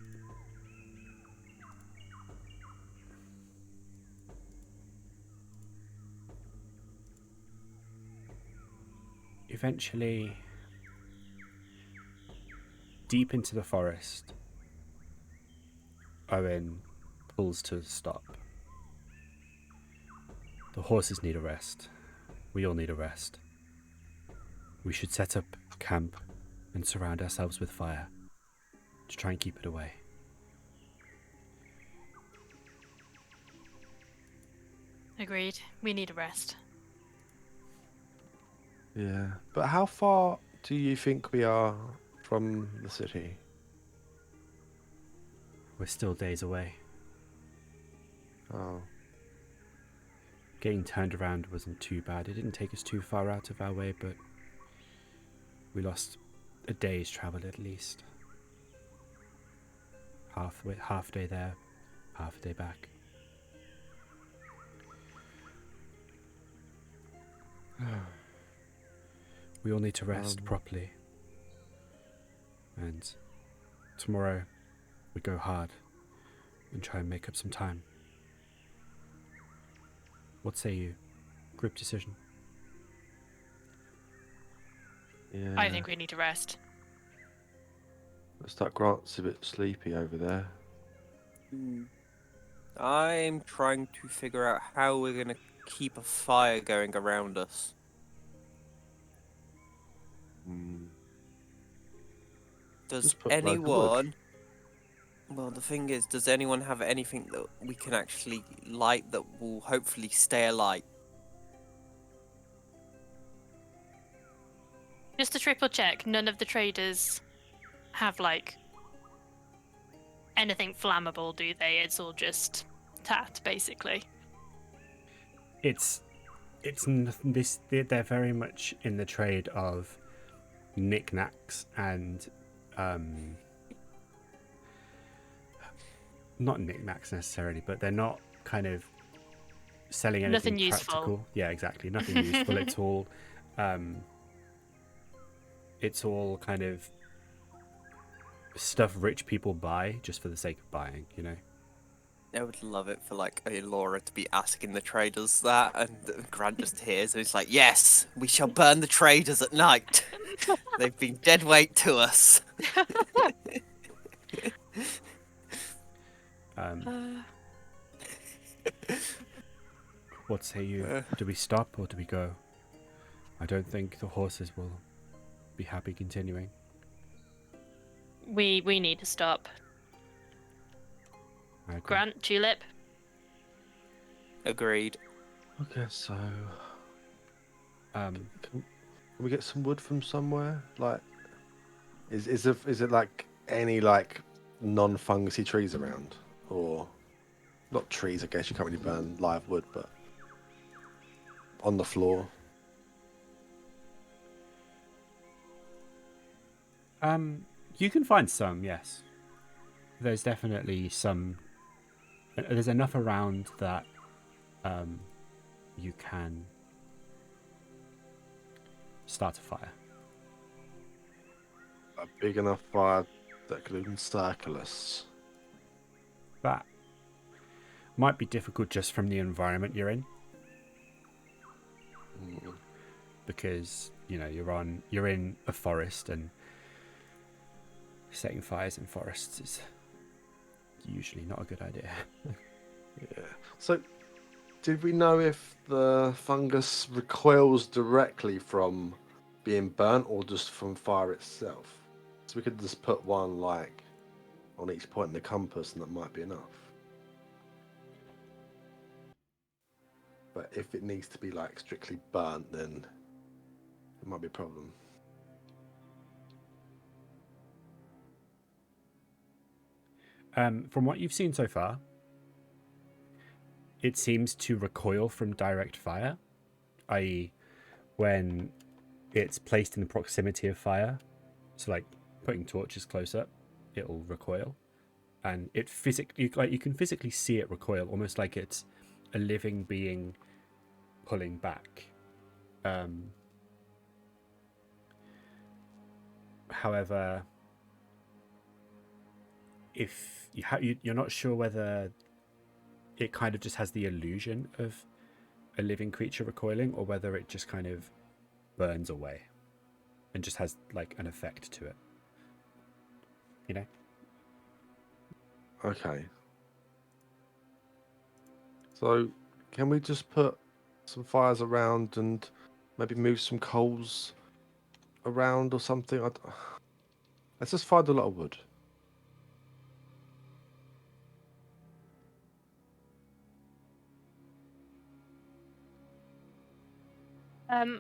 A: eventually, deep into the forest, Owen pulls to a stop. The horses need a rest. We all need a rest. We should set up camp and surround ourselves with fire to try and keep it away.
D: Agreed. We need a rest.
C: Yeah, but how far do you think we are from the city?
A: We're still days away.
C: Oh,
A: Getting turned around wasn't too bad. It didn't take us too far out of our way, but we lost a day's travel at least. Half day there, half a day back. We all need to rest properly. And tomorrow we go hard and try and make up some time. What say you? Group decision.
C: yeah.
D: I think we need to rest.
C: Looks like Grant's a bit sleepy over there.
B: I'm trying to figure out how we're going to keep a fire going around us. Does
C: Just put loads of wood.
B: anyone... Well, the thing is, does anyone have anything that we can actually light that will hopefully stay alight?
D: Just to triple check, none of the traders have, like, anything flammable, do they? It's all just tat, basically.
A: They're very much in the trade of knickknacks and not knickknacks necessarily, but they're not kind of selling anything
D: Nothing
A: practical.
D: useful.
A: Yeah, exactly. Nothing useful. It's all kind of stuff rich people buy just for the sake of buying, you know?
B: I would love it for, like, Alura to be asking the traders that, and Grant just hears, and he's like, yes, we shall burn the traders at night. They've been dead weight to us.
A: What say you? Do we stop or do we go? I don't think the horses will be happy continuing.
D: We need to stop.
A: I agree.
D: Grant, Tulip.
B: Agreed.
C: I guess so.
A: Um,
C: Can we get some wood from somewhere? Like, is it like any like non-fungusy trees around, or not trees? I guess you can't really burn live wood, but on the floor?
A: You can find some, yes. There's definitely some. There's enough around that you can start a fire.
C: A big enough fire that could encircle us.
A: That might be difficult just from the environment you're in, because you're in a forest, and setting fires in forests is usually not a good idea.
C: Yeah. So, did we know if the fungus recoils directly from being burnt or just from fire itself? So we could just put one like on each point in the compass, and that might be enough. But if it needs to be like strictly burnt, then it might be a problem.
A: From what you've seen so far, it seems to recoil from direct fire, i.e., when it's placed in the proximity of fire, so like putting torches close up, it'll recoil, and it physically, like, you can physically see it recoil, almost like it's a living being pulling back. However, if you're not sure whether it kind of just has the illusion of a living creature recoiling, or whether it just kind of burns away and just has like an effect to it, you know?
C: Okay. So, can we just put some fires around and maybe move some coals around or something? Let's just find a lot of wood.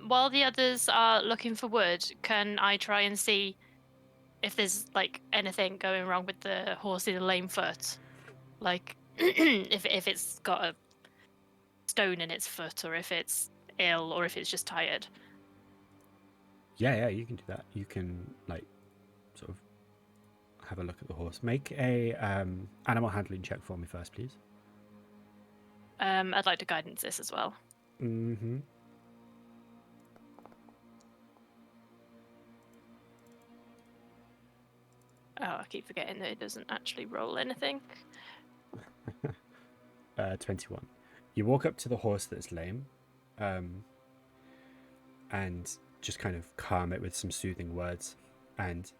D: While the others are looking for wood, can I try and see if there's like anything going wrong with the horse in a lame foot? Like if it's got a stone in its foot, or if it's ill, or if it's just tired.
A: Yeah, you can do that. You can like sort of have a look at the horse. Make a animal handling check for me first, please.
D: I'd like to guidance this as well.
A: Mm-hmm.
D: Oh, I keep forgetting that it doesn't actually roll anything.
A: 21. You walk up to the horse that's lame, and just kind of calm it with some soothing words. And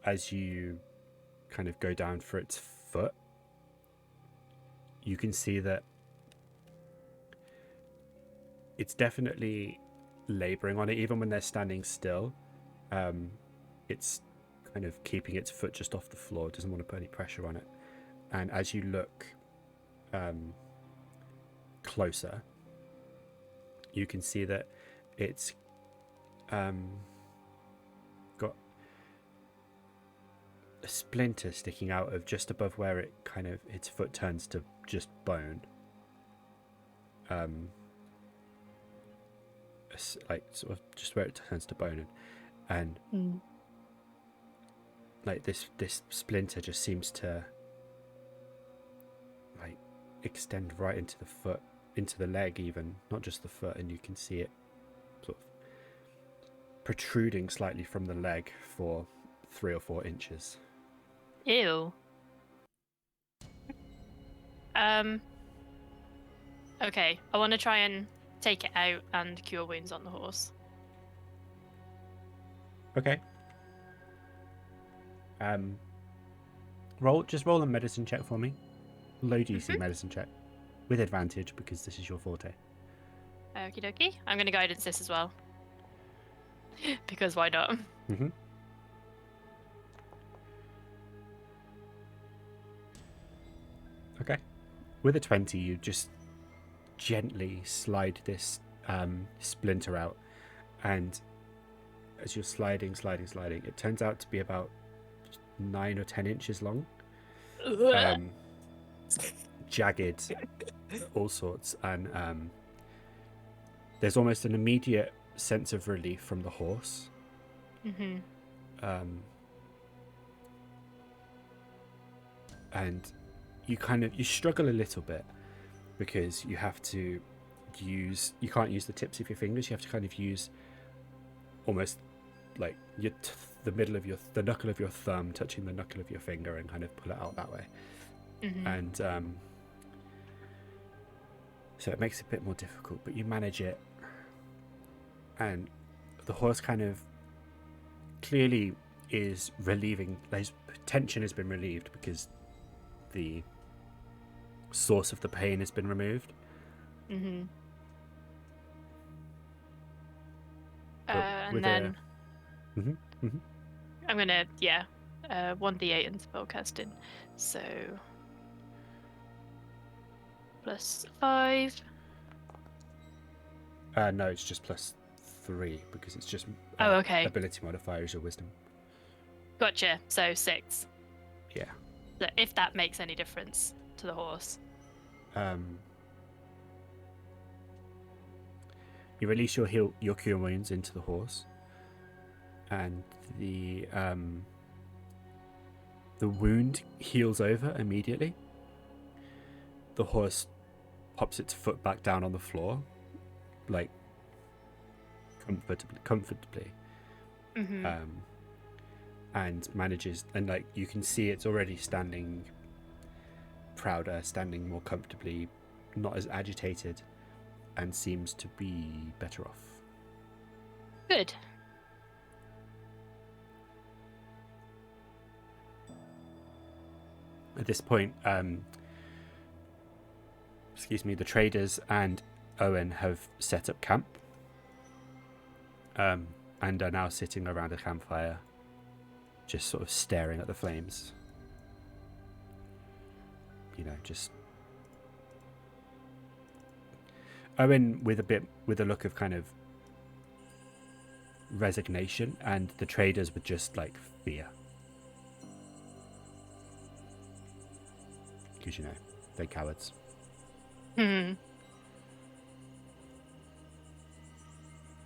A: as you kind of go down for its foot, you can see that it's definitely laboring on it, even when they're standing still. It's kind of keeping its foot just off the floor, doesn't want to put any pressure on it. And as you look closer, you can see that it's got a splinter sticking out of just above where it kind of its foot turns to just bone. Like sort of just where it turns to bone, and like this splinter just seems to like extend right into the foot, into the leg even, not just the foot, and you can see it sort of protruding slightly from the leg for 3 or 4 inches.
D: Ew. Okay, I want to try and take it out and cure wounds on the horse.
A: Okay. Roll a medicine check for me. Low DC medicine check with advantage because this is your forte.
D: Okie dokie. I'm going to guidance this as well. Because why not?
A: Mm-hmm. Okay. With a 20, you just gently slide this splinter out, and as you're sliding, it turns out to be about 9 or 10 inches long. Jagged, all sorts, and there's almost an immediate sense of relief from the horse.
D: Mm-hmm.
A: And you struggle a little bit because you have to you can't use the tips of your fingers. You have to kind of use almost like the knuckle of your thumb touching the knuckle of your finger and kind of pull it out that way.
D: Mm-hmm.
A: And so it makes it a bit more difficult, but you manage it. And the horse kind of clearly is relieving, his tension has been relieved because the source of the pain has been removed.
D: Mm-hmm.
A: With
D: and then
A: Mm-hmm.
D: I'm gonna 1d8 and spellcasting. So +5.
A: No, it's just +3 because it's just
D: Oh, okay.
A: ability modifier is your wisdom.
D: Gotcha. So 6.
A: Yeah.
D: So if that makes any difference to the horse.
A: You release your cure wounds into the horse, and the wound heals over immediately. The horse pops its foot back down on the floor, like comfortably,
D: Mm-hmm.
A: and manages, and like you can see it's already standing prouder, standing more comfortably, not as agitated, and seems to be better off.
D: Good.
A: At this point, the traders and Owen have set up camp, and are now sitting around a campfire, just sort of staring at the flames. Just Owen with a look of kind of resignation, and the traders with just like fear. Because they're cowards.
D: Hmm.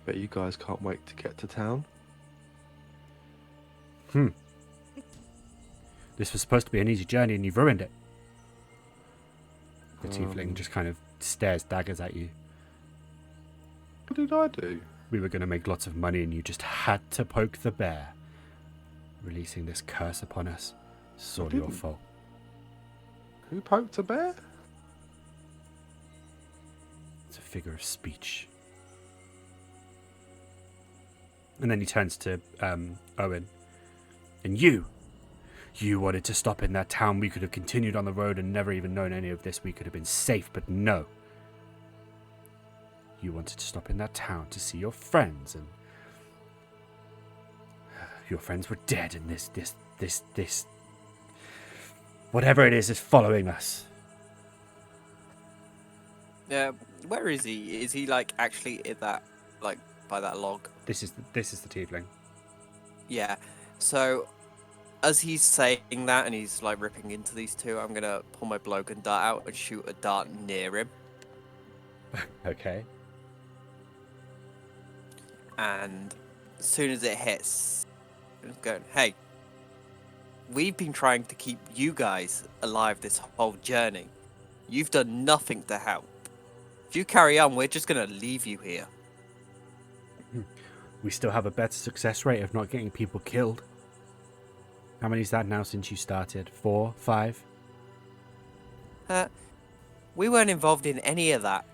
C: Bet you guys can't wait to get to town.
A: This was supposed to be an easy journey and you've ruined it. The tiefling just kind of stares daggers at you.
C: What did I do?
A: We were going to make lots of money and you just had to poke the bear. Releasing this curse upon us. It's all your
C: didn't.
A: fault.
C: Who poked a bear?
A: It's a figure of speech. And then he turns to Owen. And you wanted to stop in that town. We could have continued on the road and never even known any of this. We could have been safe, but no. You wanted to stop in that town to see your friends, and your friends were dead, and this whatever it is following us.
B: Yeah, where is he? Is he like actually in that, like by that log?
A: This is the tiefling.
B: Yeah. So, as he's saying that and he's like ripping into these two, I'm gonna pull my blowgun dart out and shoot a dart near him.
A: Okay.
B: And as soon as it hits, I'm just going, hey, we've been trying to keep you guys alive this whole journey. You've done nothing to help. If you carry on, we're just gonna leave you here.
A: We still have a better success rate of not getting people killed. How many is that now since you started? 4, 5?
B: We weren't involved in any of that.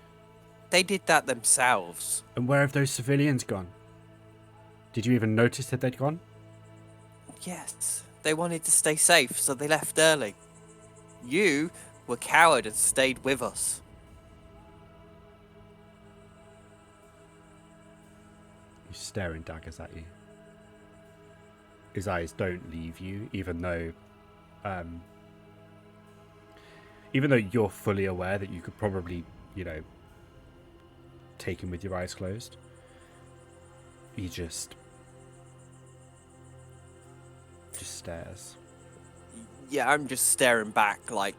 B: They did that themselves.
A: And where have those civilians gone? Did you even notice that they'd gone?
B: Yes, they wanted to stay safe, so they left early. You were coward and stayed with us.
A: He's staring daggers at you. His eyes don't leave you, even though you're fully aware that you could probably, take him with your eyes closed. He just stares.
B: Yeah, I'm just staring back like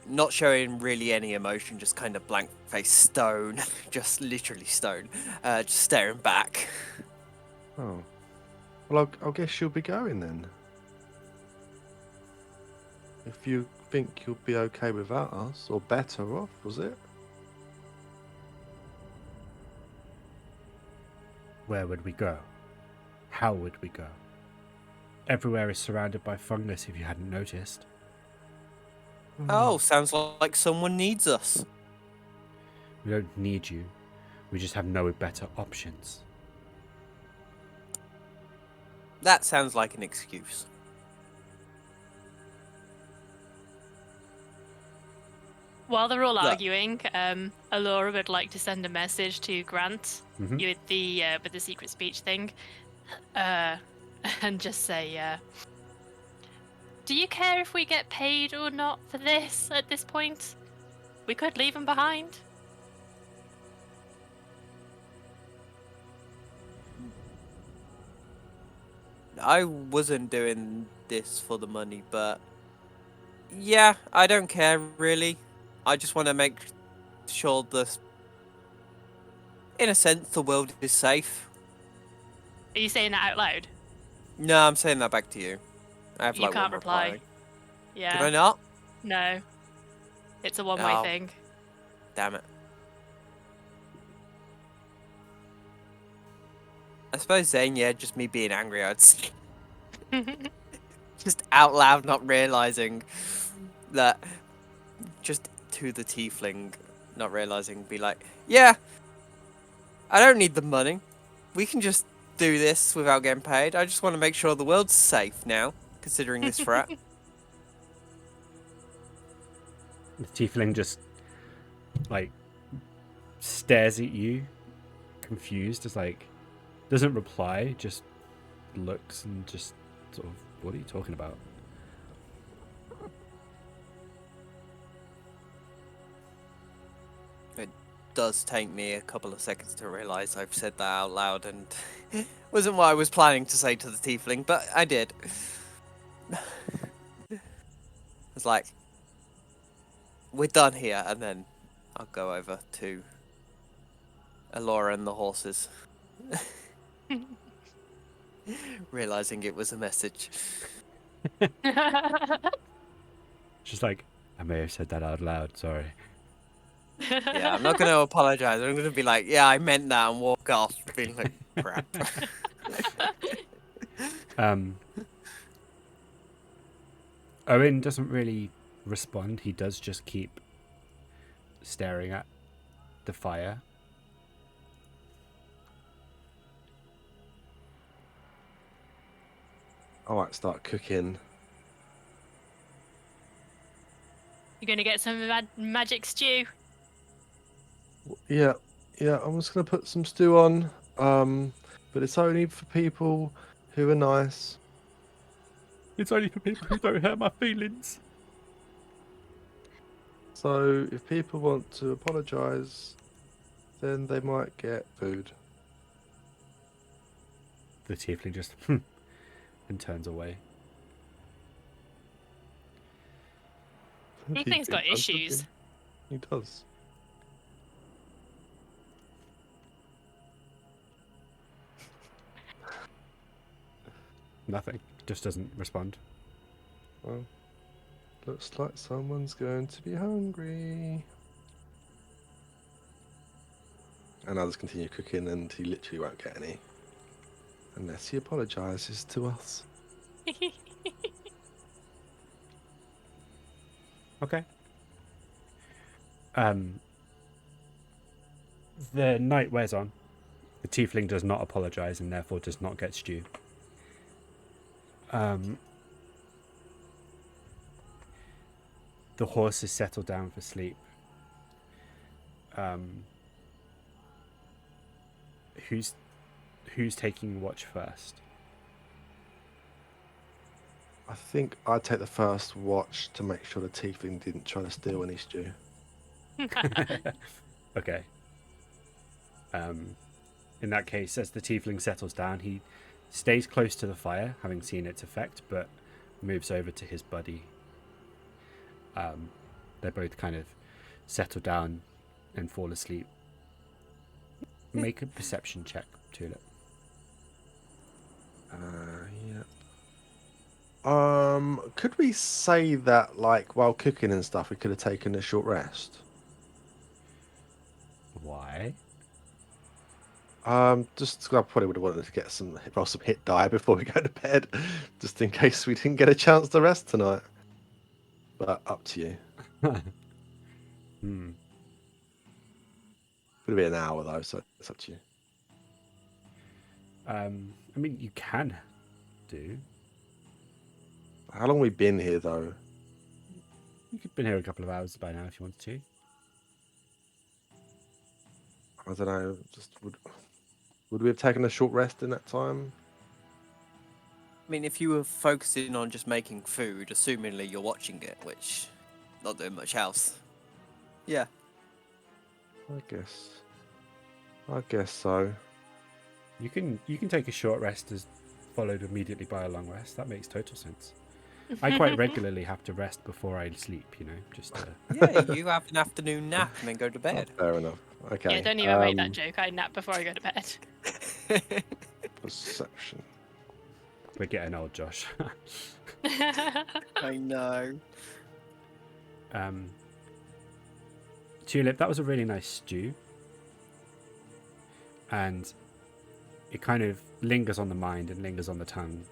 B: not showing really any emotion, just kind of blank face stone, just literally stone, just staring back.
C: Oh. Well, I'll guess you'll be going then. If you think you'll be okay without us, or better off, was it?
A: Where would we go? How would we go? Everywhere is surrounded by fungus, if you hadn't noticed.
B: Oh, sounds like someone needs us.
A: We don't need you. We just have no better options.
B: That sounds like an excuse.
D: While they're all
B: Look.
D: arguing, Alura would like to send a message to Grant
A: Mhm.
D: with the secret speech thing, and just say, "Do you care if we get paid or not for this at this point? We could leave him behind."
B: I wasn't doing this for the money, but yeah, I don't care really. I just want to make sure in a sense, the world is safe.
D: Are you saying that out loud?
B: No, I'm saying that back to you. I have
D: You
B: like
D: can't
B: one
D: reply.
B: reply.
D: Yeah.
B: Can I not?
D: No. It's a one-way
B: Oh.
D: thing.
B: Damn it. I suppose then, yeah, just me being angry, I'd say. Just out loud, not realizing that. Just to the tiefling, not realizing, be like, yeah, I don't need the money. We can just do this without getting paid. I just want to make sure the world's safe now, considering this threat.
A: The tiefling just, stares at you, confused, doesn't reply, just looks and just sort of, what are you talking about?
B: It does take me a couple of seconds to realize I've said that out loud, and wasn't what I was planning to say to the tiefling, but I did. It's like, we're done here, and then I'll go over to Alura and the horses. Realizing it was a message.
A: Just like, I may have said that out loud, sorry.
B: Yeah, I'm not going to apologize. I'm going to be like, yeah, I meant that, and walk off, feeling like crap.
A: Owen doesn't really respond. He does just keep staring at the fire.
C: I might start cooking.
D: You're gonna get some magic stew.
C: Yeah, I'm just gonna put some stew on. But it's only for people who are nice.
A: It's only for people who don't hurt my feelings.
C: So if people want to apologise, then they might get food.
A: The tiefling just and turns away.
D: He thinks got
C: does, doesn't
D: issues.
C: He does.
A: Nothing. Just doesn't respond.
C: Well, looks like someone's going to be hungry. And I'll just continue cooking, and he literally won't get any. Unless he apologises to us.
A: Okay. The night wears on. The tiefling does not apologise and therefore does not get stew. The horses settle down for sleep. Who's taking watch first?
C: I think I'd take the first watch to make sure the tiefling didn't try to steal any stew.
A: Okay. In that case, as the tiefling settles down, he stays close to the fire, having seen its effect, but moves over to his buddy. They both kind of settle down and fall asleep. Make a perception check, Tulip.
C: Yeah. Could we say that, like, while cooking and stuff, we could have taken a short rest?
A: Why?
C: Just 'cause I probably would have wanted to get some hit die before we go to bed, just in case we didn't get a chance to rest tonight. But up to you.
A: Hmm.
C: Would be an hour though, so it's up to you.
A: I mean, you can do.
C: How long we been here though?
A: You could have been here a couple of hours by now if you wanted to.
C: I don't know. Just would we have taken a short rest in that time?
B: I mean, if you were focusing on just making food, assumingly you're watching it, which not doing much else. Yeah.
C: I guess so.
A: You can take a short rest as followed immediately by a long rest. That makes total sense. I quite regularly have to rest before I sleep, you know, just
B: Yeah, you have an afternoon nap and then go to bed.
C: Fair enough. Okay.
D: Yeah, don't even make that joke. I nap before I go to bed.
C: Perception.
A: we're getting old, Josh.
B: I know.
A: Tulip, that was a really nice stew. And it kind of lingers on the mind and lingers on the tongue.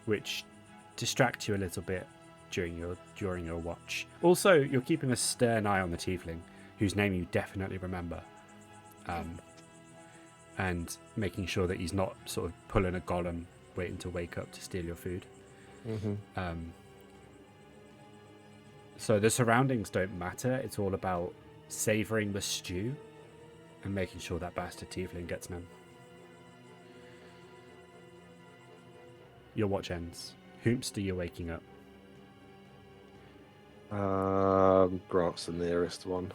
A: Which distracts you a little bit during your watch. Also, you're keeping a stern eye on the tiefling, whose name you definitely remember. And making sure that he's not sort of pulling a golem waiting to wake up to steal your food.
C: Mm-hmm.
A: So the surroundings don't matter. It's all about savouring the stew and making sure that bastard tiefling gets none. Your watch ends. Hoomster, you're waking up.
C: Grant's the nearest one.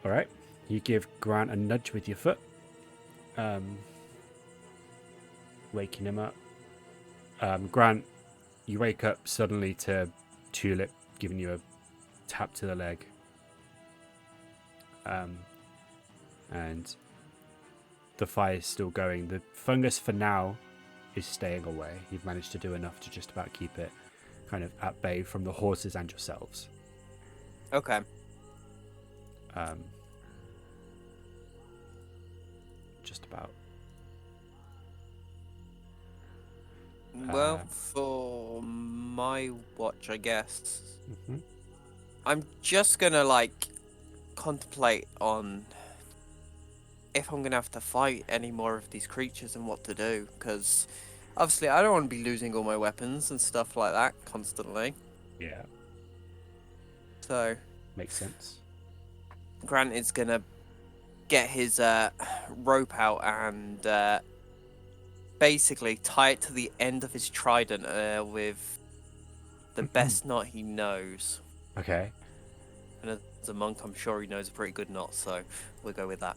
A: All right. You give Grant a nudge with your foot, waking him up. Grant, you wake up suddenly to Tulip giving you a tap to the leg. And the fire's still going. The fungus for now is staying away. You've managed to do enough to just about keep it kind of at bay from the horses and yourselves.
B: Okay.
A: Just about.
B: Well, for my watch, I guess,
A: Mm-hmm.
B: I'm just gonna like contemplate on if I'm gonna have to fight any more of these creatures and what to do, because obviously I don't want to be losing all my weapons and stuff like that constantly.
A: Yeah,
B: So
A: makes sense.
B: Grant is gonna get his rope out and basically tie it to the end of his trident with the best knot he knows.
A: Okay.
B: And as a monk, I'm sure he knows a pretty good knot, so we'll go with that.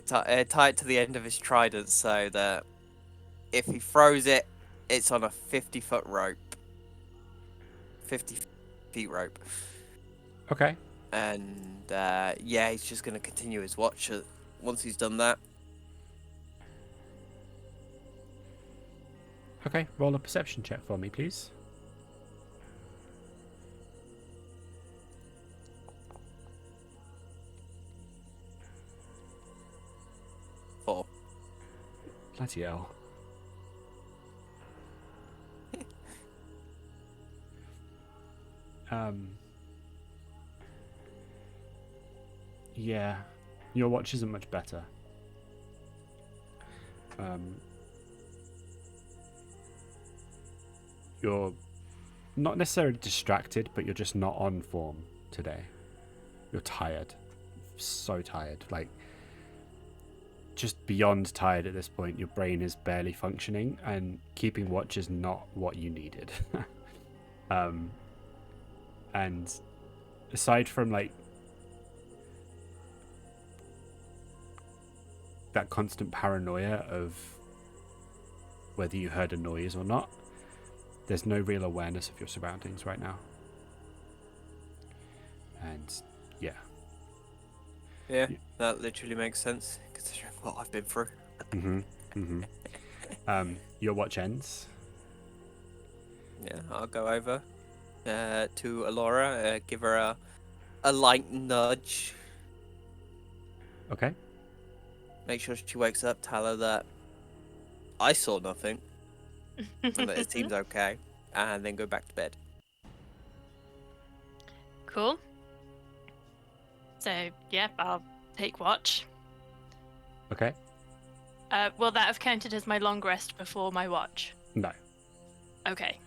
B: Tie it to the end of his trident so that if he throws it, it's on a 50-foot rope. 50 feet rope.
A: Okay.
B: And yeah, he's just going to continue his watch once he's done that.
A: Okay, roll a perception check for me, please.
B: Four.
A: Bloody hell. Yeah, your watch isn't much better. You're not necessarily distracted, but you're just not on form today. You're tired. So tired. Like, just beyond tired at this point. Your brain is barely functioning, and keeping watch is not what you needed. And aside from, like, that constant paranoia of whether you heard a noise or not, there's no real awareness of your surroundings right now. And yeah.
B: Yeah, that literally makes sense considering what I've been through.
A: Your watch ends.
B: Yeah, I'll go over to Alura, give her a light nudge,
A: Okay.
B: make sure she wakes up, tell her that I saw nothing and that it seems okay, and then go back to bed.
D: Cool. So, yeah, I'll take watch.
A: Okay.
D: Will that have counted as my long rest before my watch?
A: No.
D: Okay.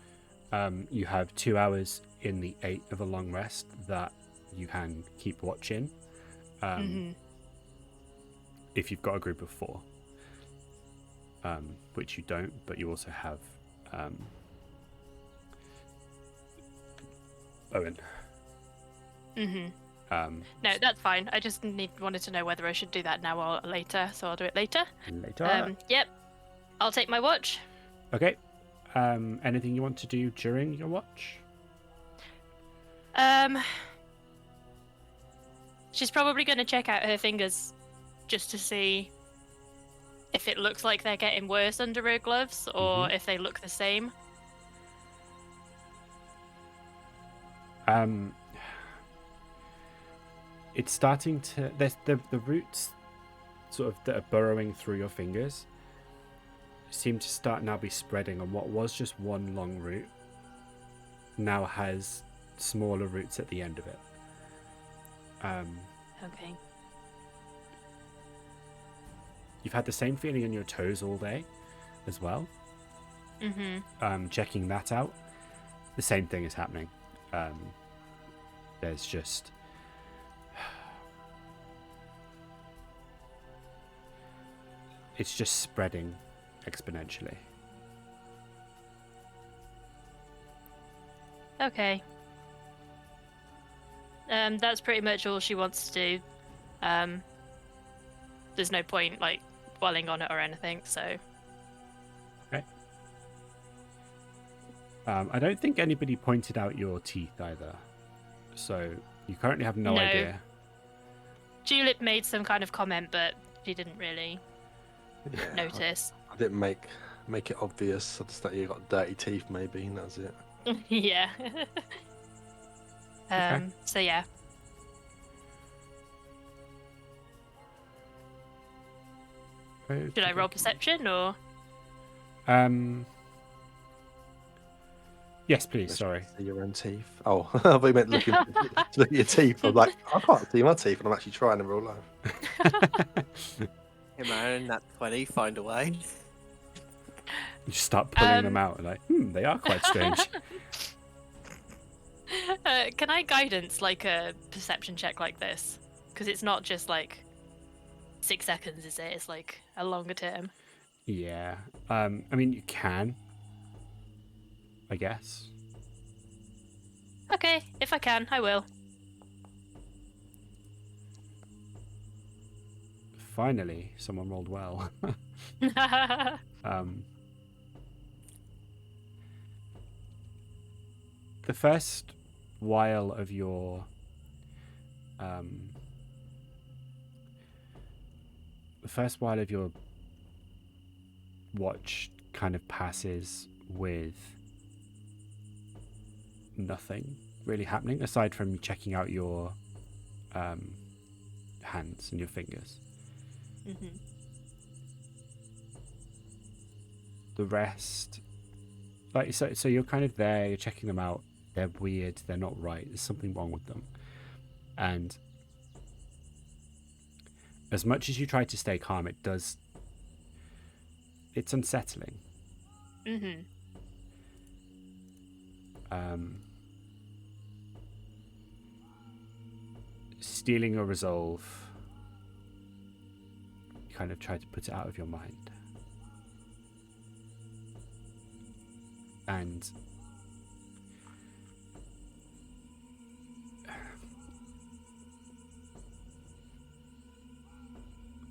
A: You have 2 hours in the 8 of a long rest that you can keep watching. If you've got a group of 4. Which you don't, but you also have Owen.
D: No, that's fine. I just wanted to know whether I should do that now or later, so I'll do it later. Yep. I'll take my watch.
A: Okay. Anything you want to do during your watch?
D: She's probably going to check out her fingers just to see if it looks like they're getting worse under her gloves or if they look the same.
A: It's starting to... There's the roots sort of that are burrowing through your fingers seem to start now be spreading, and what was just one long root now has smaller roots at the end of it.
D: Okay.
A: You've had the same feeling in your toes all day as well. Checking that out, the same thing is happening. There's just... It's just spreading exponentially.
D: Okay. That's pretty much all she wants to do. There's no point, like, dwelling on it or anything, so...
A: Okay. I don't think anybody pointed out your teeth either. So, you currently have no idea.
D: Tulip made some kind of comment, but she didn't really notice.
C: I didn't make it obvious. I just thought you got dirty teeth, maybe, and that's it.
D: Yeah.
A: Okay.
D: So yeah. Should I roll perception or?
A: Yes, please. Sorry.
C: See your own teeth. Oh, I thought you meant looking to look at your teeth. I'm like, I can't see my teeth, and I'm actually trying in real life.
B: Hey man, that 20, find a way.
A: You start pulling them out, and like, they are quite strange.
D: Can I guidance like a perception check like this? Because it's not just like 6 seconds, is it? It's like a longer term.
A: Yeah. I mean, you can, I guess.
D: Okay, if I can, I will.
A: Finally, someone rolled well. The first while of your watch kind of passes with nothing really happening aside from checking out your hands and your fingers. The rest, like, so you're kind of there, you're checking them out. They're weird, they're not right, there's something wrong with them. And as much as you try to stay calm, it's unsettling. Stealing your resolve, you kind of try to put it out of your mind. And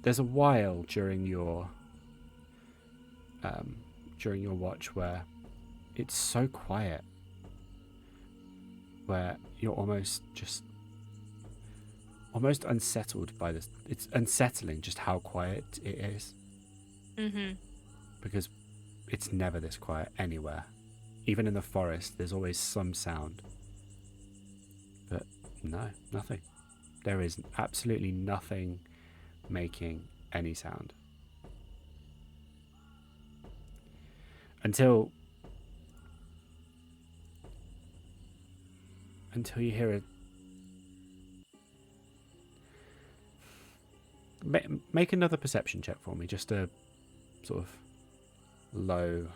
A: there's a while during your watch where it's so quiet where you're almost unsettled by this. It's unsettling just how quiet it is.
D: Mm-hmm.
A: Because it's never this quiet anywhere. Even in the forest, there's always some sound. But no, nothing. There is absolutely nothing making any sound. Until you hear a... Make another perception check for me, just a sort of low...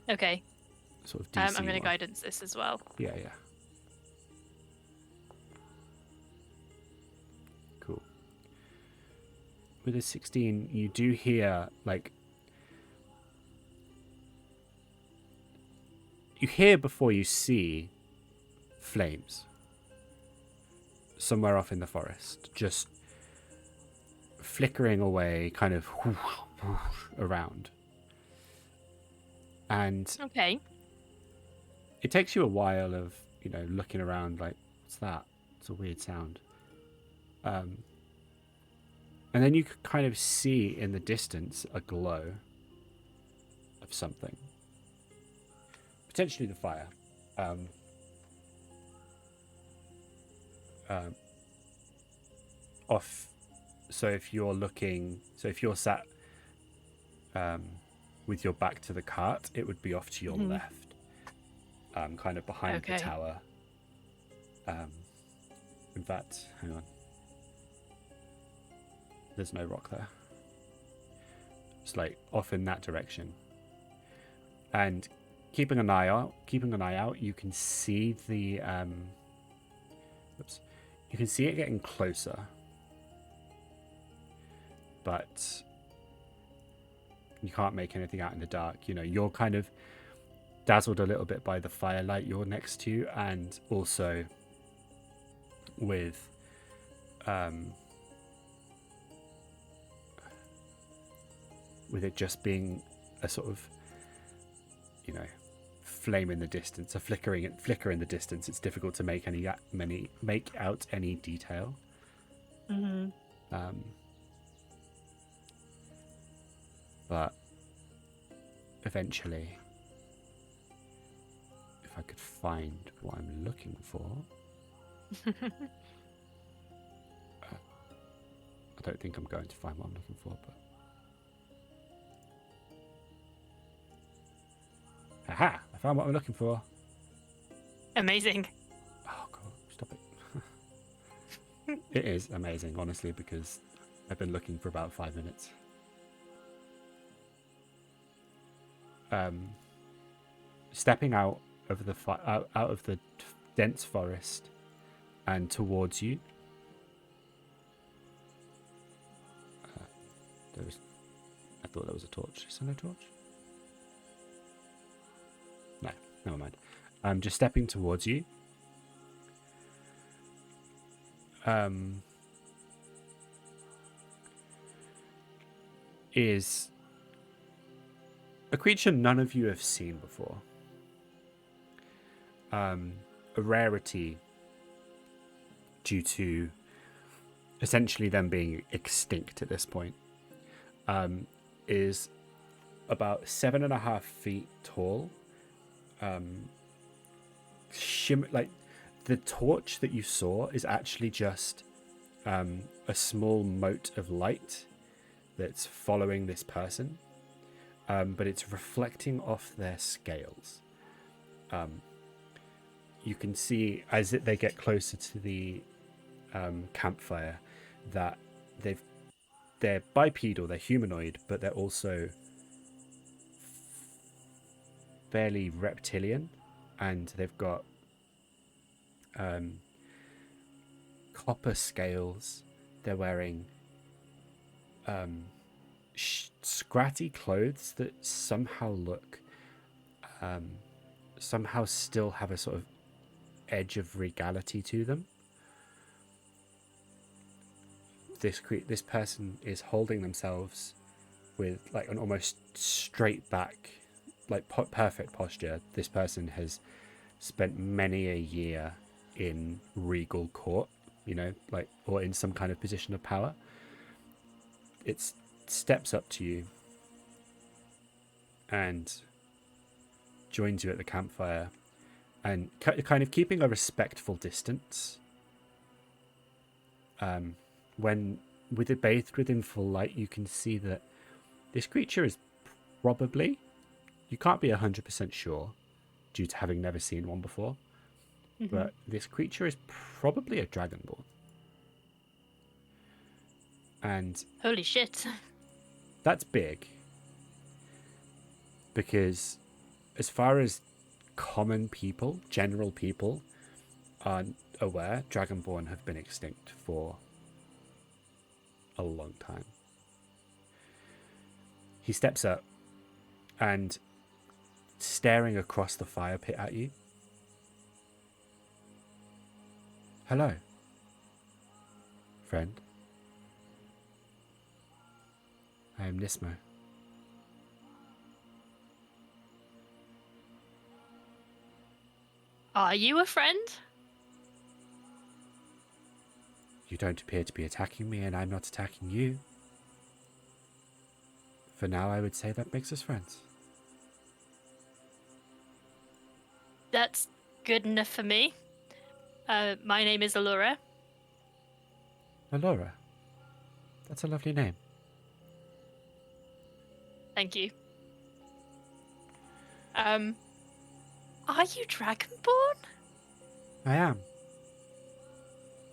D: Okay.
A: Sort of DC
D: I'm going to
A: one.
D: guidance this as well.
A: Yeah. Cool. With a 16, you do hear, like... You hear before you see flames. Somewhere off in the forest. Just flickering away, kind of around. And
D: Okay.
A: it takes you a while of, looking around like, what's that? It's a weird sound. And then you could kind of see in the distance a glow of something. Potentially the fire. Off. So if you're sat with your back to the cart, it would be off to your left. Kind of behind the tower. In fact, hang on. There's no rock there. It's like off in that direction. And keeping an eye out, you can see the you can see it getting closer. But you can't make anything out in the dark. You're kind of dazzled a little bit by the firelight you're next to, and also with it just being a sort of flame in the distance, a flicker in the distance. It's difficult to make out any detail. But eventually, if I could find what I'm looking for, I don't think I'm going to find what I'm looking for, but aha! I found what I'm looking for.
D: Amazing.
A: Oh god, stop it. It is amazing, honestly, because I've been looking for about 5 minutes. Stepping out of the dense forest and towards you, I thought there was a torch. Is there no torch? No, never mind. I'm just stepping towards you. Is a creature none of you have seen before. A rarity due to essentially them being extinct at this point. Is about 7.5 feet tall. Like the torch that you saw is actually just a small mote of light that's following this person. But it's reflecting off their scales. You can see as they get closer to the campfire that they're bipedal, they're humanoid, but they're also fairly reptilian, and they've got copper scales. They're wearing scratty clothes that somehow look somehow still have a sort of edge of regality to them. This person is holding themselves with like an almost straight back, like perfect posture. This person has spent many a year in regal court, like, or in some kind of position of power. It steps up to you and joins you at the campfire, and kind of keeping a respectful distance. When with it bathed within full light, you can see that this creature is probably, you can't be 100% sure due to having never seen one before, but this creature is probably a dragonborn. And
D: Holy shit.
A: that's big, because as far as common people, general people, are aware, dragonborn have been extinct for a long time. He steps up and, staring across the fire pit at you. Hello, friend. I am Nismo.
D: Are you a friend?
A: You don't appear to be attacking me, and I'm not attacking you. For now, I would say that makes us friends.
D: That's good enough for me. My name is Alura.
A: Alura. That's a lovely name.
D: Thank you. Are you Dragonborn?
A: I am.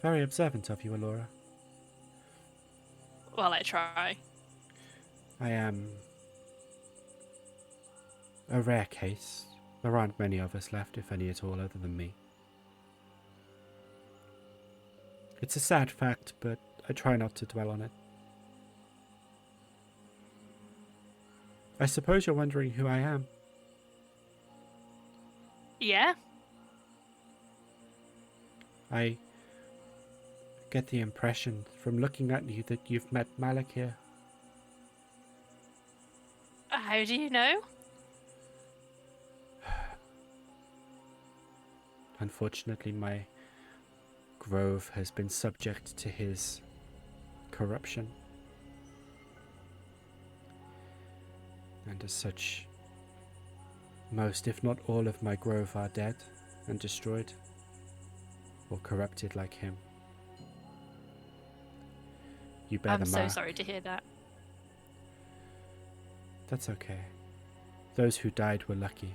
A: Very observant of you, Alura.
D: Well, I try.
A: I am a rare case. There aren't many of us left, if any at all, other than me. It's a sad fact, but I try not to dwell on it. I suppose you're wondering who I am.
D: Yeah?
A: I get the impression from looking at you that you've met Malik here.
D: How do you know?
A: Unfortunately, my grove has been subject to his corruption. And as such, most, if not all, of my grove are dead and destroyed, or corrupted like him. You bear
D: I'm
A: the
D: so
A: mark.
D: sorry to hear that.
A: That's okay. Those who died were lucky.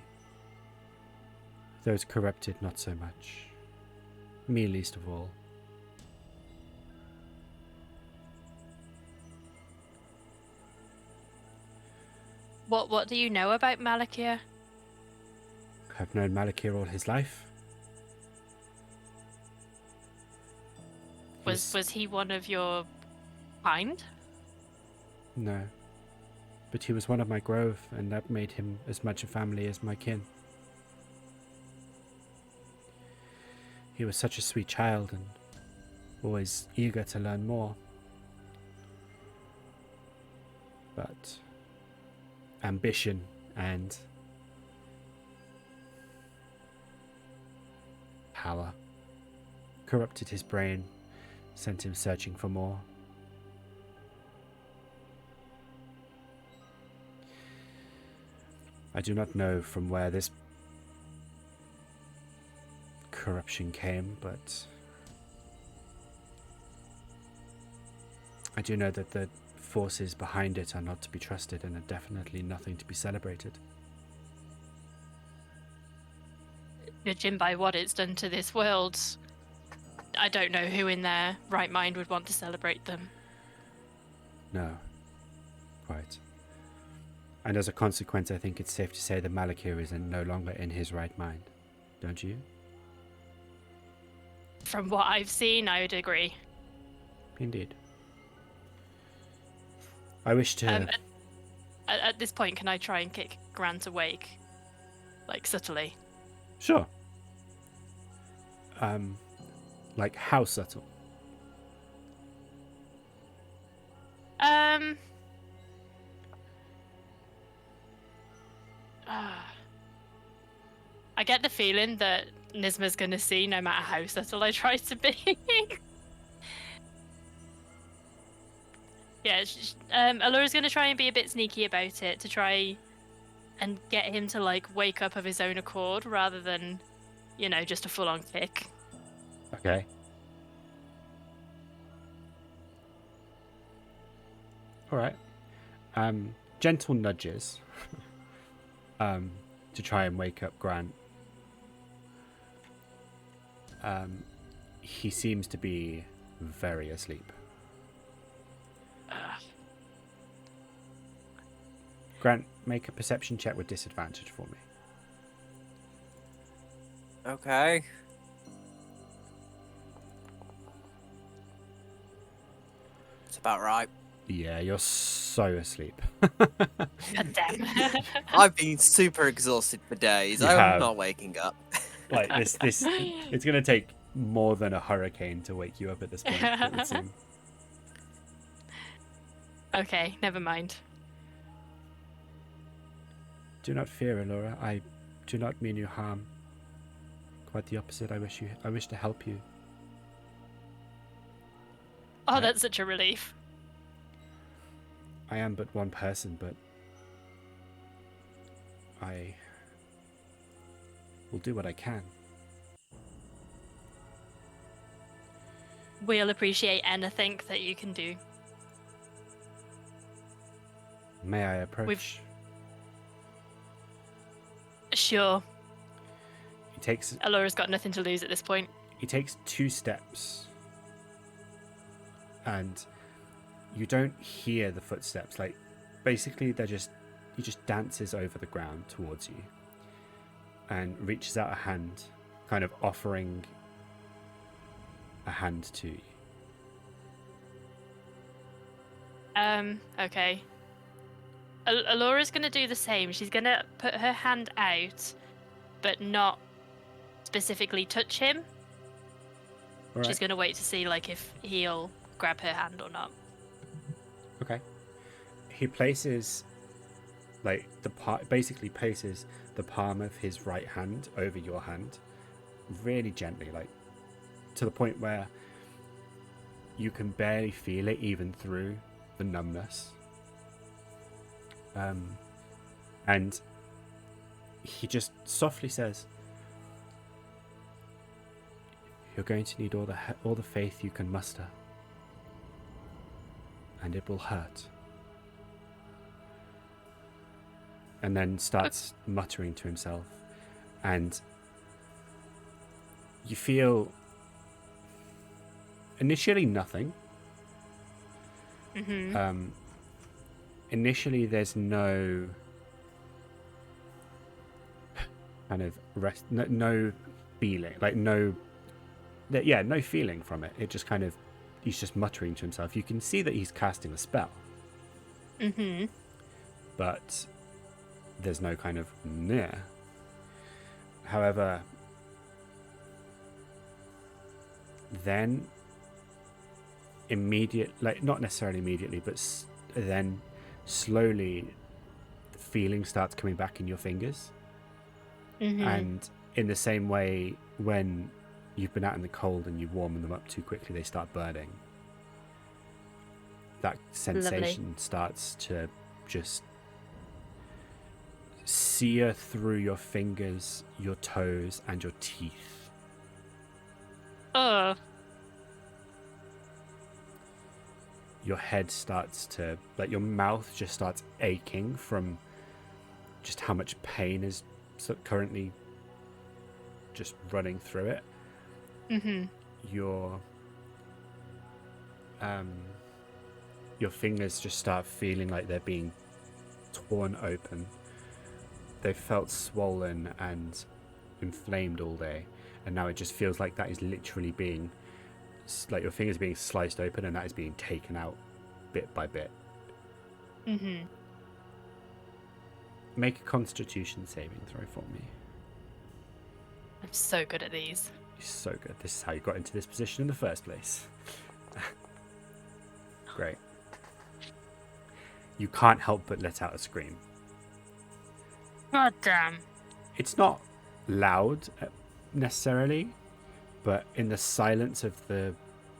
A: Those corrupted, not so much. Me least of all.
D: What do you know about Malakir?
A: I've known Malakir all his life.
D: Was he one of your kind?
A: No. But he was one of my grove, and that made him as much a family as my kin. He was such a sweet child and always eager to learn more. But ambition and power corrupted his brain, sent him searching for more. I do not know from where this corruption came, but I do know that the forces behind it are not to be trusted and are definitely nothing to be celebrated.
D: Judging by what it's done to this world, I don't know who in their right mind would want to celebrate them.
A: No. Quite. And as a consequence, I think it's safe to say that Malakir is no longer in his right mind. Don't you?
D: From what I've seen, I would agree.
A: Indeed. I wish to...
D: At this point, can I try and kick Grant awake? Like, subtly?
A: Sure. Like how subtle?
D: feeling that Nisma's gonna see no matter how subtle I try to be. Yeah, Alura's gonna try and be a bit sneaky about it to try and get him to like wake up of his own accord rather than, just a full-on kick.
A: Okay. All right. Gentle nudges to try and wake up Grant. He seems to be very asleep. Grant, make a perception check with disadvantage for me.
B: Okay. It's about right.
A: Yeah, you're so asleep.
D: God damn.
B: I've been super exhausted for days.
A: You
B: I'm
A: have.
B: not waking up.
A: Like this, it's gonna take more than a hurricane to wake you up at this point, it would seem.
D: Okay, never mind.
A: Do not fear, Alura. I do not mean you harm. Quite the opposite. I wish to help you.
D: Oh,
A: Right.
D: that's such a relief.
A: I am but one person, but I will do what I can.
D: We'll appreciate anything that you can do.
A: May I approach?
D: Sure.
A: He takes
D: Alura's got nothing to lose at this point.
A: 2 steps, and you don't hear the footsteps. Like, basically, he just dances over the ground towards you, and reaches out a hand, kind of offering a hand to you.
D: Okay. Alura's gonna do the same. She's gonna put her hand out, but not specifically touch him.
A: All right.
D: She's gonna wait to see, like, if he'll grab her hand or not.
A: Okay. He places, like, basically places the palm of his right hand over your hand, really gently, like, to the point where you can barely feel it even through the numbness. And he just softly says, "You're going to need all the faith you can muster, and it will hurt." And then starts muttering to himself, and you feel initially nothing.
D: Mm-hmm.
A: Initially, there's no kind of rest, no feeling, like no feeling from it. It just kind of, he's just muttering to himself. You can see that he's casting a spell,
D: Mm-hmm.
A: but there's no kind of near. However, then not necessarily immediately, but then slowly the feeling starts coming back in your fingers.
D: Mm-hmm.
A: And in the same way, when you've been out in the cold and you warm them up too quickly, they start burning. That sensation starts to just sear through your fingers, your toes, and your teeth.
D: Oh.
A: Your head starts to, like, your mouth just starts aching from just how much pain is currently just running through it.
D: Mm-hmm.
A: Your fingers just start feeling like they're being torn open. They felt swollen and inflamed all day, and now it just feels like that is literally being, like, your fingers being sliced open, and that is being taken out bit by bit.
D: Mm-hmm.
A: Make a Constitution saving throw for me.
D: I'm so good at these.
A: You're so good. This is how you got into this position in the first place. Great. You can't help but let out a scream.
D: God damn.
A: It's not loud necessarily, but in the silence of the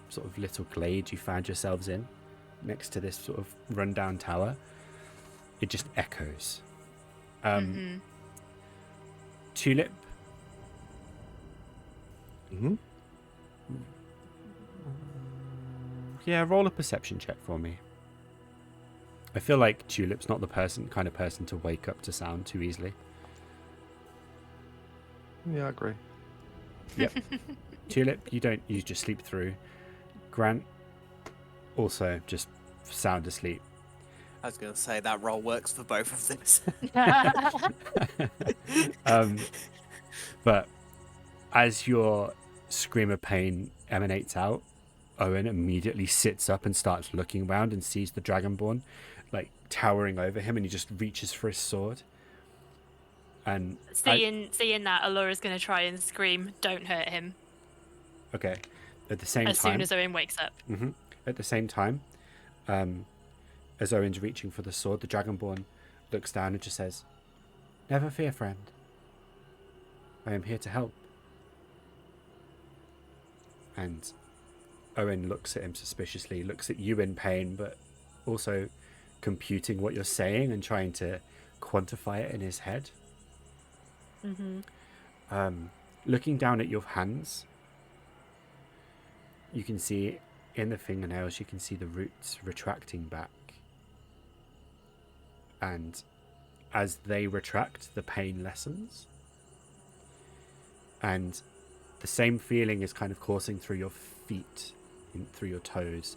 A: sort of little glade you found yourselves in, next to this sort of rundown tower, it just echoes. Tulip.
C: Mm-hmm.
A: Yeah, roll a perception check for me. I feel like Tulip's not the kind of person to wake up to sound too easily.
C: Yeah, I agree.
A: Yep. Tulip, you just sleep through. Grant, also just sound asleep.
B: I was going to say that roll works for both of them.
A: But as your scream of pain emanates out, Owen immediately sits up and starts looking around and sees the Dragonborn like towering over him, and he just reaches for his sword. And
D: seeing that, Alura's going to try and scream, "Don't hurt him!"
A: Okay. At the same
D: as
A: time,
D: soon as Owen wakes up.
A: At the same time, as Owen's reaching for the sword, the Dragonborn looks down and just says, "Never fear, friend. I am here to help." And Owen looks at him suspiciously, looks at you in pain, but also computing what you're saying and trying to quantify it in his head. Looking down at your hands, you can see in the fingernails, you can see the roots retracting back. And as they retract, the pain lessens. And the same feeling is kind of coursing through your feet, through your toes,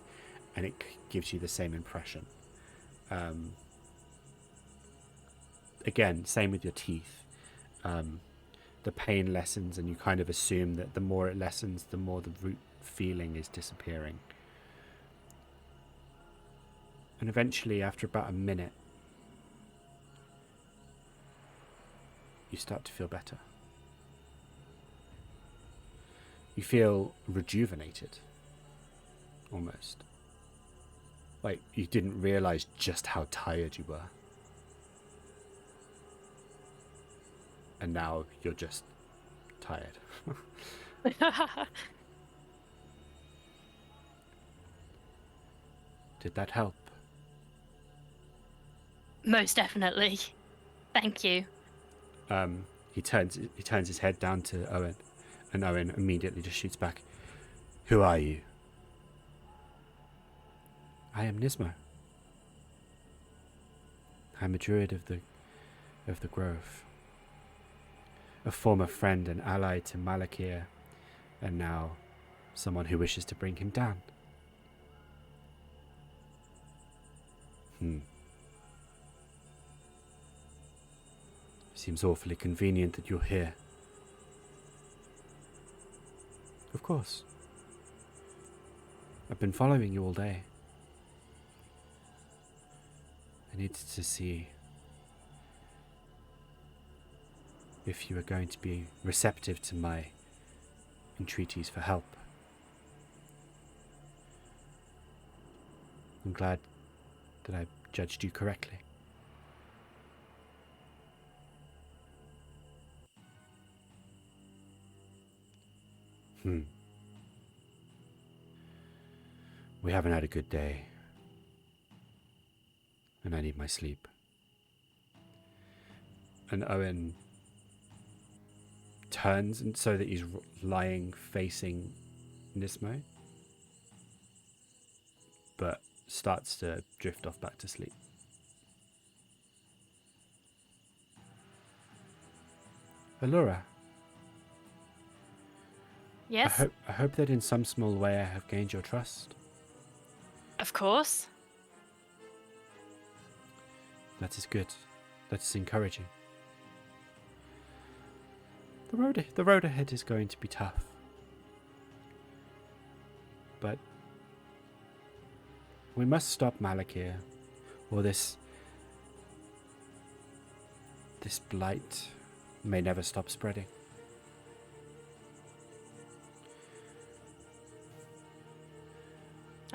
A: and it gives you the same impression. Again, same with your teeth. The pain lessens, and you kind of assume that the more it lessens, the more the root feeling is disappearing. And eventually, after about a minute, you start to feel better. You feel rejuvenated, almost. Like you didn't realize just how tired you were. And now you're just tired. Did that help?
D: Most definitely. Thank you.
A: He turns his head down to Owen, and Owen immediately just shoots back. "Who are you?" "I am Nismo. I'm a druid of the grove. A former friend and ally to Malakir, and now someone who wishes to bring him down." Seems awfully convenient that you're here. Of course. I've been following you all day. I needed to see if you were going to be receptive to my entreaties for help. I'm glad that I judged you correctly. We haven't had a good day, and I need my sleep. And Owen turns and so that he's lying facing Nismo, but starts to drift off back to sleep. Alura,
D: Yes?
A: I hope that in some small way I have gained your trust.
D: Of course.
A: That is good. That is encouraging. The road ahead is going to be tough. But we must stop Malakir, or this blight may never stop spreading.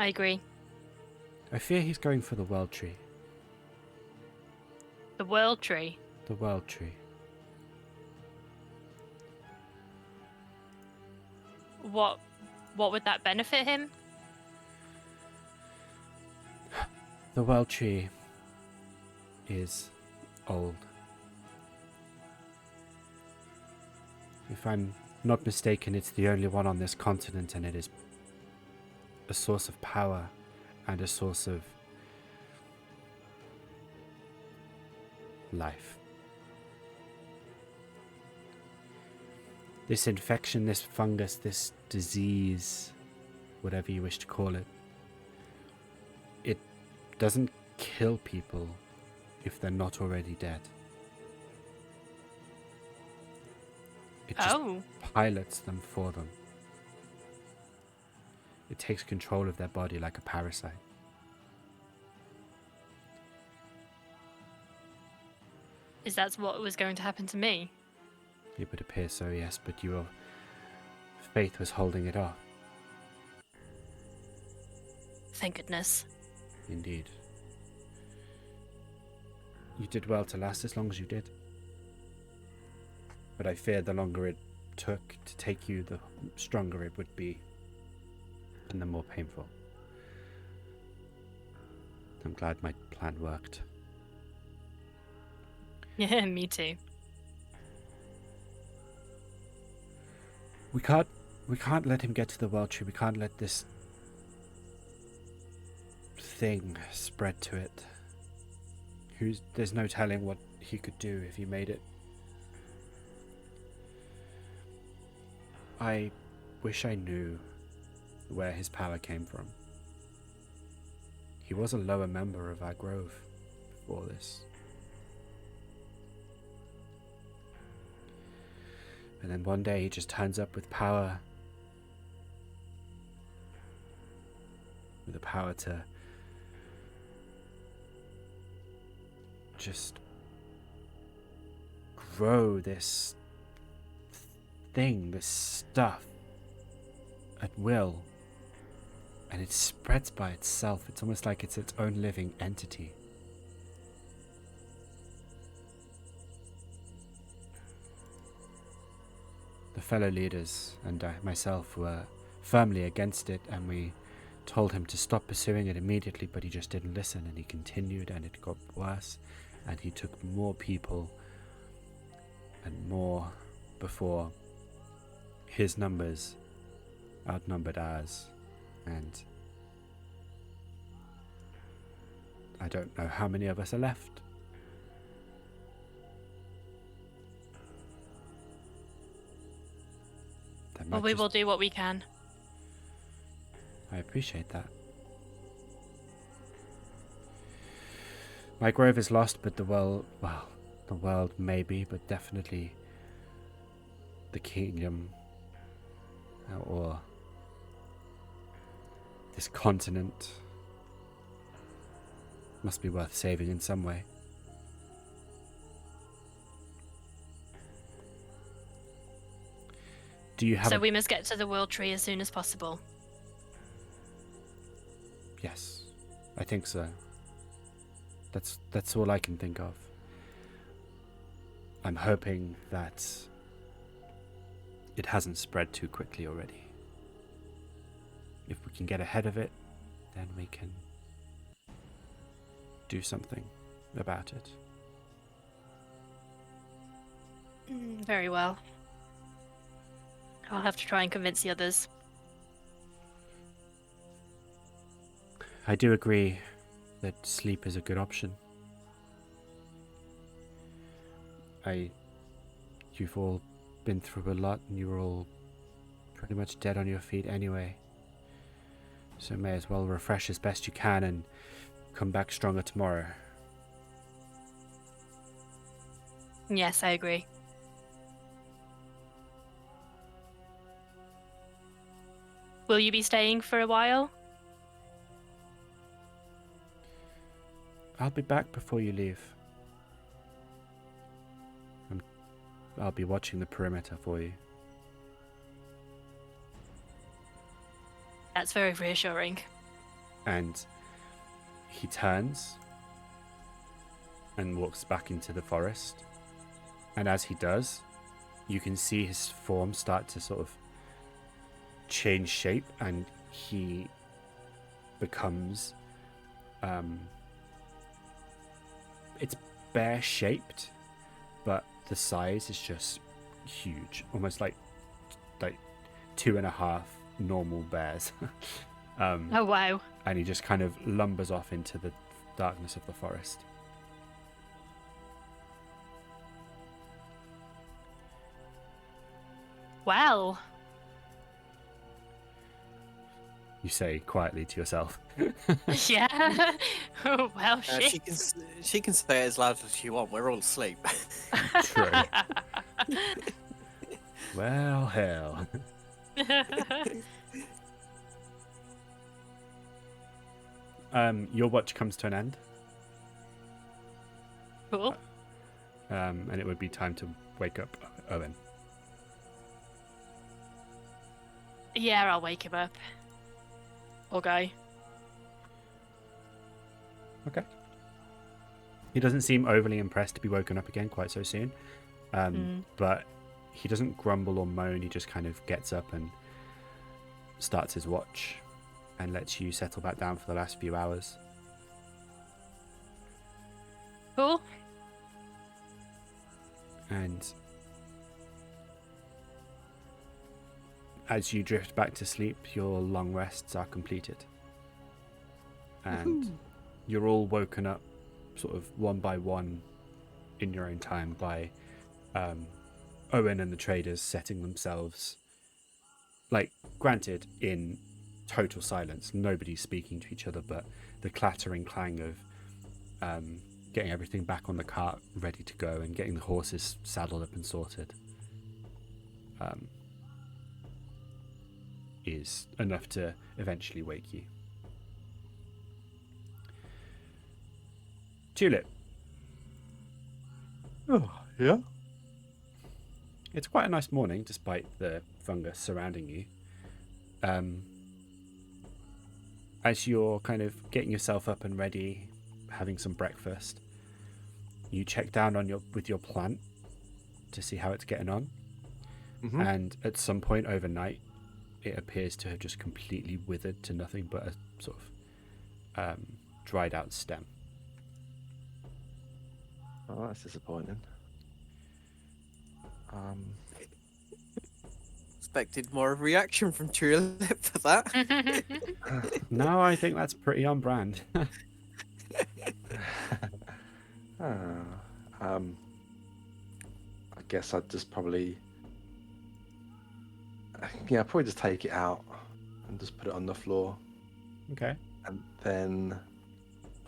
D: I agree.
A: I fear he's going for the World Tree.
D: The World Tree.
A: The World Tree.
D: What would that benefit him?
A: The world tree is old. If I'm not mistaken, it's the only one on this continent, and it is a source of power and a source of life. This infection, this fungus, this disease, whatever you wish to call it, it doesn't kill people if they're not already dead. It just pilots them for them. It takes control of their body like a parasite.
D: Is that what was going to happen to me?
A: It would appear so, yes, but your faith was holding it off.
D: Thank goodness.
A: Indeed. You did well to last as long as you did. But I fear the longer it took to take you, the stronger it would be. And the more painful. I'm glad my plan worked.
D: Yeah, me too.
A: We can't let him get to the world tree. We can't let this thing spread to it. There's no telling what he could do if he made it. I wish I knew where his power came from. He was a lower member of our grove before this. And then one day he just turns up with power. With the power to just grow this thing, this stuff at will. And it spreads by itself. It's almost like it's its own living entity. The fellow leaders and myself were firmly against it, and we told him to stop pursuing it immediately, but he just didn't listen, and he continued, and it got worse, and he took more people and more before his numbers outnumbered ours, and I don't know how many of us are left.
D: Well, we will do what we can.
A: I appreciate that. My grove is lost, but the world maybe, but definitely the kingdom, or this continent, must be worth saving in some way. Do you have?
D: So we must get to the world tree as soon as possible.
A: Yes, I think so. That's all I can think of. I'm hoping that it hasn't spread too quickly already. If we can get ahead of it, then we can do something about it.
D: Very well. I'll have to try and convince the others.
A: I do agree that sleep is a good option. You've all been through a lot, and you're all pretty much dead on your feet anyway. So may as well refresh as best you can and come back stronger tomorrow.
D: Yes, I agree. Will you be staying for a while?
A: I'll be back before you leave. I'll be watching the perimeter for you.
D: That's very reassuring.
A: And he turns and walks back into the forest. And as he does, you can see his form start to sort of change shape, and he becomes it's bear shaped, but the size is just huge, almost like 2.5 normal bears.
D: Oh wow.
A: And he just kind of lumbers off into the darkness of the forest.
D: Well,
A: You say quietly to yourself.
D: yeah. Oh, well, shit.
B: She can say it as loud as she wants. We're all asleep.
A: True. Well, hell. Your watch comes to an end,
D: Cool.
A: and it would be time to wake up Owen.
D: Yeah, I'll wake him up. Or go.
A: Okay. He doesn't seem overly impressed to be woken up again quite so soon, but he doesn't grumble or moan. He just kind of gets up and starts his watch and lets you settle back down for the last few hours.
D: Cool.
A: And as you drift back to sleep, your long rests are completed. And you're all woken up sort of one by one in your own time by Owen and the traders setting themselves, like, granted, in total silence. Nobody's speaking to each other, but the clattering clang of getting everything back on the cart ready to go and getting the horses saddled up and sorted is enough to eventually wake you. Tulip,
C: Oh, yeah?
A: it's quite a nice morning despite the fungus surrounding you. As you're kind of getting yourself up and ready, having some breakfast, you check down on with your plant to see how it's getting on.
C: Mm-hmm.
A: And at some point overnight, it appears to have just completely withered to nothing but a sort of dried out stem.
C: Oh, that's disappointing.
B: Expected more of a reaction from Tulip for that.
A: No, I think that's pretty on brand.
C: I guess I'd just probably just take it out and just put it on the floor,
A: Okay.
C: and then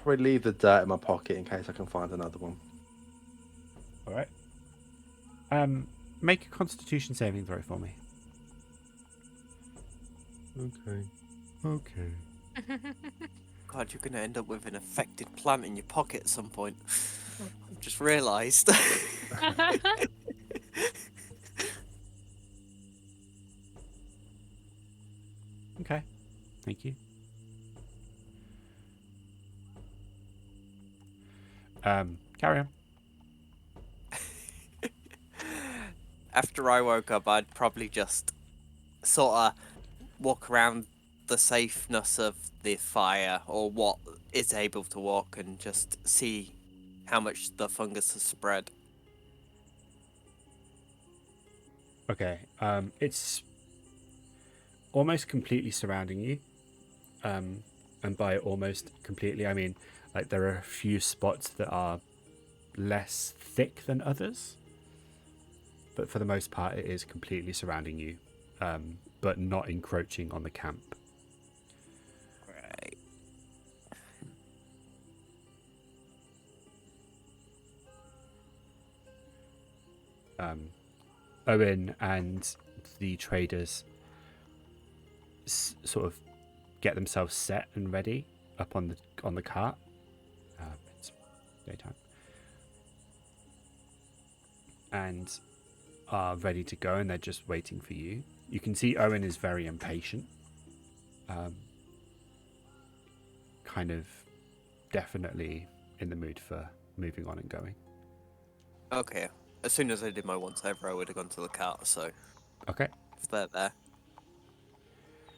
C: probably leave the dirt in my pocket in case I can find another one.
A: All right. Make a Constitution saving throw for me. Okay.
B: God, you're going to end up with an affected plant in your pocket at some point. I've just realised.
A: Okay. Thank you. Carry on.
B: After I woke up, I'd probably just sort of walk around the safeness of the fire, or what is able to walk, and just see how much the fungus has spread.
A: Okay. It's almost completely surrounding you. And by almost completely, I mean, like, there are a few spots that are less thick than others. But for the most part, it is completely surrounding you, but not encroaching on the camp.
B: Right.
A: Owen and the traders sort of get themselves set and ready up on the cart. It's daytime, and are ready to go, and they're just waiting for you. You can see Owen is very impatient. Kind of definitely in the mood for moving on and going.
B: Okay. As soon as I did my once over, I would have gone to the cart, so
A: Okay.
B: if they're there.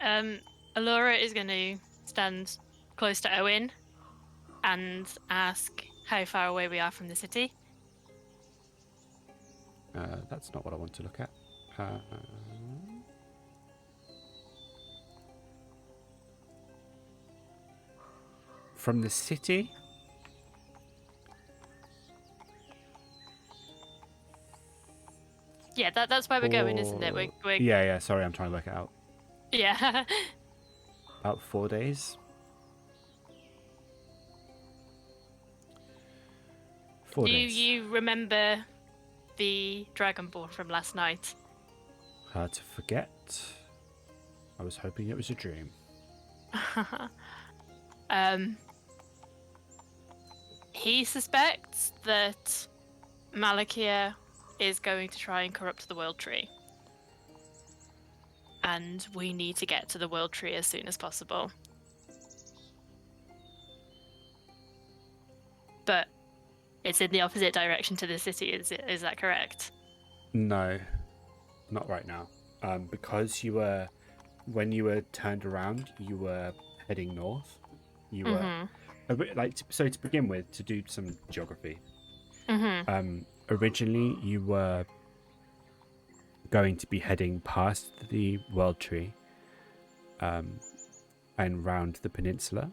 D: Alura is going to stand close to Owen and ask how far away we are from the city.
A: That's not what I want to look at. From the city?
D: Yeah, that's where we're going, isn't it? We're
A: Yeah, sorry, I'm trying to work it out.
D: yeah.
A: About 4 days. 4
D: Do
A: days.
D: you remember the Dragonborn from last night?
A: Hard to forget. I was hoping it was a dream.
D: He suspects that Malakia is going to try and corrupt the World Tree. And we need to get to the World Tree as soon as possible. But it's in the opposite direction to the city, is that correct?
A: No, not right now. Because when you were turned around, you were heading north. You were so to begin with, to do some geography. Originally, you were going to be heading past the World Tree, and round the peninsula.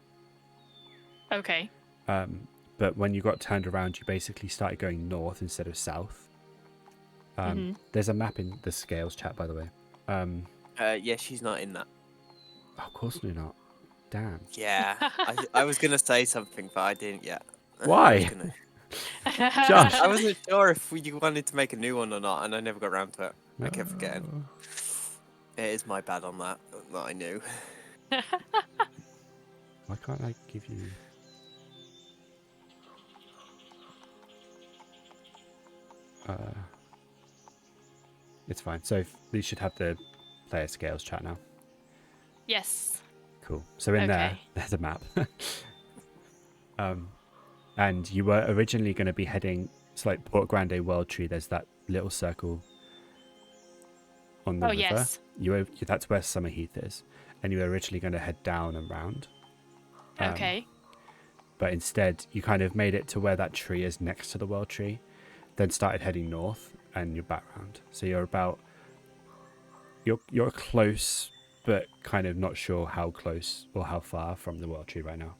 D: Okay.
A: But when you got turned around, you basically started going north instead of south. There's a map in the scales chat, by the way.
B: Yeah, she's not in that.
A: Oh, of course you're not. Damn.
B: Yeah, I was gonna say something, but I didn't yet.
A: Why? Josh.
B: I wasn't sure if you wanted to make a new one or not, and I never got around to it. I kept forgetting. It is my bad on that I knew.
A: Why can't I give you... It's fine. So we should have the player scales chat now.
D: Yes.
A: Cool. So in there's a map. And you were originally going to be heading... It's like Port Grande World Tree. There's that little circle on the river.
D: Yes.
A: That's where Summer Heath is. And you were originally going to head down and round.
D: Okay.
A: But instead, you kind of made it to where that tree is next to the World Tree, then started heading north, and you're back round. So you're about... You're close, but kind of not sure how close or how far from the World Tree right now.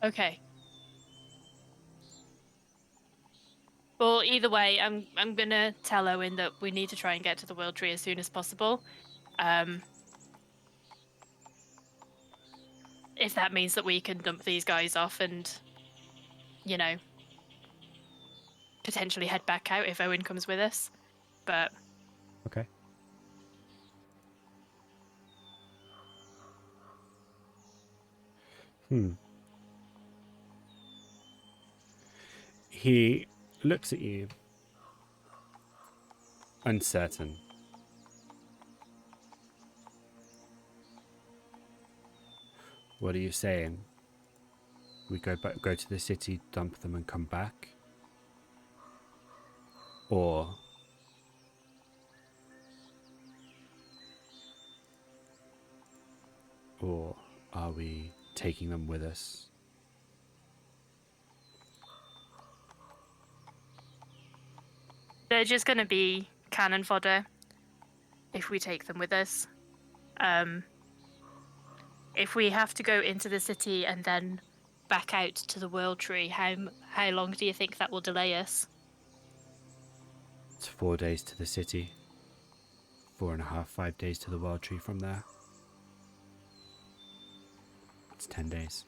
D: Okay. Well, either way, I'm gonna tell Owen that we need to try and get to the World Tree as soon as possible. If that means that we can dump these guys off and, potentially head back out if Owen comes with us. But
A: Okay. He looks at you, uncertain. What are you saying? We go to the city, dump them, and come back? Or are we taking them with us?
D: they're just gonna be cannon fodder if we take them with us. If we have to go into the city and then back out to the World Tree, how long do you think that will delay us?
A: It's 4 days to the city. 4.5, 5 days to the World Tree from there. It's 10 days.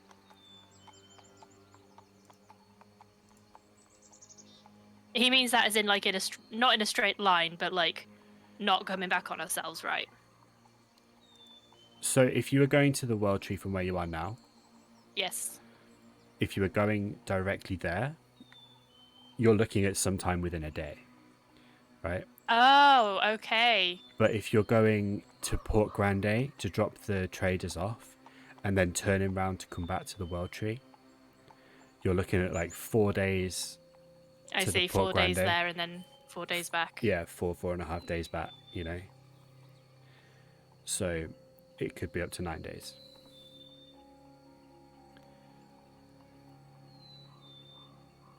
D: He means that as in like not in a straight line, but like not coming back on ourselves, right?
A: So if you were going to the World Tree from where you are now,
D: Yes.
A: if you were going directly there, you're looking at sometime within a day, right?
D: Oh, okay.
A: But if you're going to Port Grande to drop the traders off and then turning around to come back to the World Tree, you're looking at like 4 days.
D: I
A: to the
D: see,
A: Port
D: 4 days
A: Grande.
D: there and then 4 days back.
A: Yeah, 4.5 days back, you know. So it could be up to 9 days.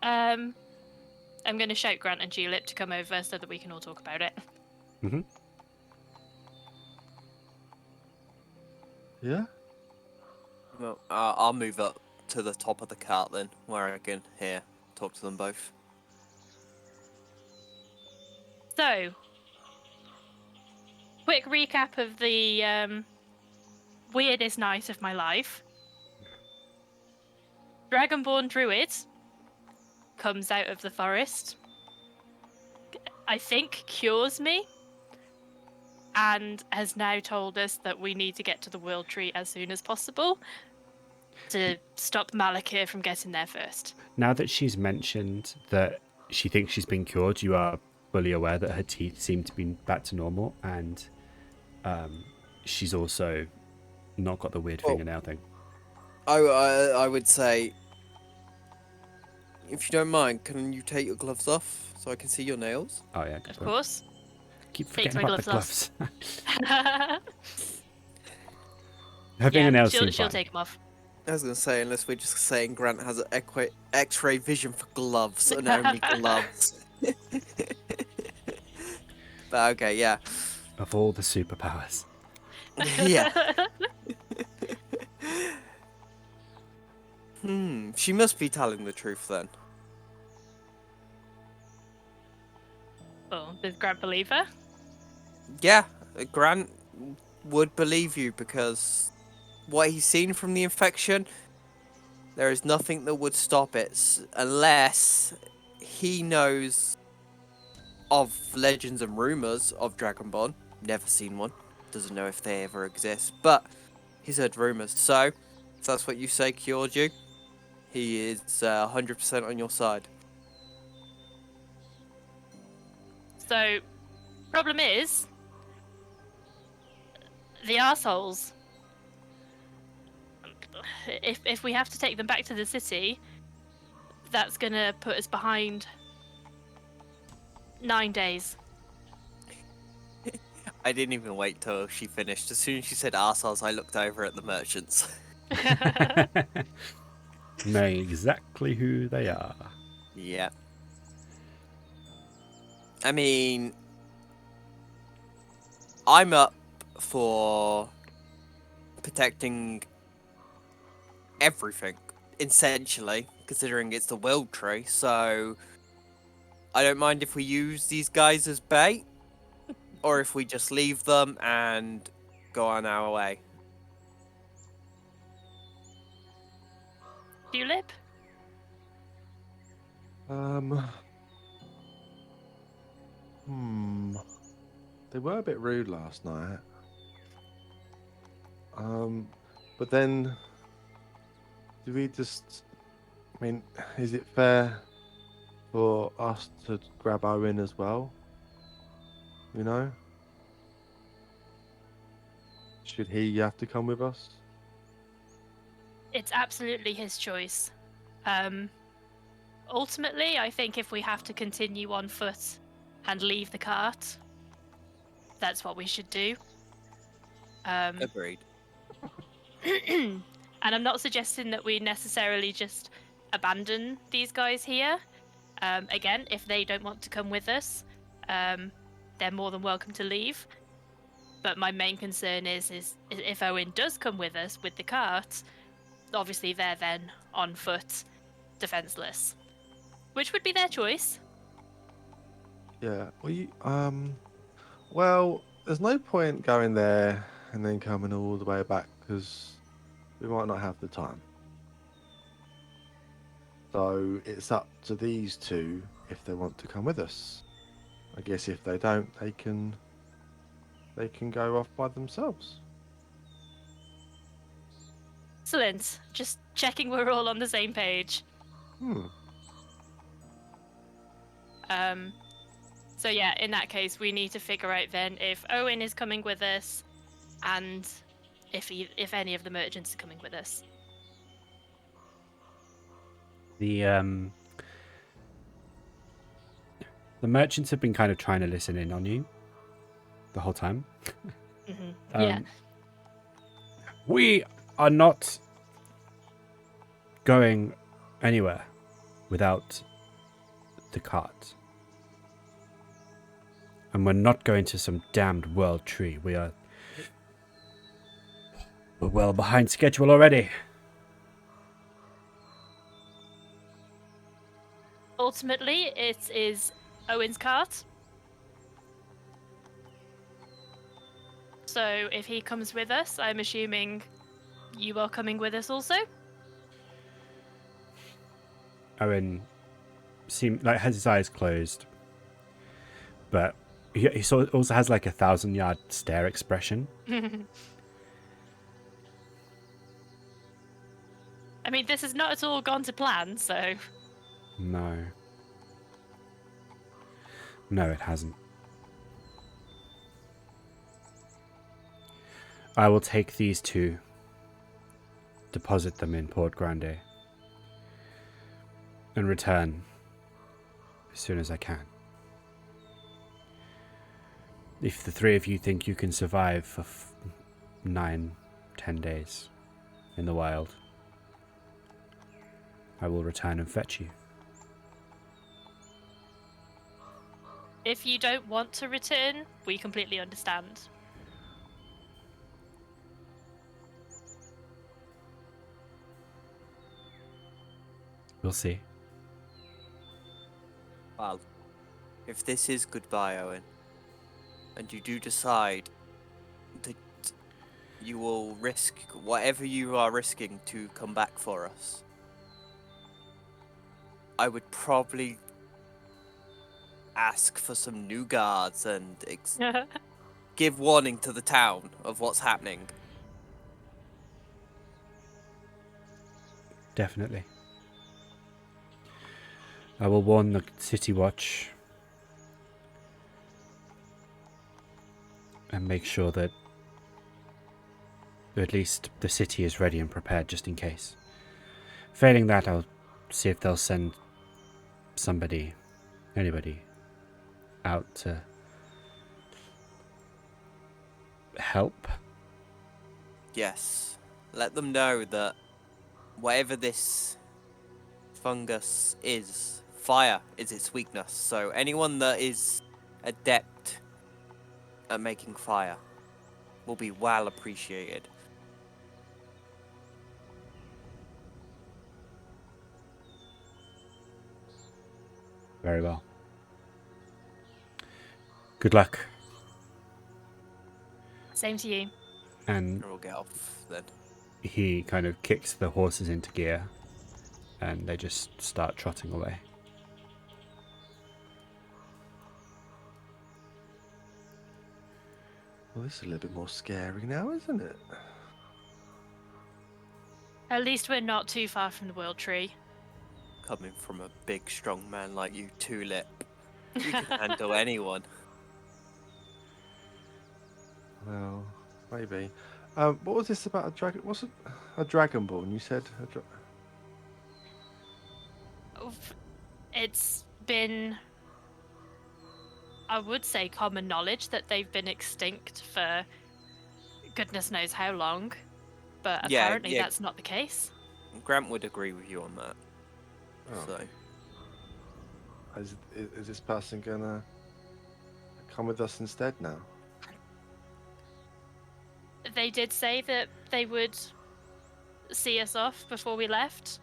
D: I'm going to shout Grant and Tulip to come over so that we can all talk about it.
A: Mm-hmm.
C: Yeah.
B: Well, I'll move up to the top of the cart then, where I can talk to them both.
D: So, quick recap of the weirdest night of my life. Dragonborn Druid comes out of the forest, I think cures me, and has now told us that we need to get to the World Tree as soon as possible to stop Malakir from getting there first.
A: Now that she's mentioned that she thinks she's been cured, you are fully aware that her teeth seem to be back to normal, and she's also not got the weird fingernail thing.
B: I would say, if you don't mind, can you take your gloves off so I can see your nails?
A: Oh yeah, good
D: Of
A: point.
D: course.
A: Keep
D: Takes
A: forgetting
D: my
A: about the
D: gloves
A: gloves. Her fingernails seem
D: she'll
A: fine.
D: take them off.
B: I was going to say, unless we're just saying Grant has an X-ray vision for gloves and only gloves. But okay, yeah.
A: Of all the superpowers.
B: Yeah. She must be telling the truth then.
D: Oh, does Grant believe her?
B: Yeah, Grant would believe you because what he's seen from the infection, there is nothing that would stop it unless he knows of legends and rumors of Dragonborn. Never seen one. Doesn't know if they ever exist, but he's heard rumors. So, if that's what you say cured you, he is 100% on your side.
D: So, problem is, the arseholes. If we have to take them back to the city, that's gonna put us behind 9 days.
B: I didn't even wait till she finished. As soon as she said arseholes, I looked over at the merchants.
A: Know exactly who they are.
B: Yeah. I mean, I'm up for protecting everything, essentially, considering it's the World Tree, so I don't mind if we use these guys as bait, or if we just leave them and go on our way.
D: Tulip?
C: They were a bit rude last night. But then, do we just? I mean, is it fair for us to grab Owen as well? You know, should he have to come with us?
D: It's absolutely his choice. Ultimately, I think if we have to continue on foot and leave the cart, that's what we should do.
B: Agreed.
D: And I'm not suggesting that we necessarily just abandon these guys here. Again, if they don't want to come with us, they're more than welcome to leave. But my main concern is if Owen does come with us with the cart, obviously they're then on foot, defenseless, which would be their choice.
C: Yeah. Well, there's no point going there and then coming all the way back because we might not have the time. So it's up to these two if they want to come with us. I guess if they don't, they can go off by themselves.
D: Excellent. Just checking we're all on the same page. So yeah, in that case, we need to figure out then if Owen is coming with us, and if any of the merchants are coming with us.
A: The merchants have been kind of trying to listen in on you the whole time.
D: Yeah.
A: We are not going anywhere without the cart. And we're not going to some damned world tree. We're well behind schedule already.
D: Ultimately, it is Owen's cart. So if he comes with us, I'm assuming you are coming with us also?
A: Owen has his eyes closed, but he also has like a 1,000-yard stare expression.
D: I mean, this has not at all gone to plan, so...
A: No, it hasn't. I will take these two, deposit them in Port Grande, and return as soon as I can. If the three of you think you can survive for 9-10 days in the wild, I will return and fetch you.
D: If you don't want to return, we completely understand.
A: We'll see.
B: Well, if this is goodbye, Owen, and you do decide that you will risk whatever you are risking to come back for us, I would probably ask for some new guards and give warning to the town of what's happening.
A: Definitely. I will warn the City Watch and make sure that at least the city is ready and prepared just in case. Failing that, I'll see if they'll send anybody out to help.
B: Yes. Let them know that whatever this fungus is, fire is its weakness. So anyone that is adept at making fire will be well appreciated.
A: Very well. Good luck.
D: Same to you.
A: And
B: We'll get off then.
A: he kind of kicks the horses into gear and they just start trotting away.
C: Well, this is a little bit more scary now, isn't it?
D: At least we're not too far from the world tree.
B: Coming from a big, strong man like you, Tulip, you can handle anyone.
C: Well, maybe. What was this about a dragon? Was it a dragonborn? You said.
D: It's been, I would say, common knowledge that they've been extinct for goodness knows how long, but
B: Yeah,
D: apparently
B: yeah.
D: that's not the case.
B: Grant would agree with you on that.
C: Oh.
B: So,
C: Is this person gonna come with us instead now?
D: They did say that they would see us off before we left.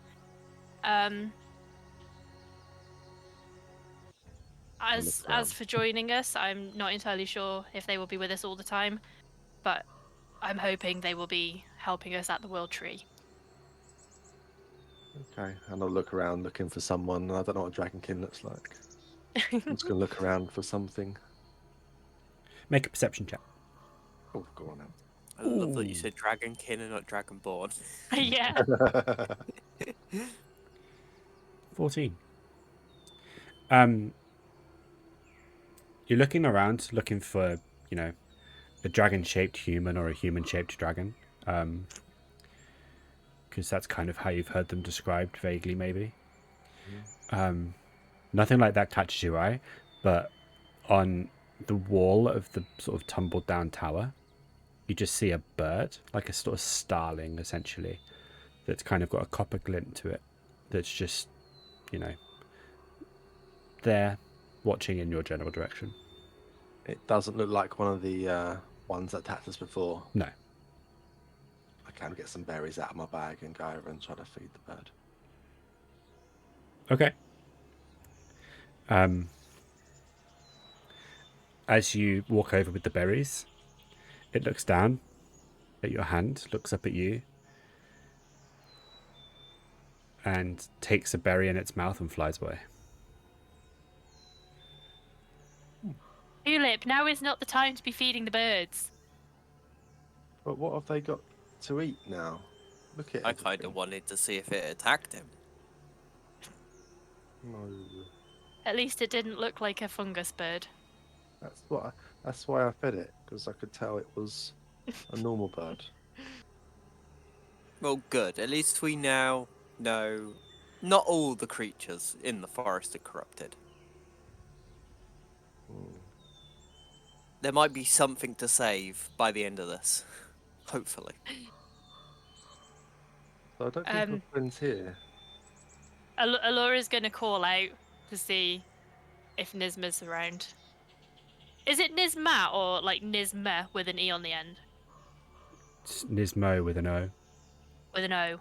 D: As for joining us, I'm not entirely sure if they will be with us all the time, but I'm hoping they will be helping us at the World Tree.
C: Okay, and I'll look around looking for someone. I don't know what a dragonkin looks like. I'm just gonna look around for something.
A: Make a perception check.
C: Oh, go on now.
B: I love that you said dragonkin and not dragonborn.
D: Yeah.
A: 14. You're looking around, looking for, a dragon-shaped human or a human-shaped dragon. Because that's kind of how you've heard them described vaguely, maybe. Nothing like that catches your eye, but on the wall of the sort of tumbled down tower, you just see a bird, like a sort of starling, essentially, that's kind of got a copper glint to it. That's just, there, watching in your general direction.
C: It doesn't look like one of the ones that attacked us before.
A: No.
C: I can get some berries out of my bag and go over and try to feed the bird.
A: Okay. As you walk over with the berries, it looks down at your hand, looks up at you, and takes a berry in its mouth and flies away.
D: Tulip, now is not the time to be feeding the birds.
C: But what have they got to eat now? Look at
B: I kind
C: everything.
B: of wanted to see if it attacked him.
C: No.
D: At least it didn't look like a fungus bird.
C: That's why I fed it, because I could tell it was a normal bird.
B: Well, good. At least we now know not all the creatures in the forest are corrupted. There might be something to save by the end of this. Hopefully.
C: So I don't think my friend's here.
D: Alura's going to call out to see if Nisma's around. Is it Nisma or like Nisma with an E on the end?
A: It's Nismo with an O.
D: With an O.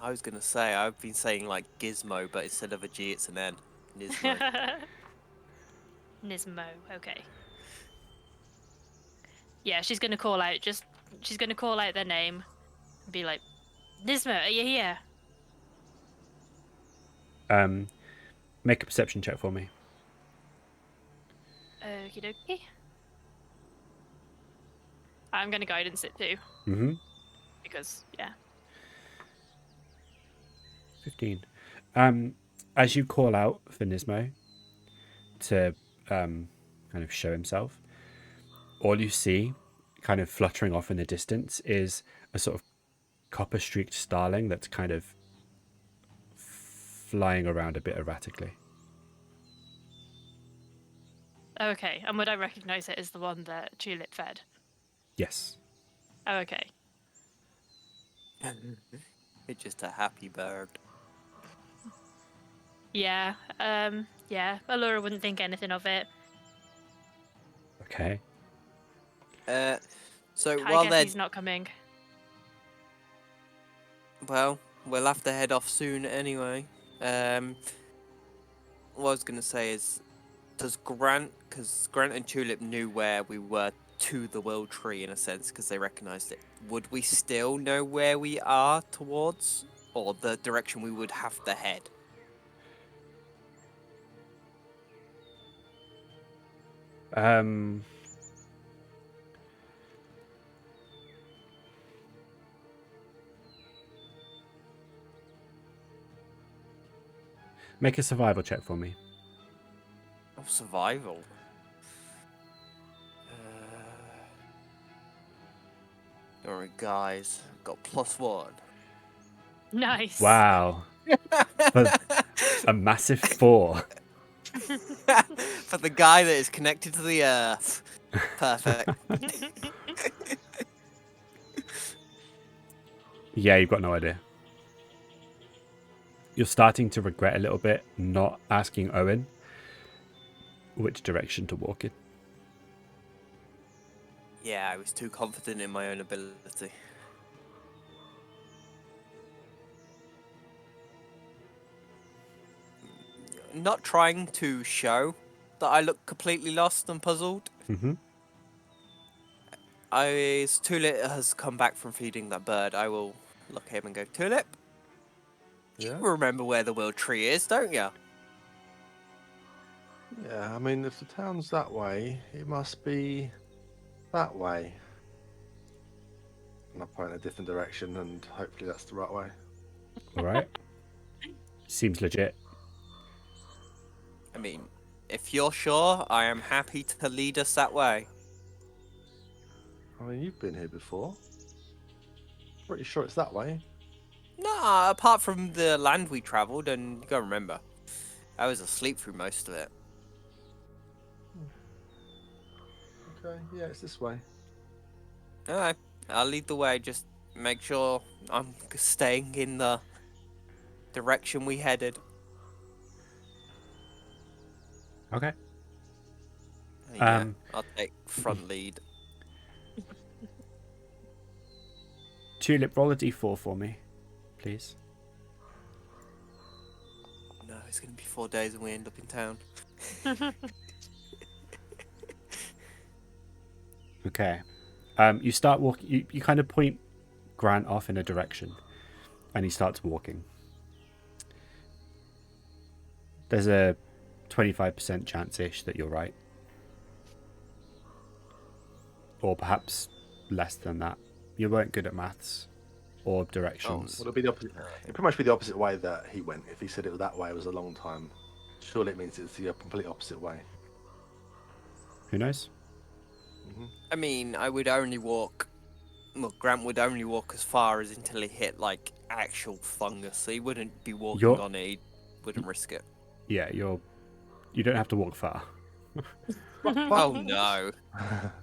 B: I was gonna say, I've been saying like gizmo, but instead of a G, it's an N. Nismo.
D: Nismo, okay. Yeah, she's going to call out, she's going to call out their name and be like, Nisma, are you here?
A: Make a perception check for me.
D: Okie dokie. I'm going to guidance it too.
A: Mm-hmm.
D: Because, yeah.
A: 15. As you call out for Nismo to kind of show himself, all you see kind of fluttering off in the distance is a sort of copper-streaked starling that's kind of flying around a bit erratically.
D: Okay, and would I recognise it as the one that Tulip fed?
A: Yes.
D: Oh, okay.
B: It's just a happy bird.
D: Yeah, yeah, Alura wouldn't think anything of it.
A: Okay.
B: So
D: I
B: while
D: guess
B: they're
D: he's not coming.
B: well, we'll have to head off soon anyway. What I was gonna say is, does Grant, because Grant and Tulip knew where we were to the world tree in a sense, because they recognised it. Would we still know where we are towards, or the direction we would have to head?
A: Make a survival check for me.
B: Of survival. Alright, guys, got +1.
D: Nice.
A: Wow. A massive 4.
B: For the guy that is connected to the earth. Perfect.
A: Yeah, you've got no idea. You're starting to regret a little bit not asking Owen which direction to walk in.
B: Yeah, I was too confident in my own ability. Not trying to show that I look completely lost and puzzled.
A: Mm-hmm.
B: As Tulip has come back from feeding that bird, I will look at him and go, Tulip,
C: Yeah?
B: you remember where the world tree is, don't you?
C: Yeah, I mean, if the town's that way, it must be that way. And I'll point in a different direction, and hopefully that's the right way.
A: All right. Seems legit.
B: I mean, if you're sure, I am happy to lead us that way.
C: I mean, you've been here before. Pretty sure it's that way.
B: Nah, apart from the land we travelled, and you gotta remember, I was asleep through most of it.
C: Okay, yeah, it's this way.
B: Alright, I'll lead the way. Just make sure I'm staying in the direction we headed.
A: Okay.
B: Yeah, I'll take front lead.
A: Tulip, roll a d4 for me, please.
B: No, it's gonna be 4 days and we end up in town.
A: Okay. You start walking. You kind of point Grant off in a direction, and he starts walking. There's a 25% chance-ish that you're right, or perhaps less than that. You weren't good at maths or directions.
C: Well, it'll be the opposite. It'd pretty much be the opposite way that he went. If he said it was that way, it was a long time. Surely it means it's the complete opposite way.
A: Who knows?
B: I mean, I would only walk. Well, Grant would only walk as far as until he hit like actual fungus. So he wouldn't be walking on it. He wouldn't risk it.
A: Yeah, you don't have to walk far.
B: Oh no!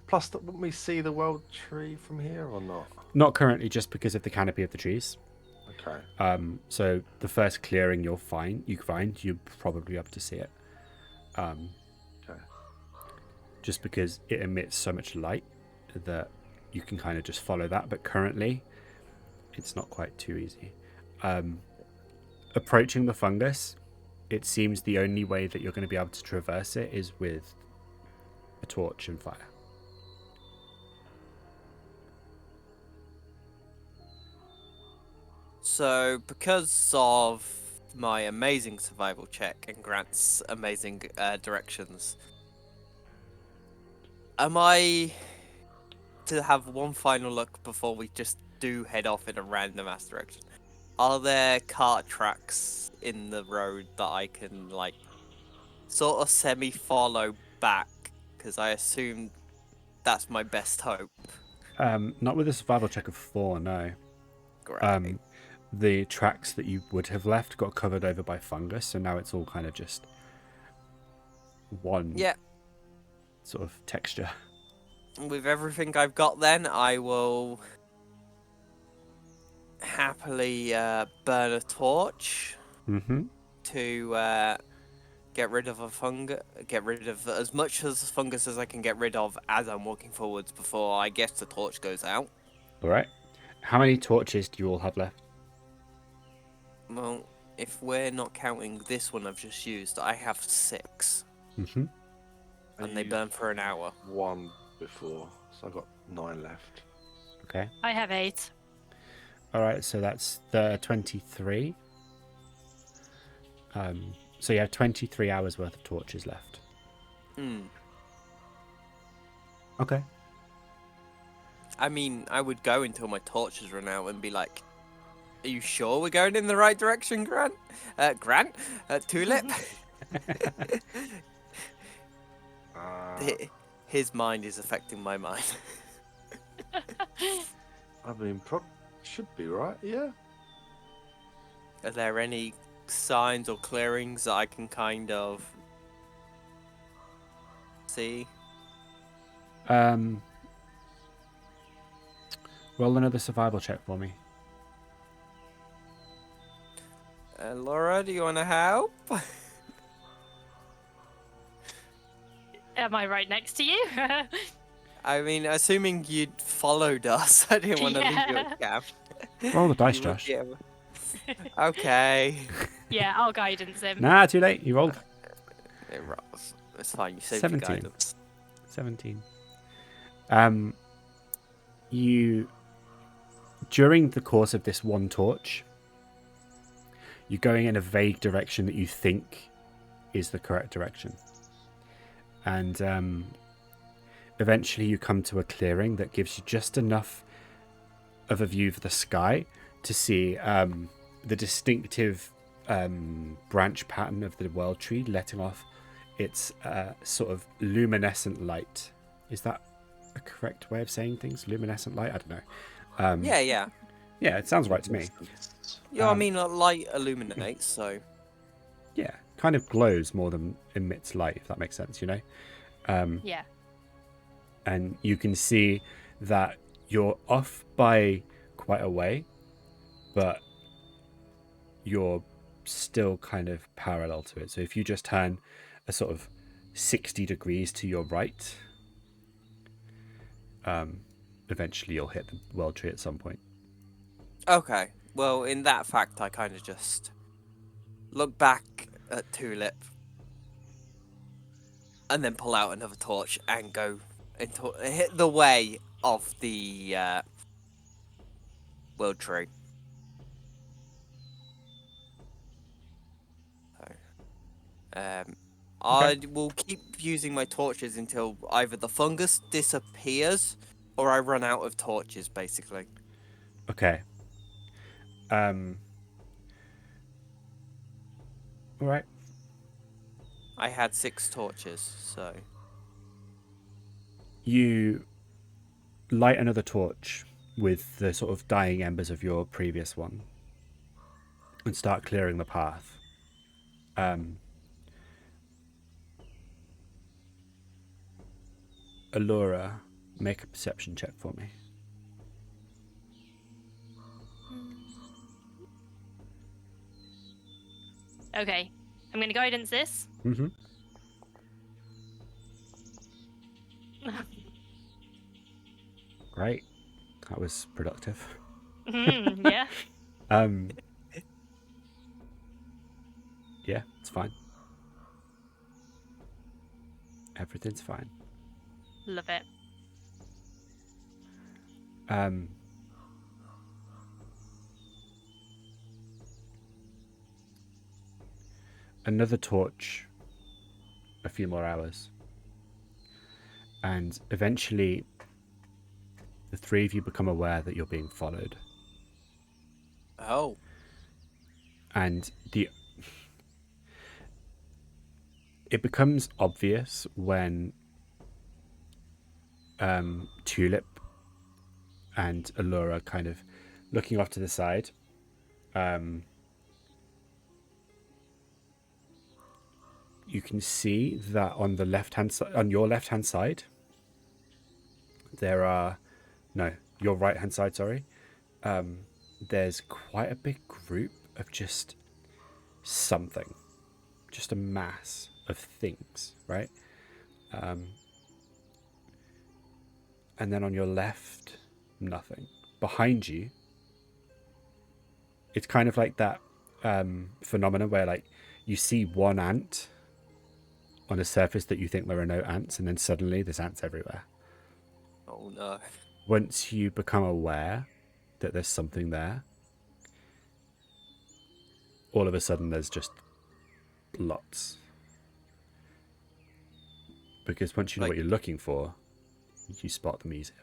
C: Plus, wouldn't we see the world tree from here or not?
A: Not currently, just because of the canopy of the trees.
C: Okay.
A: So the first clearing you'll find, you're probably able to see it.
C: Okay.
A: Just because it emits so much light that you can kind of just follow that. But currently, it's not quite too easy. Approaching the fungus, it seems the only way that you're going to be able to traverse it is with a torch and fire.
B: So, because of my amazing survival check and Grant's amazing directions, am I to have one final look before we just do head off in a random ass direction? Are there cart tracks in the road that I can, like, sort of semi-follow back? Because I assume that's my best hope.
A: Not with a survival check of 4, no.
B: Great.
A: The tracks that you would have left got covered over by fungus, so now it's all kind of just one sort of texture.
B: With everything I've got then, I will happily burn a torch to get rid of get rid of as much as fungus as I can get rid of as I'm walking forwards before I guess the torch goes out.
A: Alright. How many torches do you all have left?
B: Well, if we're not counting this one I've just used, I have 6.
A: Mm-hmm.
B: And they burn for an hour.
C: 1 before, so I've got 9 left.
A: Okay.
D: I have 8.
A: Alright, so that's the 23. So you have 23 hours worth of torches left. Okay.
B: I mean, I would go until my torches run out and be like, are you sure we're going in the right direction, Grant? Tulip? His mind is affecting my mind.
C: I mean, should be right, yeah.
B: Are there any signs or clearings that I can kind of see?
A: Roll another survival check for me.
B: Laura, do you want to help?
D: Am I right next to you?
B: I mean, assuming you'd followed us, I didn't want to leave you at camp.
A: Roll the dice,
B: You would
A: Josh.
B: be able- Okay.
D: Yeah, I'll guidance him.
A: Nah, too late. You rolled.
B: It's fine. You saved
A: 17.
B: your guidance.
A: 17. You, during the course of this one torch, you're going in a vague direction that you think is the correct direction. And eventually you come to a clearing that gives you just enough of a view of the sky to see the distinctive branch pattern of the world tree letting off its sort of luminescent light. Is that a correct way of saying things? Luminescent light? I don't know.
B: Yeah.
A: Yeah, it sounds right to me.
B: Yeah, I mean, light illuminates, so...
A: Yeah, kind of glows more than emits light, if that makes sense, you know?
D: Yeah.
A: And you can see that You're off by quite a way, but you're still kind of parallel to it. So if you just turn a sort of 60 degrees to your right, eventually you'll hit the world tree at some point.
B: Okay. Well, in that fact, I kind of just look back at Tulip and then pull out another torch and go into hit the way of the world tree. So, I will keep using my torches until either the fungus disappears or I run out of torches, basically.
A: Okay. All right.
B: I had 6 torches, so...
A: You light another torch with the sort of dying embers of your previous one and start clearing the path. Alura, make a perception check for me.
D: Okay, I'm going to guidance this.
A: Mm-hmm. Great. That was productive.
D: Yeah.
A: Yeah, it's fine. Everything's fine.
D: Love it.
A: Another torch, a few more hours. And eventually, the three of you become aware that you're being followed.
B: Oh.
A: And it becomes obvious when Tulip and Alura kind of looking off to the side. You can see that on the left-hand side, on your left-hand side, your right-hand side, sorry. There's quite a big group of just something, just a mass of things, right? And then on your left, nothing. Behind you, it's kind of like that phenomenon where like you see one ant on a surface that you think there are no ants, and then suddenly there's ants everywhere.
B: Oh no.
A: Once you become aware that there's something there, all of a sudden there's just lots. Because once you know what you're looking for, you spot them easier.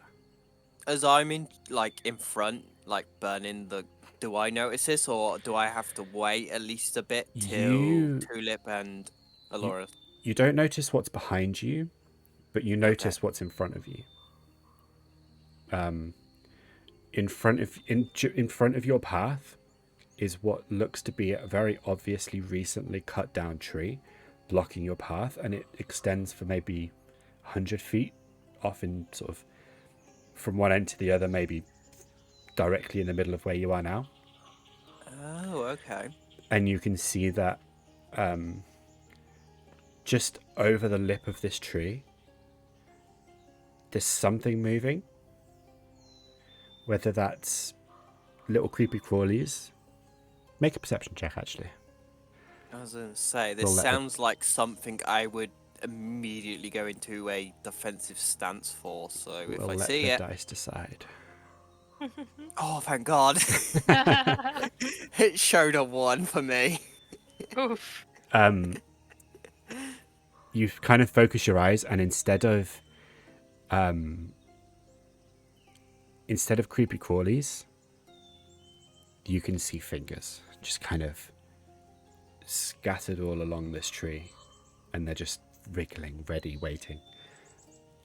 B: As I'm in front, burning the... Do I notice this, or do I have to wait at least a bit till Tulip and Alura?
A: You don't notice what's behind you, but you notice what's in front of you. In front of your path is what looks to be a very obviously recently cut down tree blocking your path, and it extends for maybe 100 feet off in sort of from one end to the other, maybe directly in the middle of where you are now.
B: Oh, okay.
A: And you can see that just over the lip of this tree, there's something moving. Whether that's little creepy crawlies. Make a perception check, actually.
B: I was going to say, this sounds like something I would immediately go into a defensive stance for, so if I see it...
A: We'll let the dice decide.
B: Oh, thank God. It showed a 1 for me.
D: Oof.
A: You kind of focus your eyes, and instead of creepy crawlies, you can see fingers just kind of scattered all along this tree, and they're just wriggling, ready, waiting.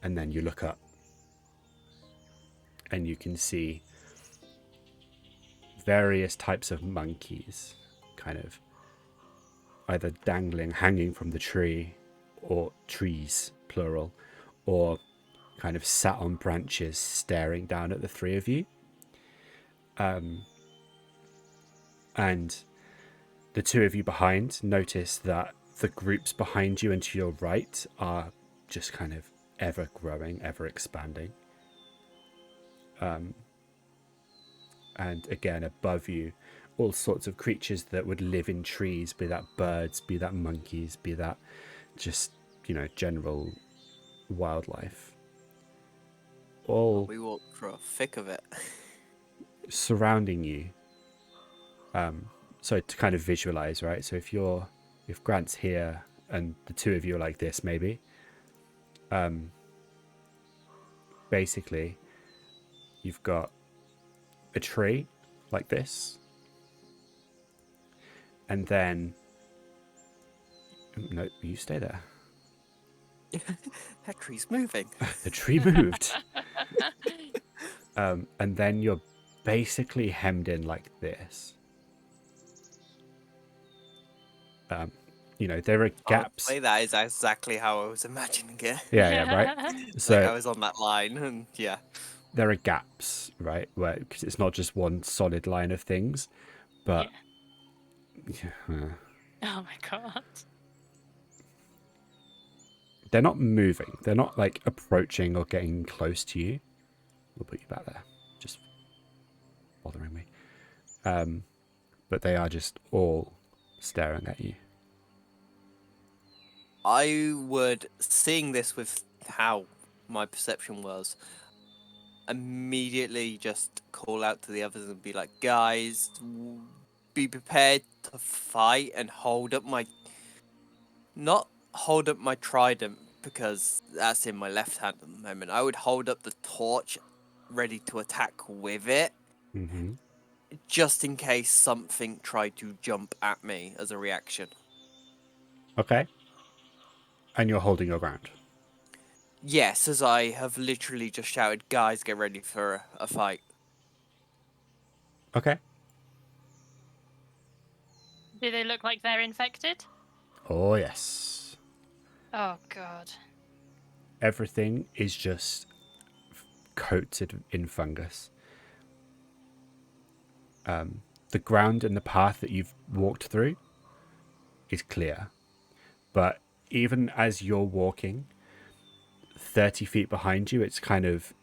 A: And then you look up, and you can see various types of monkeys kind of either dangling, hanging from the tree, or trees, plural, or kind of sat on branches staring down at the three of you. And the two of you behind notice that the groups behind you and to your right are just kind of ever growing, ever expanding. And again, above you, all sorts of creatures that would live in trees, be that birds, be that monkeys, be that just, general wildlife. All
B: We walk through a thick of it.
A: surrounding you. So to kind of visualize, right? So if Grant's here and the two of you are like this, maybe. Basically, you've got a tree like this, and then no, you stay there.
B: That tree's moving.
A: The tree moved. And then you're basically hemmed in like this. There are gaps.
B: Honestly, that is exactly how I was imagining it.
A: Yeah, right. So
B: I was on that line, and yeah.
A: There are gaps, right? Because it's not just one solid line of things, but
D: Oh my god.
A: They're not moving. They're not like approaching or getting close to you. We'll put you back there, just bothering me. But they are just all staring at you.
B: I would, seeing this with how my perception was, immediately just call out to the others and be like, guys, be prepared to fight and not hold up my trident, because that's in my left hand at the moment. I would hold up the torch ready to attack with it,
A: Mm-hmm.
B: just in case something tried to jump at me as a reaction.
A: Okay. And you're holding your ground.
B: Yes, as I have literally just shouted, guys, get ready for a fight.
A: Okay.
D: Do they look like they're infected?
A: Oh, yes.
D: Oh god.
A: Everything is just coated in fungus. The ground and the path that you've walked through is clear. But even as you're walking, 30 feet behind you, it's kind of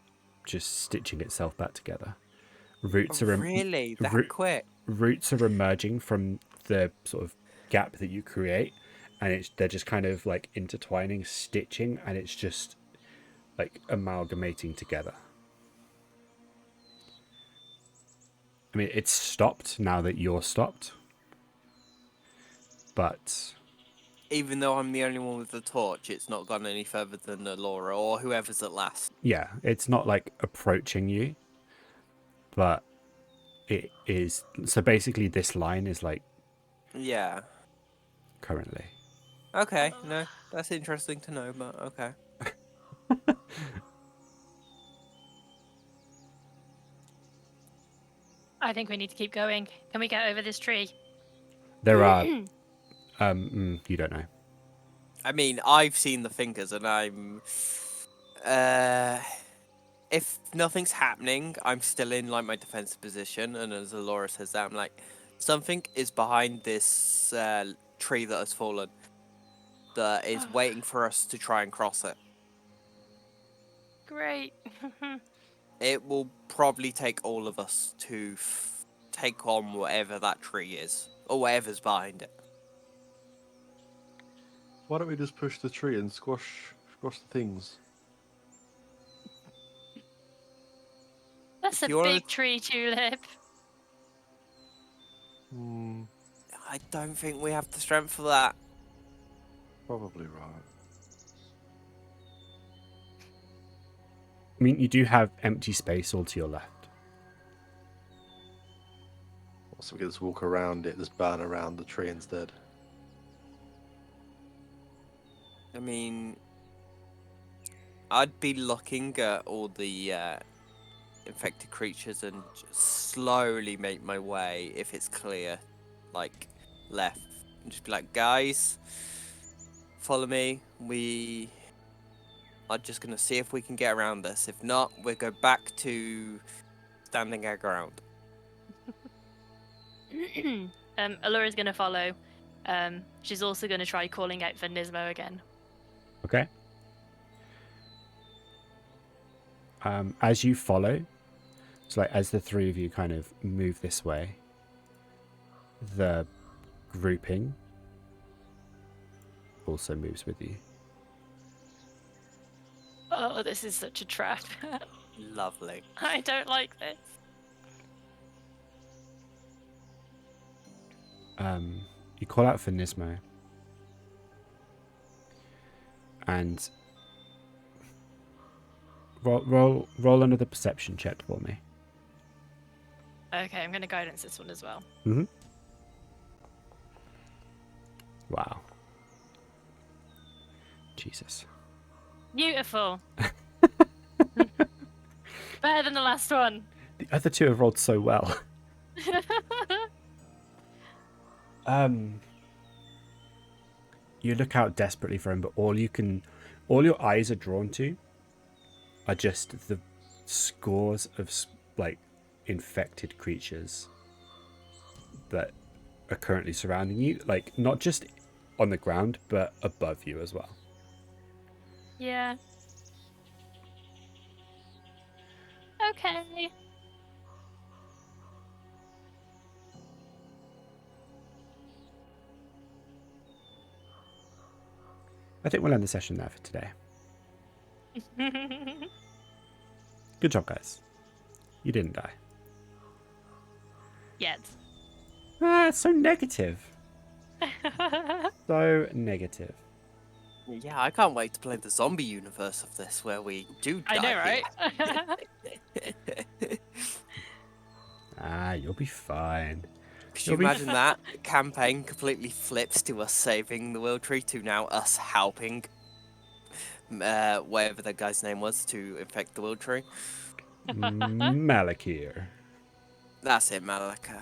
A: just stitching itself back together. Roots are
B: Really? That quick?
A: Roots are emerging from the sort of gap that you create, and they're just kind of like intertwining, stitching, and it's just like amalgamating together. I mean, it's stopped now that you're stopped, but
B: Even though I'm the only one with the torch, it's not gone any further than Alura or whoever's at last.
A: yeah, it's not like approaching you, but it is. So basically, this line is like
B: Yeah.
A: currently.
B: Okay, no, that's interesting to know, but okay.
D: I think we need to keep going. Can we get over this tree?
A: There are. You don't know.
B: I mean, I've seen the fingers, and I'm. If nothing's happening, I'm still in like my defensive position, and as Alura says that, I'm like, something is behind this tree that has fallen, that is waiting for us to try and cross it.
D: Great.
B: It will probably take all of us to take on whatever that tree is, or whatever's behind it.
C: Why don't we just push the tree and squash the things?
D: That's a
B: you wanna-
D: big tree, Tulip.
B: I don't think we have the strength for that.
C: Probably right.
A: I mean, you do have empty space all to your left.
C: So we can just walk around it, just burn around the tree instead.
B: I mean, I'd be looking at all the infected creatures and just slowly make my way, if it's clear, like left, and just be like, guys, follow me. I'm just gonna see if we can get around this. If not, we'll go back to standing our ground.
D: Alura's going to follow. She's also going to try calling out for Nismo again.
A: Okay. As you follow, so like as the three of you kind of move this way, the grouping also moves with you.
D: Oh, this is such a trap.
B: Lovely.
D: I don't like this.
A: You call out for Nismo, and roll another perception check for me.
D: Okay, I'm going to guidance this one as well.
A: Mm-hmm. Wow. Jesus.
D: Beautiful. Better than the last one.
A: The other two have rolled so well. You look out desperately for him, but all your eyes are drawn to are just the scores of like infected creatures that are currently surrounding you, like not just on the ground but above you as well.
D: Yeah. Okay.
A: I think we'll end the session there for today. Good job, guys. You didn't die.
D: Yet.
A: Ah, so negative. So negative.
B: Yeah, I can't wait to play the zombie universe of this, where we do die.
D: I know, right?
A: Ah, you'll be fine.
B: Could you imagine that? Campaign completely flips to us saving the World Tree to now us helping whatever that guy's name was to infect the World Tree.
A: Malakir.
B: That's it, Malaka.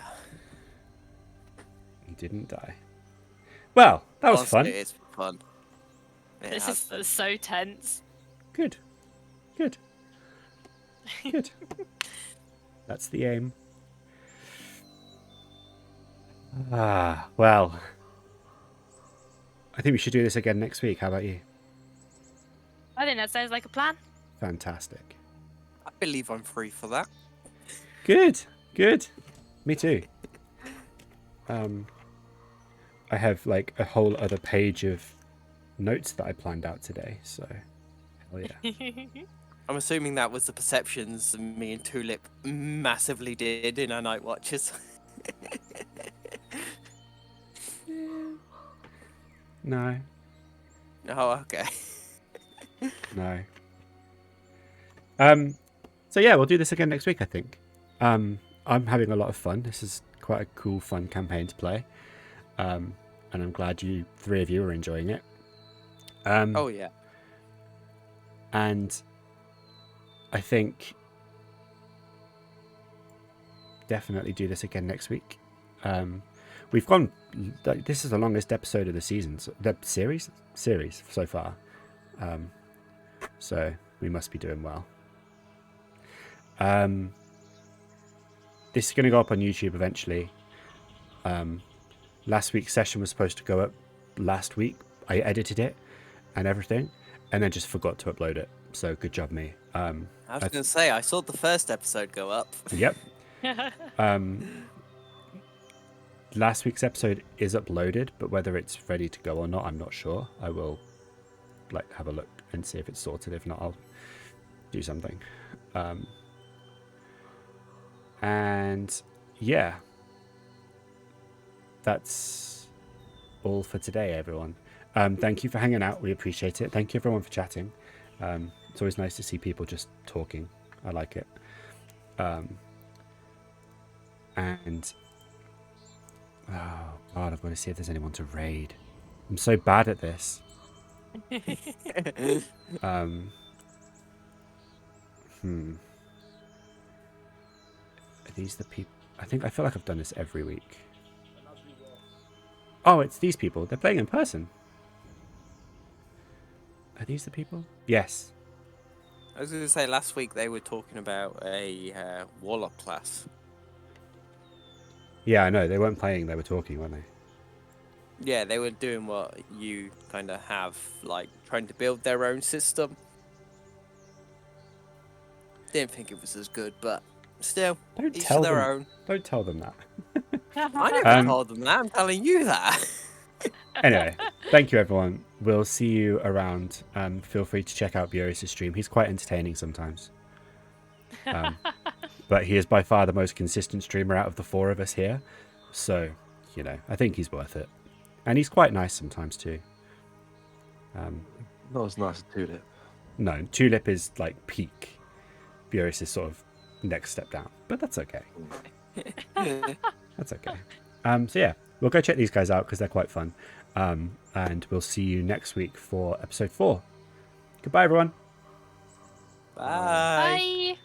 A: He didn't die. Well, that was
B: Honestly,
A: fun.
B: It's fun.
D: This is so tense.
A: Good. Good. Good. That's the aim. Ah, well. I think we should do this again next week. How about you?
D: I think that sounds like a plan.
A: Fantastic.
B: I believe I'm free for that.
A: Good. Good. Me too. I have like a whole other page of notes that I planned out today, so hell yeah.
B: I'm assuming that was the perceptions me and Tulip massively did in our night watches.
A: No.
B: Oh, okay.
A: No. So yeah, we'll do this again next week, I think. I'm having a lot of fun. This is quite a cool, fun campaign to play. And I'm glad you three of you are enjoying it.
B: Oh yeah.
A: And I think definitely do this again next week. We've gone. This is the longest episode of the season, the series so far. So we must be doing well. This is going to go up on YouTube eventually. Last week's session was supposed to go up last week. I edited it and everything, and then just forgot to upload it. So good job, me.
B: I was going to say, I saw the first episode go up.
A: Yep. Last week's episode is uploaded, but whether it's ready to go or not, I'm not sure. I will have a look and see if it's sorted. If not, I'll do something. And yeah, that's all for today, everyone. Thank you for hanging out. We appreciate it. Thank you, everyone, for chatting. It's always nice to see people just talking. I like it. And oh god, I've got to see if there's anyone to raid. I'm so bad at this. Are these the people? I feel like I've done this every week. Oh, it's these people. They're playing in person. I Are these the people? Yes.
B: I was going to say last week they were talking about a warlock class.
A: Yeah, I know. They weren't playing. They were talking, weren't they?
B: Yeah, they were doing what you kind of have, like trying to build their own system. Didn't think it was as good, but still,
A: Don't
B: each
A: tell
B: to their
A: them.
B: own.
A: Don't tell them that.
B: I never
A: Um,
B: told them that. I'm telling you that.
A: Anyway, thank you, everyone. We'll see you around. Feel free to check out Burias' stream. He's quite entertaining sometimes. But he is by far the most consistent streamer out of the four of us here. So, you know, I think he's worth it. And he's quite nice sometimes too.
C: Not as nice as Tulip.
A: No, Tulip is like peak. Burias is sort of next step down. But that's okay. That's okay. So yeah, we'll go check these guys out because they're quite fun. And we'll see you next week for episode 4. Goodbye, everyone.
B: Bye.
D: Bye.